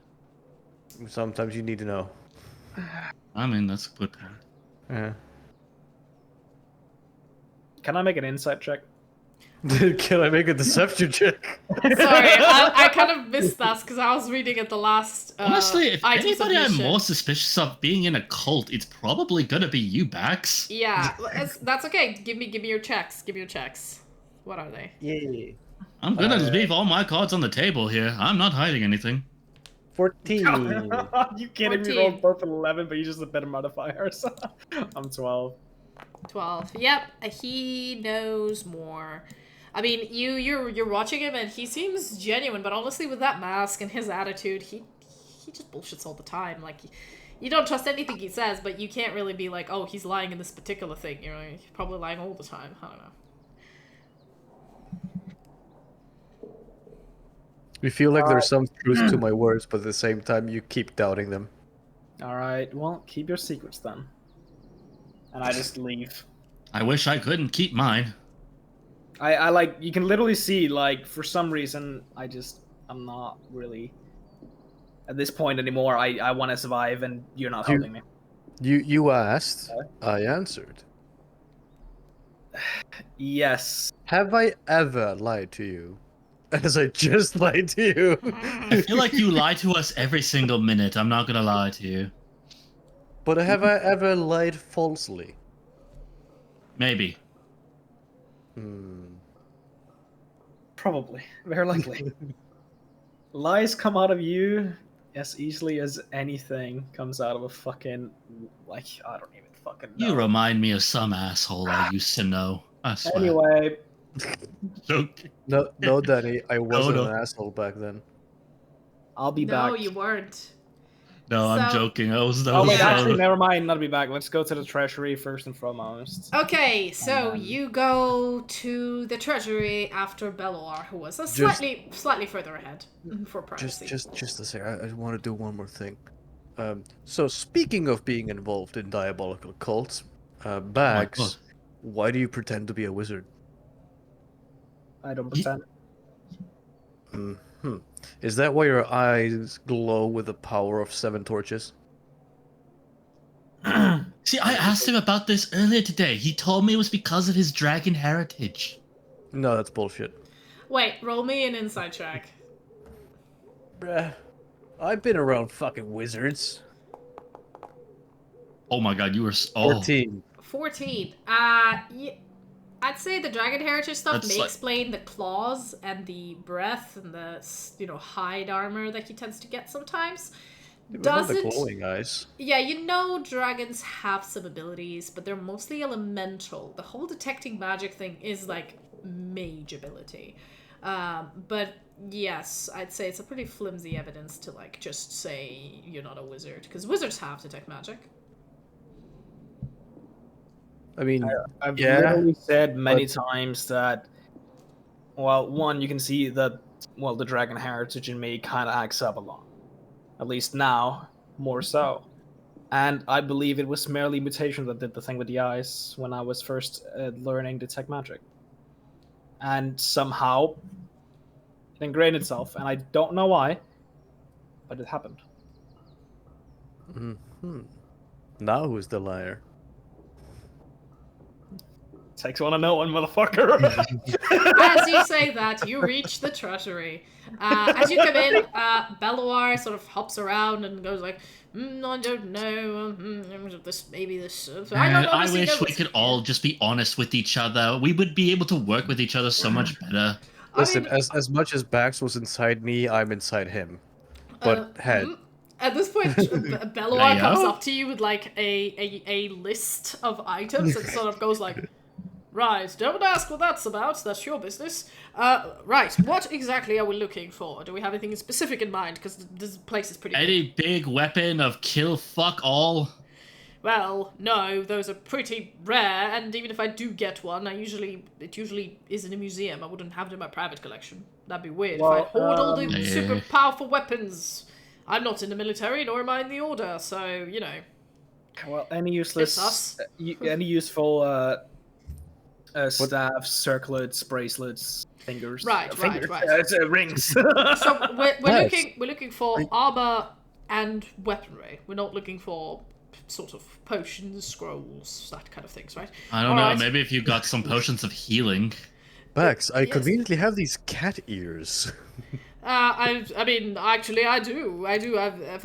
Sometimes you need to know. I mean, that's a good point. Yeah. Can I make an insight check? Can I make a deception check? Sorry, I kind of missed that because I was reading at the last. Honestly, if item anybody I'm submission. more suspicious of being in a cult, it's probably gonna be you, Bax. Yeah, that's okay. Give me your checks. Give me your checks. What are they? Yeah. I'm gonna leave all my cards on the table here. I'm not hiding anything. 14. You can't even 14. roll both 11, but you just a better modifier. So I'm 12. 12. Yep, he knows more. I mean, you're watching him and he seems genuine, but honestly, with that mask and his attitude, he just bullshits all the time. Like, you don't trust anything he says, but you can't really be like, oh, he's lying in this particular thing. You know, he's probably lying all the time. I don't know. We feel like there's some truth to my words, but at the same time, you keep doubting them. All right. Well, keep your secrets then. And I just leave. I wish I couldn't keep mine. I like, you can literally see, like, for some reason, I'm not really at this point anymore. I want to survive, and you're not helping me. You asked, I answered. Yes. Have I ever lied to you? As I just lied to you. I feel like you lie to us every single minute. I'm not gonna lie to you. But have I ever lied falsely? Maybe. Probably. Very likely. Lies come out of you as easily as anything comes out of a fucking, like, I don't even fucking know. You remind me of some asshole I used to know. I swear. Anyway. Joking. No, Danny, I wasn't No. an asshole back then. I'll be No, back. you weren't. No, I'm So- joking. I was Oh, wait, Yeah. actually, never mind. Not be back. Let's go to the treasury first and foremost. Okay, so you go to the treasury after Belor, who was slightly further ahead for privacy. Just a second. I want to do one more thing. So speaking of being involved in diabolical cults, Bags, God. why do you pretend to be a wizard? I don't pretend. Is that why your eyes glow with the power of 7 torches? See, I asked him about this earlier today. He told me it was because of his dragon heritage. No, that's bullshit. Wait, roll me an inside check. Bruh, I've been around fucking wizards. Oh my god, you were... Oh. 14. 14. I'd say the dragon heritage stuff may explain the claws and the breath and the, hide armor that he tends to get sometimes. The glowing eyes. Yeah, you know dragons have some abilities, but they're mostly elemental. The whole detecting magic thing is like mage ability. But yes, I'd say it's a pretty flimsy evidence to like just say you're not a wizard, because wizards have detect magic. I mean, I've literally said many times that, well, one, you can see that, well, the dragon heritage in me kind of acts up a lot. At least now, more so. And I believe it was merely mutation that did the thing with the eyes when I was first learning detect magic. And somehow, it ingrained itself, and I don't know why, but it happened. Now who's the liar? Takes one to know one, motherfucker. As you say that, you reach the treasury. As you come in, Belloir sort of hops around and goes like, I don't know, maybe this... I don't I honestly wish know we could all just be honest with each other. We would be able to work with each other so much better. Listen, as much as Bax was inside me, I'm inside him. But head. At this point, Belloir comes up to you with like a list of items and sort of goes like, right, don't ask what that's about, that's your business. Right, what exactly are we looking for? Do we have anything specific in mind? Because this place is pretty big. Any big weapon of kill fuck all? Well, no, those are pretty rare, and even if I do get one, it usually is in a museum. I wouldn't have it in my private collection. That'd be weird. Well, if I hoard all the super powerful weapons, I'm not in the military, nor am I in the order, so, you know. Well, any It's useless, us. any useful staffs, circlets, bracelets, fingers, Right. rings. So we're Yes. looking for armor and weaponry. We're not looking for sort of potions, scrolls, that kind of things, right? I don't know. Alright. Maybe if you got some potions of healing. Bax, I Yes. conveniently have these cat ears. I mean, actually, I do. I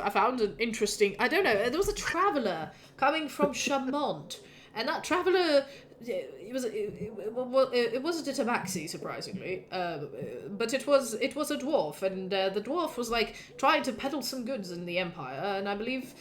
found an interesting. I don't know. There was a traveler coming from Chamont, and that traveler, it wasn't a tabaxi, surprisingly, but it was a dwarf, and the dwarf was like trying to peddle some goods in the empire, and I believe.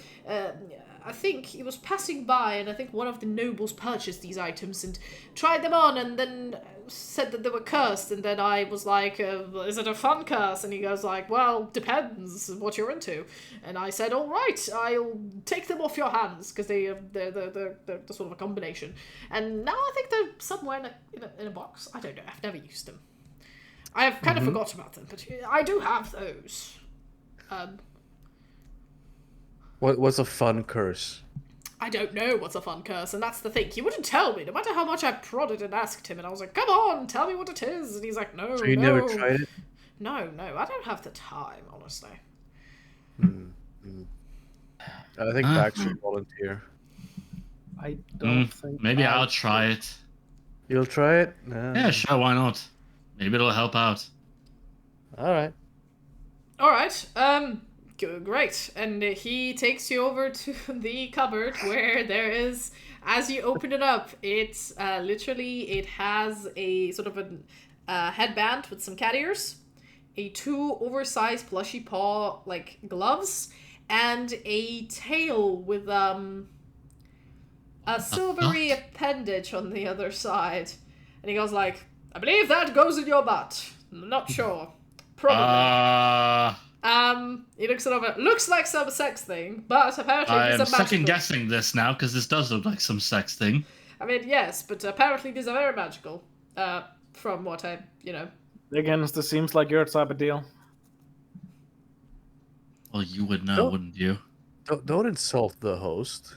I think he was passing by, and I think one of the nobles purchased these items and tried them on, and then said that they were cursed. And then I was like, "Is it a fun curse?" And he goes like, "Well, depends what you're into." And I said, "All right, I'll take them off your hands because they're sort of a combination." And now I think they're somewhere in a box. I don't know. I've never used them. I have kind of forgot about them, but I do have those. What's a fun curse? I don't know what's a fun curse, and that's the thing. He wouldn't tell me, no matter how much I prodded and asked him, and I was like, "Come on, tell me what it is." And he's like, "No, So you no. never tried it? No, I don't have the time, honestly." I think Bax should volunteer. I don't think. Maybe I I'll try it. You'll try it? Yeah, sure. Why not? Maybe it'll help out. All right. All right, great. And he takes you over to the cupboard where there is, as you open it up, it's literally, it has a sort of a headband with some cat ears, a 2 oversized plushy paw like gloves, and a tail with a silvery appendage on the other side. And he goes like, "I believe that goes in your butt. I'm not sure. Probably." He looks it over. Looks like some sex thing, but apparently I these am are magical. second guessing this now because this does look like some sex thing. I mean, yes, but apparently these are very magical. From what I, Again, this seems like your type of deal. Well, you would know, Oh. wouldn't you? Don't insult the host.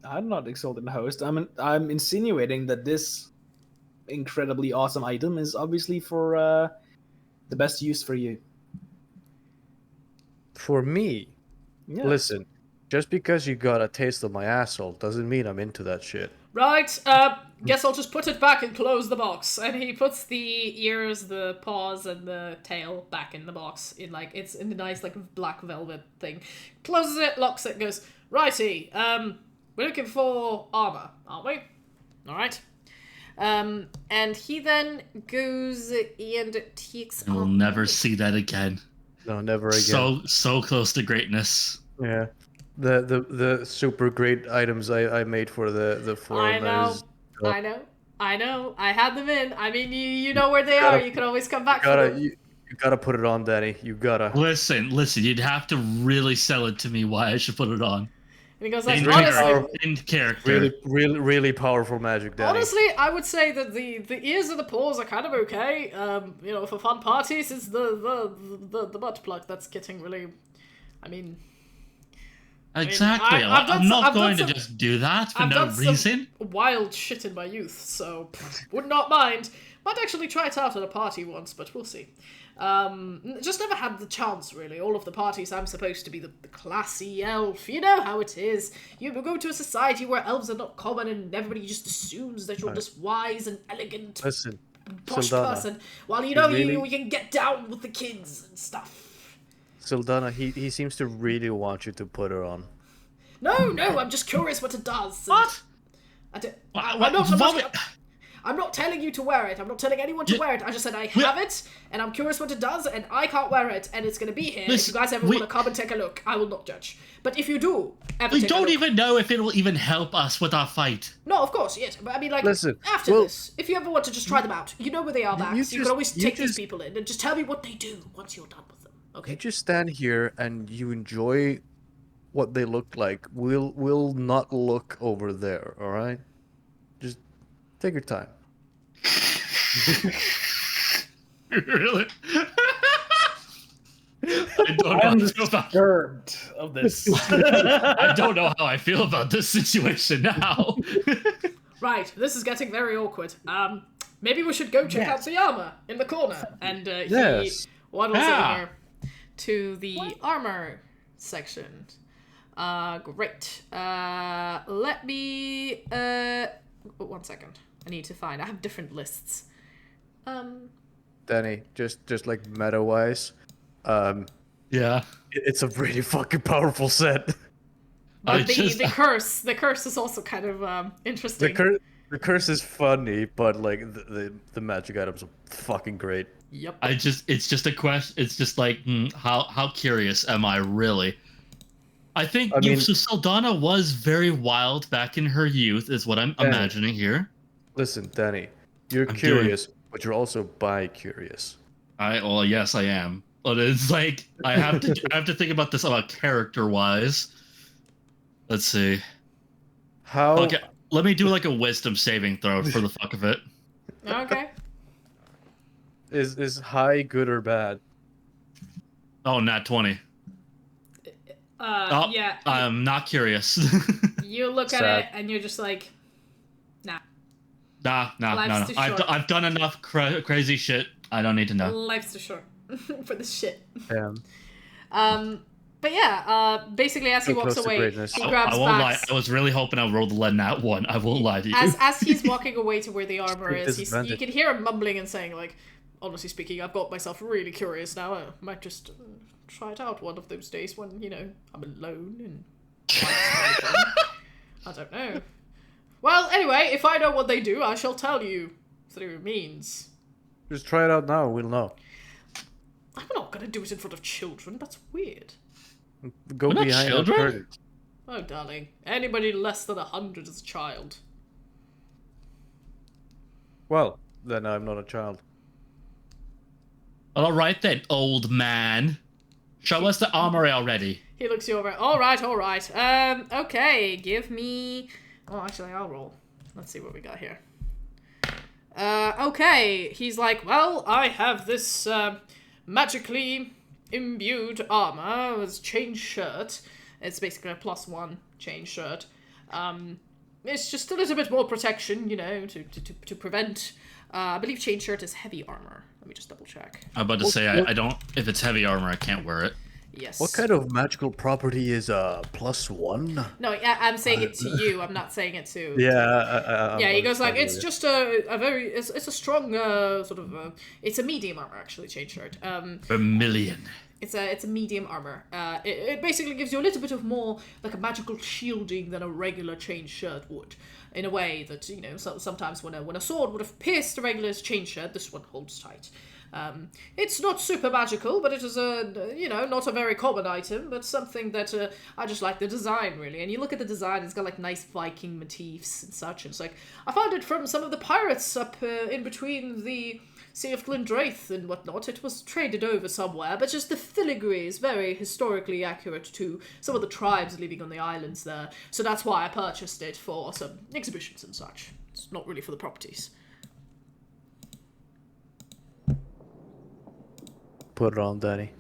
I'm not insulting the host. I'm insinuating that this incredibly awesome item is obviously for the best use for you. For me, Yeah. listen, just because you got a taste of my asshole doesn't mean I'm into that shit. Right, guess I'll just put it back and close the box. And he puts the ears, the paws, and the tail back in the box. It's in the nice, black velvet thing. Closes it, locks it, goes, "Righty, we're looking for armor, aren't we? Alright." And he then goes and takes We'll off- never see that again. No, never again. So close to greatness. Yeah. The super great items I made for the forum. I know, I know. I had them in. I mean, you know where they are. You can always come back for them. You gotta put it on, Danny. You gotta. Listen. You'd have to really sell it to me why I should put it on. And he goes like, In, honestly, in character. Really powerful magic, Danny. honestly, I would say that the ears and the paws are kind of okay. For fun parties, it's the butt plug that's getting really. I mean, Exactly. I'm not going to just do that for I've no done some reason. wild shit in my youth, so would not mind. Might actually try it out at a party once, but we'll see. Just never had the chance, really. All of the parties, I'm supposed to be the classy elf. You know how it is. You go to a society where elves are not common and everybody just assumes that you're this wise and elegant, Listen, posh Sildana, person. While you can get down with the kids and stuff. Sildana, he seems to really want you to put her on. No, I'm just curious what it does. What? I'm not telling you to wear it. I'm not telling anyone to wear it. I just said I have it, and I'm curious what it does, and I can't wear it, and it's going to be here. If you guys ever want to come and take a look, I will not judge. But if you do We don't even know if it will even help us with our fight. No, of course, yes. But I mean, Listen, after this, if you ever want to just try them out, you know where they are, Max. You can always take these just- people in and just tell me what they do once you're done with them. Okay? You just stand here and you enjoy what they look like. We'll not look over there, all right? Just take your time. Really? I don't know. I'm How I feel about, disturbed of this. I don't know how I feel about this situation now. Right, this is getting very awkward. Maybe we should go check out the armor in the corner. And Yes. he waddles Yeah. over to the armor section. Great. Let me 1 second. I need to find. I have different lists. Danny, just like meta-wise, Yeah. it's a really fucking powerful set. But the curse is also kind of interesting. The curse is funny, but like the magic items are fucking great. Yep. It's just a question. It's just like, how curious am I really? I think so Saldana was very wild back in her youth, is what I'm imagining here. Listen, Danny, you're curious, but you're also bi-curious. Well, yes, I am. But it's like I have to think about this about character-wise. Let's see. How? Okay, let me do like a wisdom saving throw for the fuck of it. Okay. Is high good or bad? Oh, nat 20. Yeah. I'm not curious. You look at Sad. it and you're just like, nah. Nah. Life's too short. I've done enough crazy shit. I don't need to know. Life's too short for this shit. But yeah, basically as he So walks close to away, greatness. he I grabs won't lie. Bax. I was really hoping I rolled a nat 1. I won't lie to you. As he's walking away to where the armor Big is, you disadvantage. can hear him mumbling and saying like, honestly speaking, I've got myself really curious now. I might just try it out one of those days when, I'm alone and I don't know. Well, anyway, if I know what they do, I shall tell you through means. Just try it out now. We'll know. I'm not gonna do it in front of children. That's weird. Go We're not behind the children. curtain. Oh, darling. Anybody less than 100 is a child. Well, then I'm not a child. All right then, old man. Show us the armory already. He looks you over. All right. Okay. Give me... Oh, actually, I'll roll. Let's see what we got here. Okay. He's like, well, I have this magically imbued armor with chain shirt. It's basically a +1 chain shirt. It's just a little bit more protection, to prevent... I believe chain shirt is heavy armor. Let me just double check. I'm about to say, I don't... If it's heavy armor, I can't wear it. Yes. What kind of magical property is +1? No, I'm saying it to you. I'm not saying it to... Yeah. Yeah, he goes like, it's just a very... It's a strong sort of... it's a medium armor, actually, chain shirt. Vermilion. It's a medium armor. It basically gives you a little bit of more like a magical shielding than a regular chain shirt would, in a way that sometimes when a sword would have pierced a regular chain shirt, this one holds tight. It's not super magical, but it is not a very common item, but something that I just like the design really. And you look at the design, it's got like nice Viking motifs and such. And it's like I found it from some of the pirates up in between the Sea of Glendraith and whatnot. It was traded over somewhere, but just the filigree is very historically accurate to some of the tribes living on the islands there. So that's why I purchased it for some exhibitions and such. It's not really for the properties. Put it on, Danny.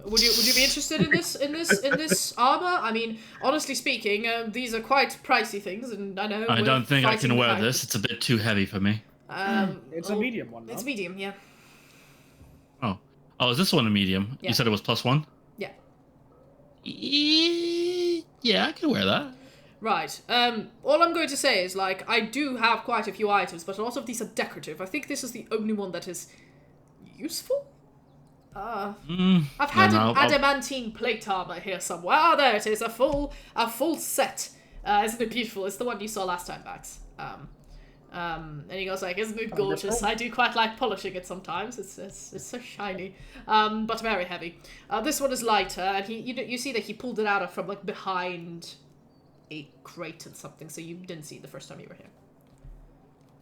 Would you be interested in this armor? I mean, honestly speaking, these are quite pricey things, and I know. I don't think I can wear behind- this. It's a bit too heavy for me. It's a medium one, no? It's medium, yeah. Oh, is this one a medium? Yeah. You said it was +1? Yeah. Yeah, I can wear that. Right. All I'm going to say is, like, I do have quite a few items, but a lot of these are decorative. I think this is the only one that is useful? I've had an adamantine plate armor here somewhere. Oh, there it is. A full set. Isn't it beautiful? It's the one you saw last time, Max. And he goes like, isn't it gorgeous? I do quite like polishing it sometimes. It's so shiny, but very heavy. This one is lighter, and you see that he pulled it out from like behind a crate and something, so you didn't see it the first time you were here.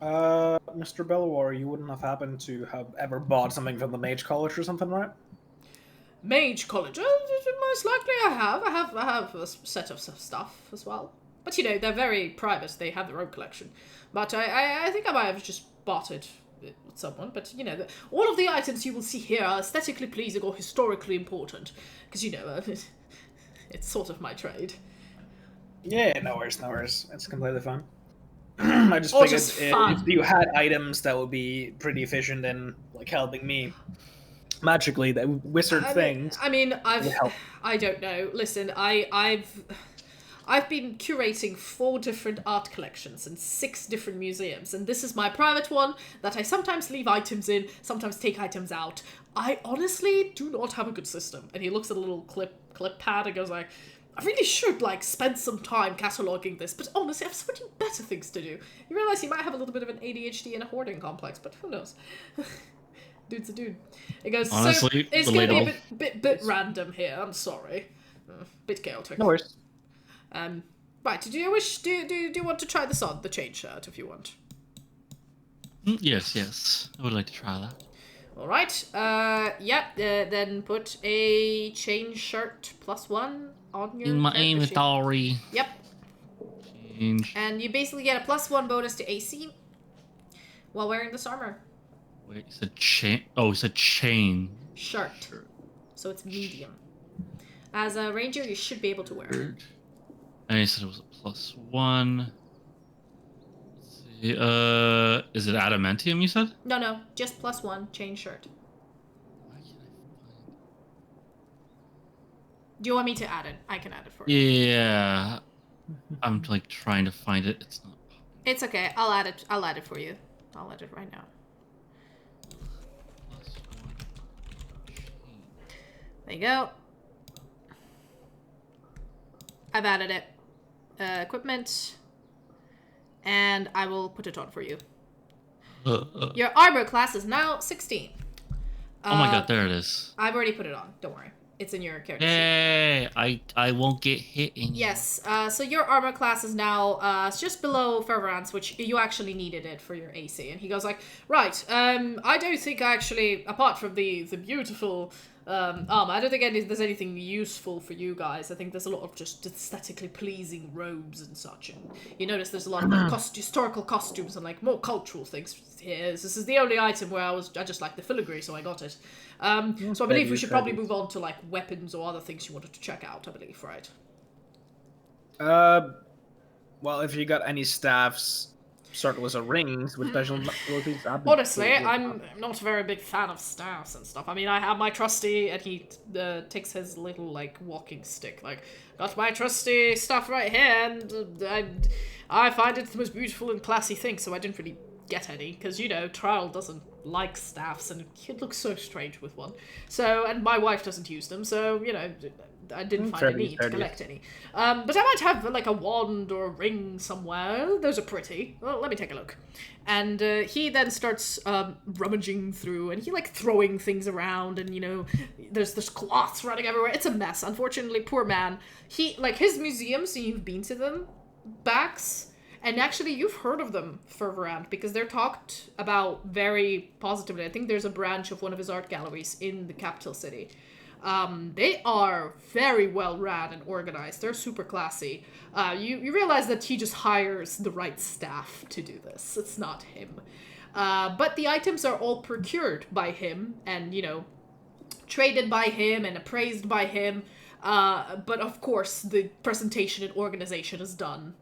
Mr. Belwar, you wouldn't have happened to have ever bought something from the Mage College or something, right? Mage College? Most likely I have. I have a set of stuff as well. But they're very private. They have their own collection. But I think I might have just bought it someone, but you know, all of the items you will see here are aesthetically pleasing or historically important, because you know, it's sort of my trade. Yeah, no worries. It's completely fine. I just figured if you had items that would be pretty efficient in like helping me magically, that wizard things. I don't know. Listen, I've been curating 4 different art collections and 6 different museums, and this is my private one that I sometimes leave items in, sometimes take items out. I honestly do not have a good system. And he looks at a little clip pad and goes like, I really should, like, spend some time cataloging this, but honestly, I have so many better things to do. You realize he might have a little bit of an ADHD and a hoarding complex, but who knows? Dude's a dude. It goes, honestly, so it's going to be a bit random here, I'm sorry. Bit chaotic. No worries. Right, do you want to try this on, the chain shirt, if you want? Yes. I would like to try that. Alright, then put a chain shirt +1 on your in my inventory. Yep. Change. And you basically get a +1 bonus to AC while wearing this armor. Wait, it's a chain. Oh, it's a chain shirt. So it's medium. As a ranger, you should be able to wear it. And you said it was a +1. Let's see. Is it adamantium? You said? No, just +1 chain shirt. Do you want me to add it? I can add it for you. Yeah. I'm like trying to find it. It's not. It's okay. I'll add it for you. I'll add it right now. There you go. I've added it. Equipment. And I will put it on for you. Your armor class is now 16. Oh my god, there it is. I've already put it on. Don't worry. It's in your character sheet. Yay! I won't get hit in. Yes. So your armor class is now just below Fervorance, which you actually needed it for your AC. And he goes like, right. I don't think actually, apart from the beautiful armor, I don't think there's anything useful for you guys. I think there's a lot of just aesthetically pleasing robes and such. And you notice there's a lot of historical costumes and like more cultural things here. This is the only item where I just like the filigree, so I got it. So I believe we should probably move on to like weapons or other things you wanted to check out, I believe, right? Well, if you got any staffs, circles or rings with special abilities, honestly, I'm not a very big fan of staffs and stuff. I mean, I have my trusty, and he takes his little like walking stick. Like, got my trusty stuff right here, and I find it the most beautiful and classy thing. So I didn't really get any because you know Trial doesn't like staffs, and it looks so strange with one. So, and my wife doesn't use them, so you know. I didn't find a need to collect any. But I might have like a wand or a ring somewhere. Those are pretty. Well, let me take a look. And he then starts rummaging through, and he like throwing things around, and you know, there's cloths running everywhere. It's a mess. Unfortunately, poor man. He like his museums. So you've been to them, Bax, and actually you've heard of them Fervorant because they're talked about very positively. I think there's a branch of one of his art galleries in the capital city. They are very well ran and organized. They're super classy. You realize that he just hires the right staff to do this. It's not him. But the items are all procured by him and, you know, traded by him and appraised by him. But of course, the presentation and organization is done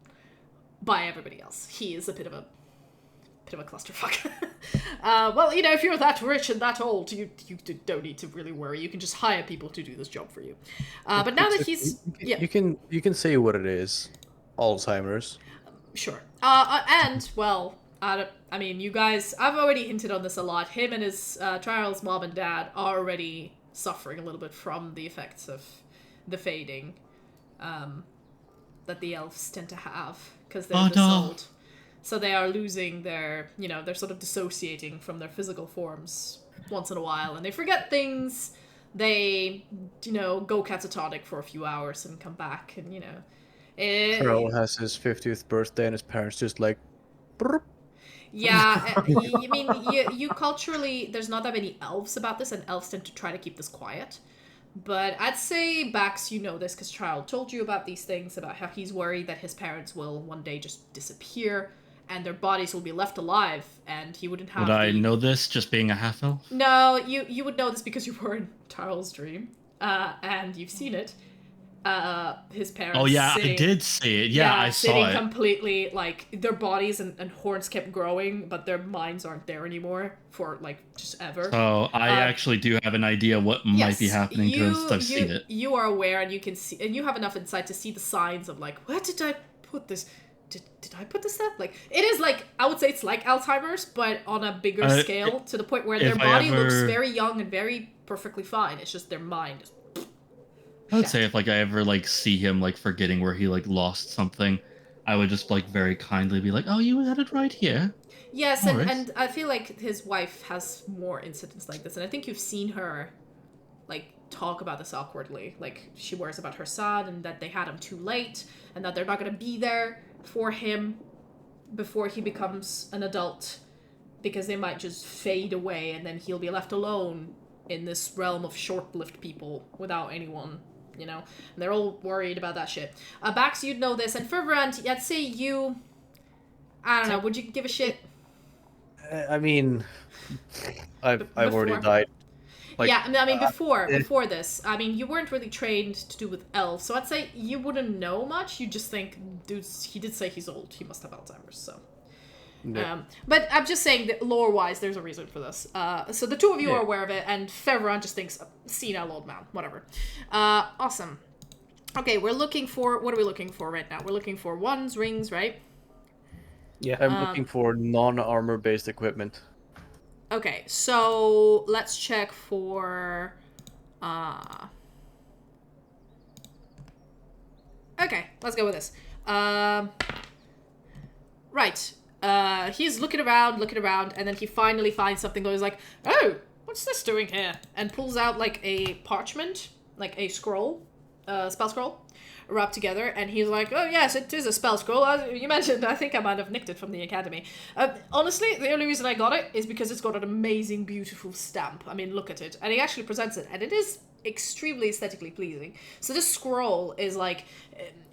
by everybody else. He is a bit of a clusterfuck. Well, you know, if you're that rich and that old, you don't need to really worry. You can just hire people to do this job for you. But now that he's... You can say what it is. Alzheimer's. Sure. And, well, I mean, you guys... I've already hinted on this a lot. Him and his Trial's mom and dad are already suffering a little bit from the effects of the fading that the elves tend to have. Because they're this old. So they are losing their, you know, they're sort of dissociating from their physical forms once in a while. And they forget things. They, you know, go catatonic for a few hours and come back. And, you know. Carl has his 50th birthday and his parents just like... Brrr. Yeah, I mean, you culturally, there's not that many elves about this. And elves tend to try to keep this quiet. But I'd say, Bax, you know this because Trial told you about these things, about how he's worried that his parents will one day just disappear. and their bodies will be left alive, and he wouldn't have. Would I know this just being a half elf? No, you would know this because you were in Tarl's dream, and you've seen it. His parents. Oh yeah, sitting, I did see it. Yeah, I saw sitting it. completely like their bodies and horns kept growing, but their minds aren't there anymore for like just ever. So I actually do have an idea what might be happening because I've seen it. You are aware, and you can see, and you have enough insight to see the signs of like, where did I put this? Did I put this there? Like, it is like, I would say it's like Alzheimer's, but on a bigger scale, to the point where their body looks very young and very perfectly fine. It's just their mind is. I would say if like I ever like see him like forgetting where he like lost something, I would just like very kindly be like, "Oh, you had it right here." Yes, and I feel like his wife has more incidents like this, and I think you've seen her like talk about this awkwardly. Like she worries about her son and that they had him too late and that they're not going to be there for him before he becomes an adult because they might just fade away and then he'll be left alone in this realm of short-lived people without anyone, you know. And they're all worried about that shit. Bax, you'd know this, and Fervent, I'd say you, I don't know, would you give a shit? I mean, I've already died. Like, yeah, I mean, before this, I mean, you weren't really trained to do with elves, so I'd say you wouldn't know much. You just think, dude, he did say he's old. He must have Alzheimer's, so. Yeah. But I'm just saying that lore-wise, there's a reason for this. So the two of you are aware of it, and Ferveran just thinks, senile old man, whatever. Awesome. Okay, we're looking for, what are we looking for right now? We're looking for wands, rings, right? Yeah. I'm looking for non-armor-based equipment. Okay, so let's check for, okay, let's go with this. Right. He's looking around, and then he finally finds something that is like, oh, what's this doing here? And pulls out, like, a parchment, like a scroll, spell scroll, wrapped together, and he's like, oh, yes, it is a spell scroll. As you mentioned, I think I might have nicked it from the academy. Honestly, the only reason I got it is because it's got an amazing, beautiful stamp. I mean, look at it. And he actually presents it, and it is extremely aesthetically pleasing. So this scroll is, like,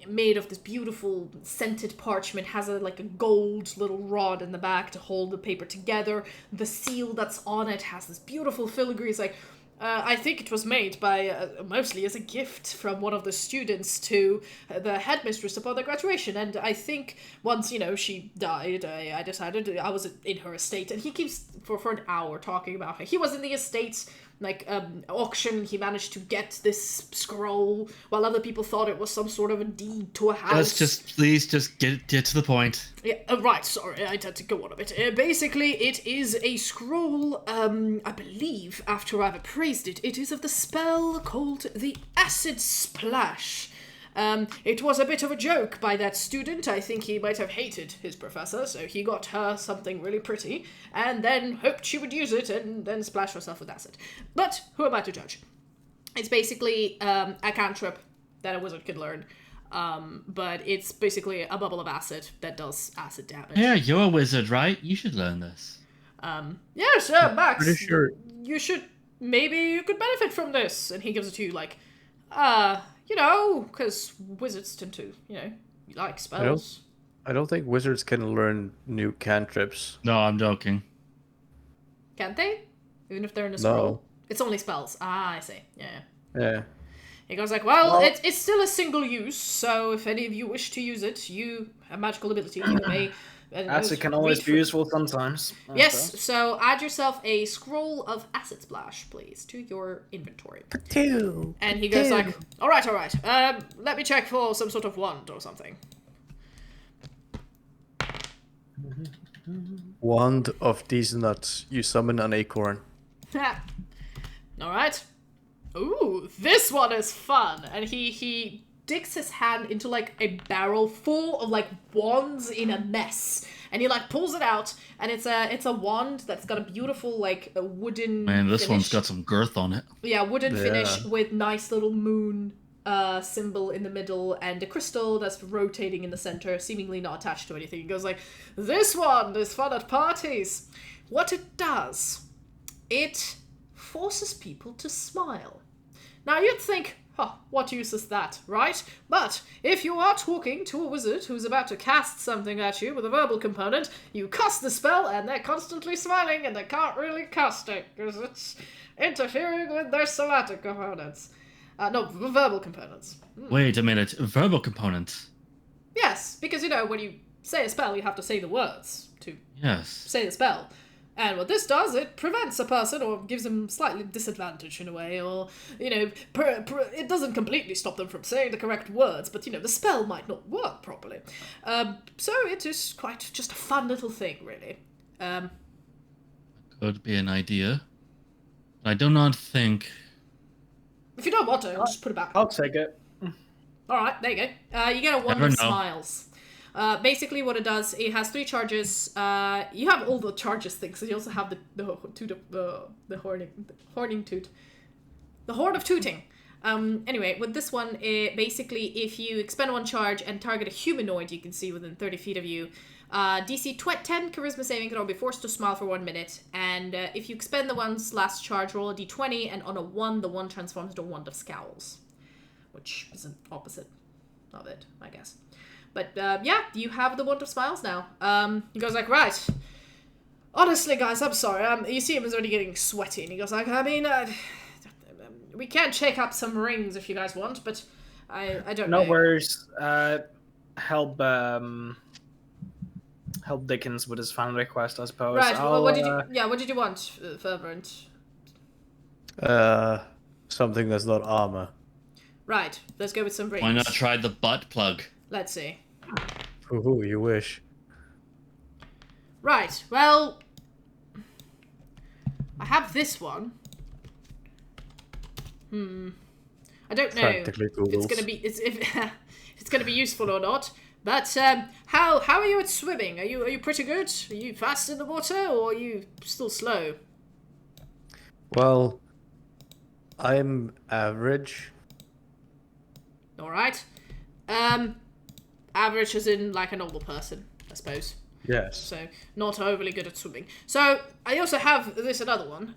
made of this beautiful scented parchment, has like a gold little rod in the back to hold the paper together. The seal that's on it has this beautiful filigree. It's like, I think it was made by, mostly as a gift from one of the students to the headmistress upon their graduation. And I think once, you know, she died, I decided I was in her estate. And he keeps, for an hour, talking about her. He was in the estate, like, auction. He managed to get this scroll, while other people thought it was some sort of a deed to a house. Please just get to the point. Yeah, right, sorry, I had to go on a bit. Basically, it is a scroll, I believe, after I've appraised it, it is of the spell called the Acid Splash. It was a bit of a joke by that student. I think he might have hated his professor, so he got her something really pretty, and then hoped she would use it and then splash herself with acid. But who am I to judge? It's basically a cantrip that a wizard could learn. But it's basically a bubble of acid that does acid damage. Yeah, you're a wizard, right? You should learn this. Yeah, sure, Max. Pretty sure. You should, maybe you could benefit from this. And he gives it to you like, you know, because wizards tend to, you know, like spells. I don't think wizards can learn new cantrips. No, I'm joking. Can't they? Even if they're in a scroll? No. It's only spells. Ah, I see. Yeah. Yeah. He goes like, well, it's still a single use, so if any of you wish to use it, you have magical ability, you may... Acid can always be useful sometimes. Yes, so add yourself a scroll of Acid Splash, please, to your inventory. For two. And he goes like, all right. Let me check for some sort of wand or something. Wand of these nuts. You summon an acorn. All right. Ooh, this one is fun. And he digs his hand into like a barrel full of like wands in a mess, and he like pulls it out, and it's a wand that's got a beautiful like a wooden this finish. One's got some girth on it. Yeah, wooden finish with nice little moon symbol in the middle and a crystal that's rotating in the center, seemingly not attached to anything. He goes like, this one is fun at parties. What it does, it forces people to smile. Now you'd think, what use is that, right? But if you are talking to a wizard who's about to cast something at you with a verbal component, you cast the spell and they're constantly smiling and they can't really cast it because it's interfering with their somatic components. No, verbal components. Wait a minute, verbal components? Yes, because, when you say a spell, you have to say the words to say the spell. And what this does, it prevents a person or gives them slightly disadvantage in a way, or, it doesn't completely stop them from saying the correct words, but, the spell might not work properly. So it is quite just a fun little thing, really. Could be an idea. I do not think... If you don't want to, I'll just put it back. I'll take it. Alright, there you go. You get a wand of smiles. Basically what it does, it has 3 charges. You have all the charges things, so you also have the horning toot. The horn of tooting. Anyway, with this one, basically if you expend 1 charge and target a humanoid you can see within 30 feet of you, DC 10 charisma saving throw, be forced to smile for 1 minute, and if you expend the one's last charge, roll a d20, and on a 1, the 1 transforms into a wand of scowls, which is an opposite of it, I guess. But yeah, you have the wand of smiles now. He goes like, right, honestly guys, I'm sorry, you see him is already getting sweaty, and he goes like, I mean, we can check up some rings if you guys want, but I don't know. No worries. Help Dickens with his fan request, I suppose. Right. Well, what did you want, Fervent? Something that's not armor. Right. Let's go with some rings. Why not try the butt plug? Let's see. Ooh, you wish. Right. Well, I have this one. I don't know if it's gonna be if it's gonna be useful or not. But how are you at swimming? Are you pretty good? Are you fast in the water, or are you still slow? Well, I'm average. All right. Average as in like a normal person, I suppose. Yes. So not overly good at swimming. So I also have this another one.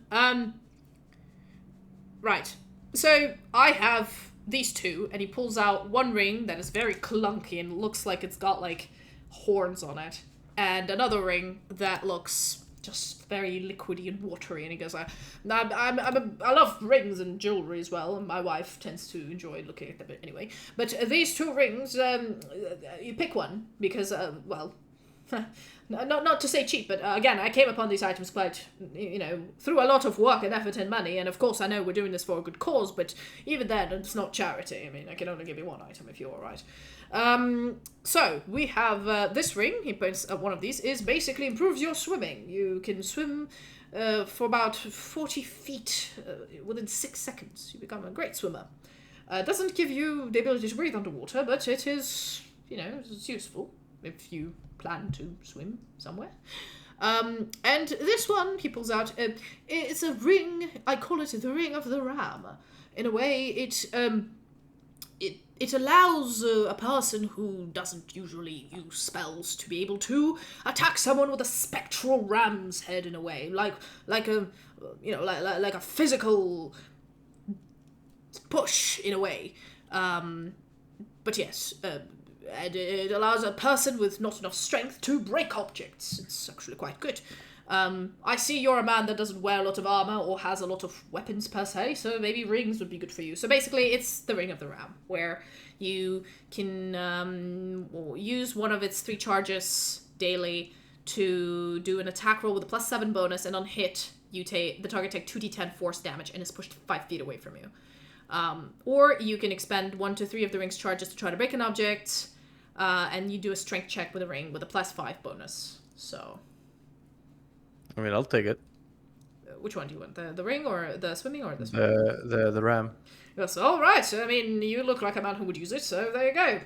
Right. So I have these 2, and he pulls out 1 ring that is very clunky and looks like it's got like horns on it, and another ring that looks just very liquidy and watery. And he goes, I love rings and jewelry as well, and my wife tends to enjoy looking at them anyway. But these 2 rings, you pick one because, well, not to say cheap, but again, I came upon these items quite, through a lot of work and effort and money, and of course I know we're doing this for a good cause, but even then, it's not charity. I mean, I can only give you 1 item if you're alright. So, we have this ring, he points at one of these, is basically improves your swimming. You can swim for about 40 feet within 6 seconds. You become a great swimmer. It doesn't give you the ability to breathe underwater, but it is, it's useful if you plan to swim somewhere. And this one he pulls out, it's a ring, I call it the Ring of the Ram. In a way, it allows a person who doesn't usually use spells to be able to attack someone with a spectral ram's head, in a way, like a physical push, in a way. But yes, and it allows a person with not enough strength to break objects. It's actually quite good. I see you're a man that doesn't wear a lot of armor or has a lot of weapons per se, so maybe rings would be good for you. So basically, it's the Ring of the Ram, where you can use one of its 3 charges daily to do an attack roll with a +7 bonus, and on hit, the target take 2d10 force damage and is pushed 5 feet away from you. Or you can expend 1 to 3 of the ring's charges to try to break an object, and you do a strength check with a ring with a +5 bonus. So, I mean, I'll take it. which one do you want? The ring or the swimming or the swimming? The ram. Yes, all right. I mean, you look like a man who would use it, so there you go.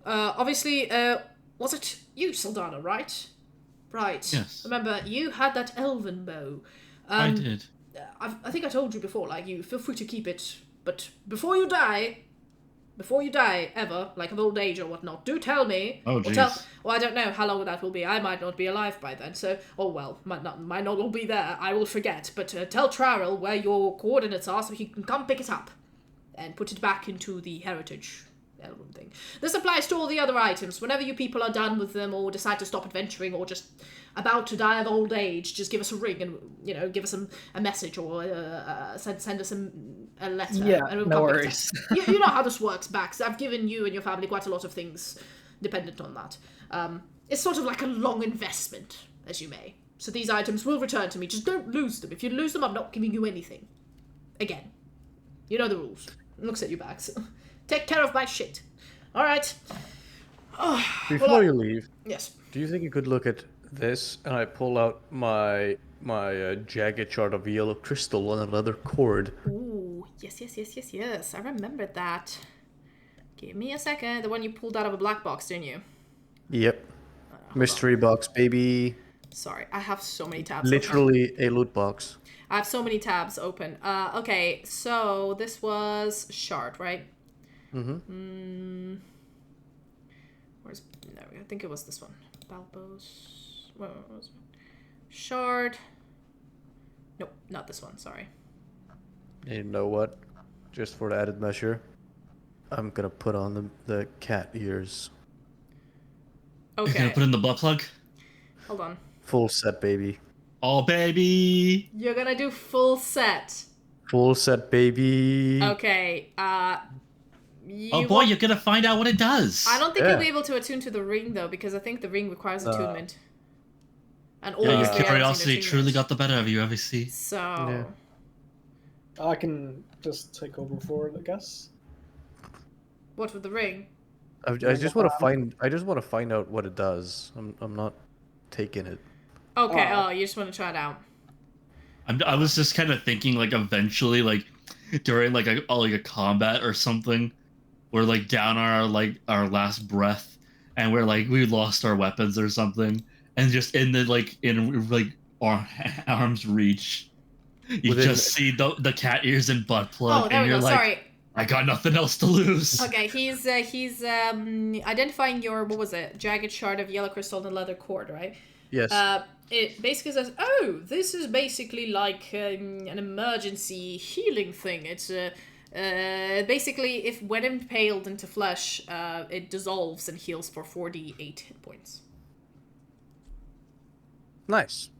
Obviously, was it you, Saldana, right? Right. Yes. Remember, you had that elven bow. I did. I think I told you before, like, you feel free to keep it, but before you die, ever, like of old age or whatnot, do tell me. Oh, jeez. Well, I don't know how long that will be. I might not be alive by then, so, might not all be there. I will forget, but tell Trarel where your coordinates are so he can come pick it up. and put it back into the heritage heirloom thing. This applies to all the other items. Whenever you people are done with them or decide to stop adventuring or just about to die of old age, just give us a ring and, give us a message or send us a letter. Yeah, and we'll no come pick it worries. up. You know how this works, Bax. I've given you and your family quite a lot of things dependent on that. It's sort of like a long investment, as you may. So these items will return to me. Just don't lose them. If you lose them, I'm not giving you anything. Again. You know the rules. Looks at you, Bax. Take care of my shit. Alright. Before you leave, Yes. do you think you could look at this? And I pull out my jagged shard of yellow crystal on a leather cord. Ooh, yes. I remembered that. Give me a second. The one you pulled out of a black box, didn't you? Yep. Mystery box, baby. Sorry, I have so many tabs Literally a loot box. I have so many tabs open. Okay, so this was shard, right? Mm-hmm. No, I think it was this one. Balbos. What was it? Shard. Nope, not this one. Sorry. You know what? Just for the added measure, I'm gonna put on the cat ears. You're Okay. gonna put in the butt plug? Hold on. Full set, baby. Oh, baby! You're gonna do full set. Full set, baby. Okay. Oh boy, you're gonna find out what it does. I don't think Yeah. you'll be able to attune to the ring though, because I think the ring requires attunement. And all Yeah, these your three items curiosity need truly attunement. got the better of you, obviously. So. Yeah. I can just take over for it, I guess. What with the ring? I just want to find out what it does. I'm not taking it. Okay. Oh, you just want to try it out. I was just kind of thinking, like, eventually, like, during like a combat or something, we're like down our last breath, and we're like we lost our weapons or something, and just in our arm's reach, you just see the cat ears and butt plug, Oh, there and we you're go. like, Sorry. I got nothing else to lose. Okay, he's identifying your, what was it? Jagged shard of yellow crystal and a leather cord, right? Yes. It basically says, oh, this is basically like an emergency healing thing. It's basically, if when impaled into flesh, it dissolves and heals for 4d8 hit points. Nice.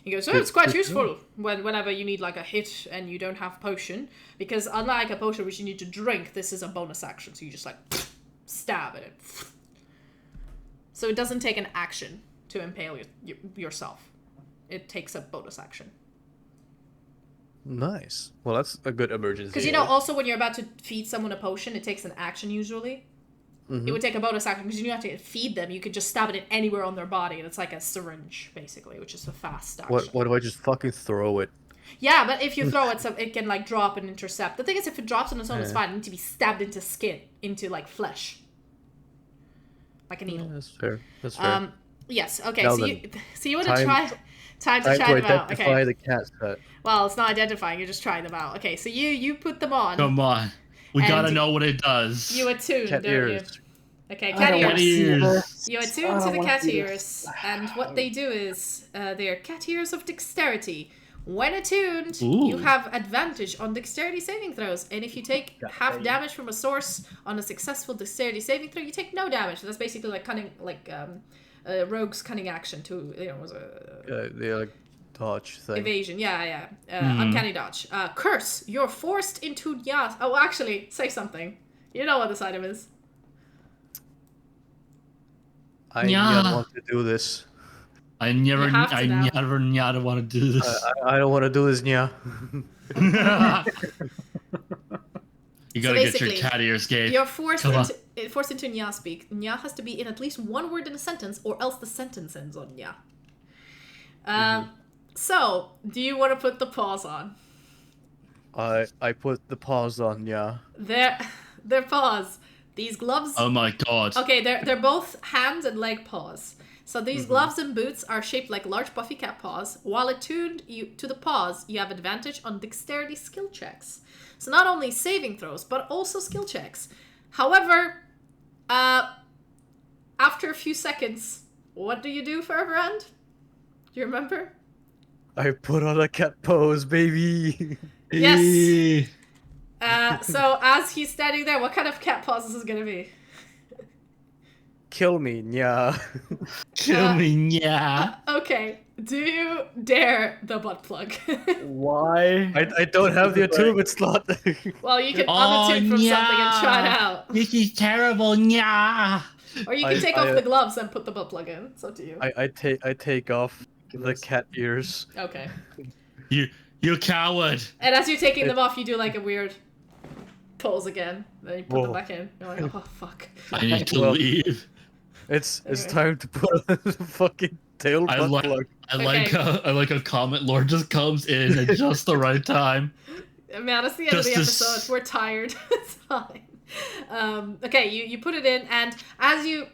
He goes, oh, it's quite useful whenever you need like a hit and you don't have potion, because unlike a potion which you need to drink, this is a bonus action, so you just like stab at it. So it doesn't take an action to impale yourself. It takes a bonus action. Nice. Well, that's a good emergency. Because also when you're about to feed someone a potion, it takes an action usually. Mm-hmm. It would take a bonus action because you don't have to feed them. You could just stab it anywhere on their body, and it's like a syringe basically, which is a fast action. What do I just fucking throw it? Yeah, but if you throw it, it can like drop and intercept. The thing is, if it drops on its own, it's fine. It needs to be stabbed into skin, into like flesh, like a needle. Yeah, that's fair. That's fair. Yes. Okay. Now So then, you want to try to try them out. identify Okay. the cat set. Well, it's not identifying. You're just trying them out. Okay. So you put them on. Come on, we And gotta know what it does. You attune, Cat don't ears. you? Okay, I cat don't wanna ears. see ears. this. You I attune don't to the wanna cat see ears, this. and what they do is they are cat ears of dexterity. When attuned, Ooh. you have advantage on dexterity saving throws, and if you take half damage from a source on a successful dexterity saving throw, you take no damage. That's basically like cunning, like rogue's cunning action to was a The like dodge thing. evasion. Yeah. Uncanny dodge. Curse. You're forced into Nyas. Oh, actually, say something. You know what this item is. I Yeah. don't want to do this. I never want to do this. I don't want to do this, yeah. You gotta get your basically, cat ears, Gabe. You're forced Come on. into Nya speak. Nya has to be in at least one word in a sentence, or else the sentence ends on Nya. So, do you want to put the pause on? I put the pause on, yeah. Their paws. These gloves. Oh my god. Okay, they're both hand and leg paws. So these gloves and boots are shaped like large puffy cat paws. While attuned to the paws, you have advantage on dexterity skill checks. So not only saving throws, but also skill checks. However, after a few seconds, what do you do, Ferbrand? Do you remember? I put on a cat pose, baby. Yes. So as he's standing there, what kind of cat pause is this gonna be? Kill me, yeah. Kill me, yeah. Okay. Do you dare the butt plug? Why? I don't have the attunement slot. Well, you can Oh, unattune from something and try it yeah. out. This is terrible, yeah. Or you can take off the gloves and put the butt plug in. It's up to you. I take off the cat ears. Okay. You coward. And as you're taking them off, you do like a weird pose again. Then you put them back in. You're like, oh fuck. I need to leave. It's Anyway. time to put on the fucking tail butt plug. I like a comment lord just comes in at just the right time. Man, it's the end of the episode. We're tired. It's fine. Okay, you put it in, and as you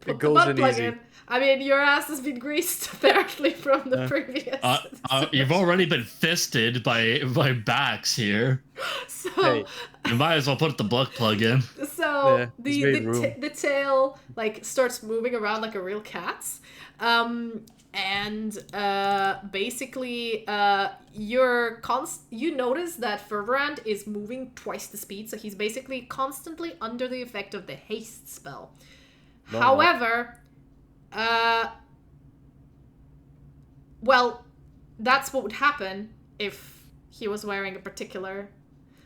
put the butt plug in, I mean, your ass has been greased apparently from the previous. You've already been fisted by backs here. So Hey. You might as well put the butt plug in. So Yeah, he's made room. the tail like starts moving around like a real cat's, and basically you notice that Ferverand is moving twice the speed, so he's basically constantly under the effect of the haste spell. No, However, well, that's what would happen if he was wearing a particular.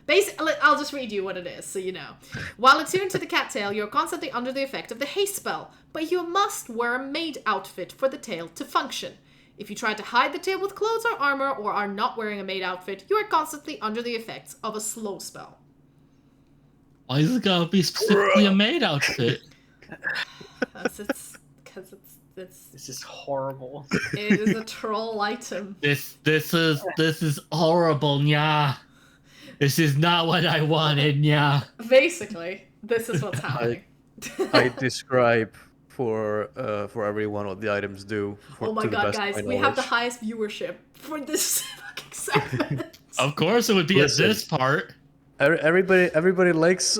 Basically, I'll just read you what it is, so you know. While attuned to the cattail, you're constantly under the effect of the haste spell, but you must wear a maid outfit for the tail to function. If you try to hide the tail with clothes or armor, or are not wearing a maid outfit, you are constantly under the effects of a slow spell. Why is it gotta be specifically a maid outfit? Because it's This is horrible. it is a troll item. This is horrible, yeah. This is not what I wanted, yeah. Basically, this is what's happening. I describe for everyone what the items do. Oh my god, guys, we have the highest viewership for this fucking segment. Of course it would be Listen. at this part. Everybody likes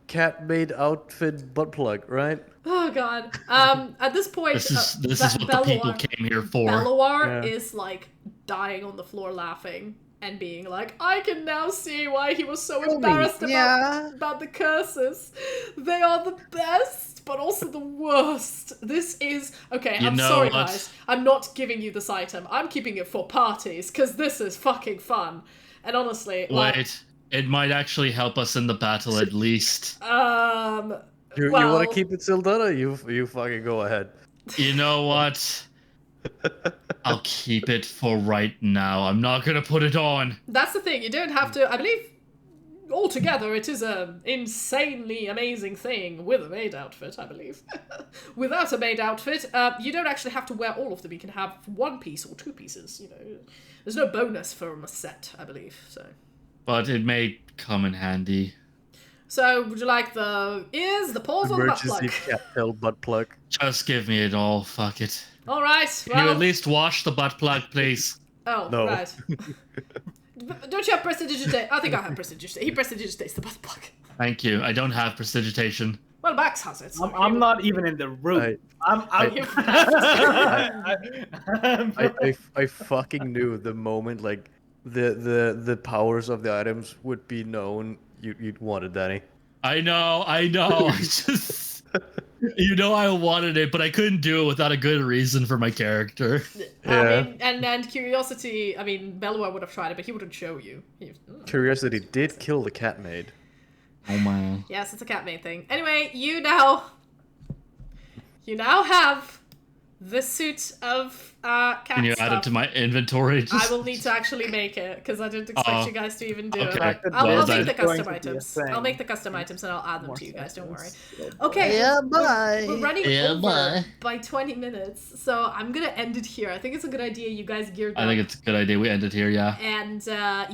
cat made outfit butt plug, right? Oh god. At this point, This is what the people came here for. Belloir Yeah. is like dying on the floor laughing and being like, I can now see why he was so embarrassed about the curses. They are the best, but also the worst. This is okay. You I'm know sorry, what? guys. I'm not giving you this item. I'm keeping it for parties because this is fucking fun. And honestly, Wait, it might actually help us in the battle at least. You want to keep it, Sildana? You fucking go ahead. You know what? I'll keep it for right now. I'm not gonna put it on. That's the thing. You don't have to. I believe altogether it is an insanely amazing thing with a maid outfit. I believe. Without a maid outfit, you don't actually have to wear all of them. You can have one piece or two pieces. You know, there's no bonus from a set. I believe so. But it may come in handy. So, would you like the ears, the paws, or the butt plug? Emergency cat-tail butt plug. Just give me it all. Fuck it. All right. Can you at least wash the butt plug, please? Oh, No. right. Don't you have prestidigitate? I think I have prestidigitate. He prestidigitates the butt plug. Thank you. I don't have prestidigitation. Well, Max has it. So I'm not even in the room. I fucking knew the moment like the powers of the items would be known. You'd want it, Danny. I know. I just, you know, I wanted it, but I couldn't do it without a good reason for my character. I mean, and curiosity. I mean, Belloir would have tried it, but he wouldn't show you. Curiosity did kill the cat maid. Oh my. Yes, it's a cat maid thing. Anyway, you now have the suit of cat Can you add it to my inventory? I will need to actually make it because I didn't expect you guys to even do okay. it. I'll Well, make the then- custom Going to be a items. thing. I'll make the custom items and I'll add them More to you guys. Don't worry. seconds. Okay. bye. We're running Yeah, over bye. by 20 minutes, so I'm gonna end it here. I think it's a good idea. You guys geared up. I think it's a good idea we end it here, yeah. And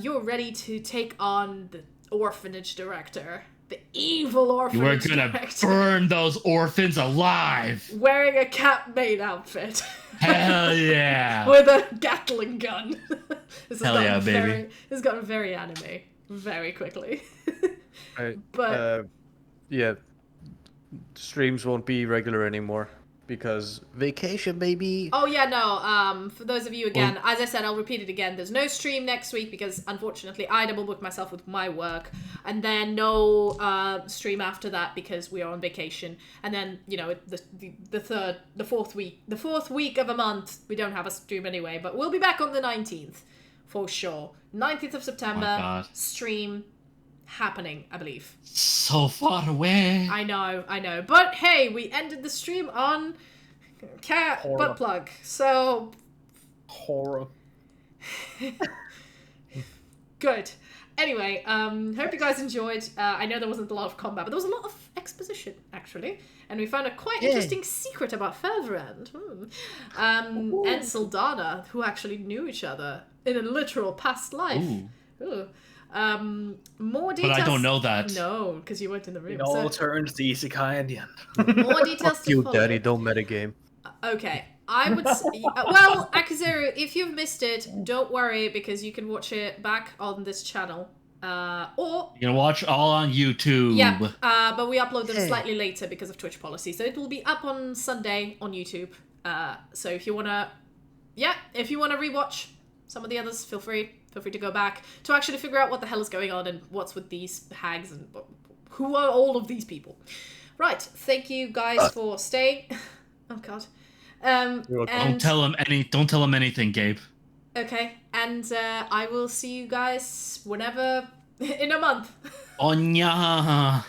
you're ready to take on the orphanage director. The evil You orphanage were gonna director. burn those orphans alive. Wearing a cat maid outfit. Hell yeah. With a Gatling gun. This has Hell gotten yeah, baby. This has gotten very anime very quickly. Right. But Yeah, streams won't be regular anymore. because vacation, baby. Oh yeah, no. For those of you again, as I said, I'll repeat it again. There's no stream next week because unfortunately I double booked myself with my work, and then no stream after that because we are on vacation. And then the fourth week of a month we don't have a stream anyway. But we'll be back on the 19th for sure. 19th of September stream happening, I believe. So far away. I know. But hey, we ended the stream on cat butt plug. So Horror. good. Anyway, hope you guys enjoyed. I know there wasn't a lot of combat, but there was a lot of exposition actually, and we found a quite interesting secret about Featherend. And Sildana, who actually knew each other in a literal past life. Ooh. More details. But I don't know that. No, because you weren't in the room. It all turns to Isekai in the end. More details to You, follow. Daddy, don't metagame. Okay, I would. Well, Akazeru, if you've missed it, don't worry because you can watch it back on this channel. Or you can watch all on YouTube. Yeah, but we upload them slightly later because of Twitch policy, so it will be up on Sunday on YouTube. So if you wanna rewatch some of the others, feel free to go back to actually figure out what the hell is going on and what's with these hags and who are all of these people. Right, thank you guys for staying. Oh god. Don't tell him anything, Gabe. Okay, and I will see you guys whenever in a month. Onya.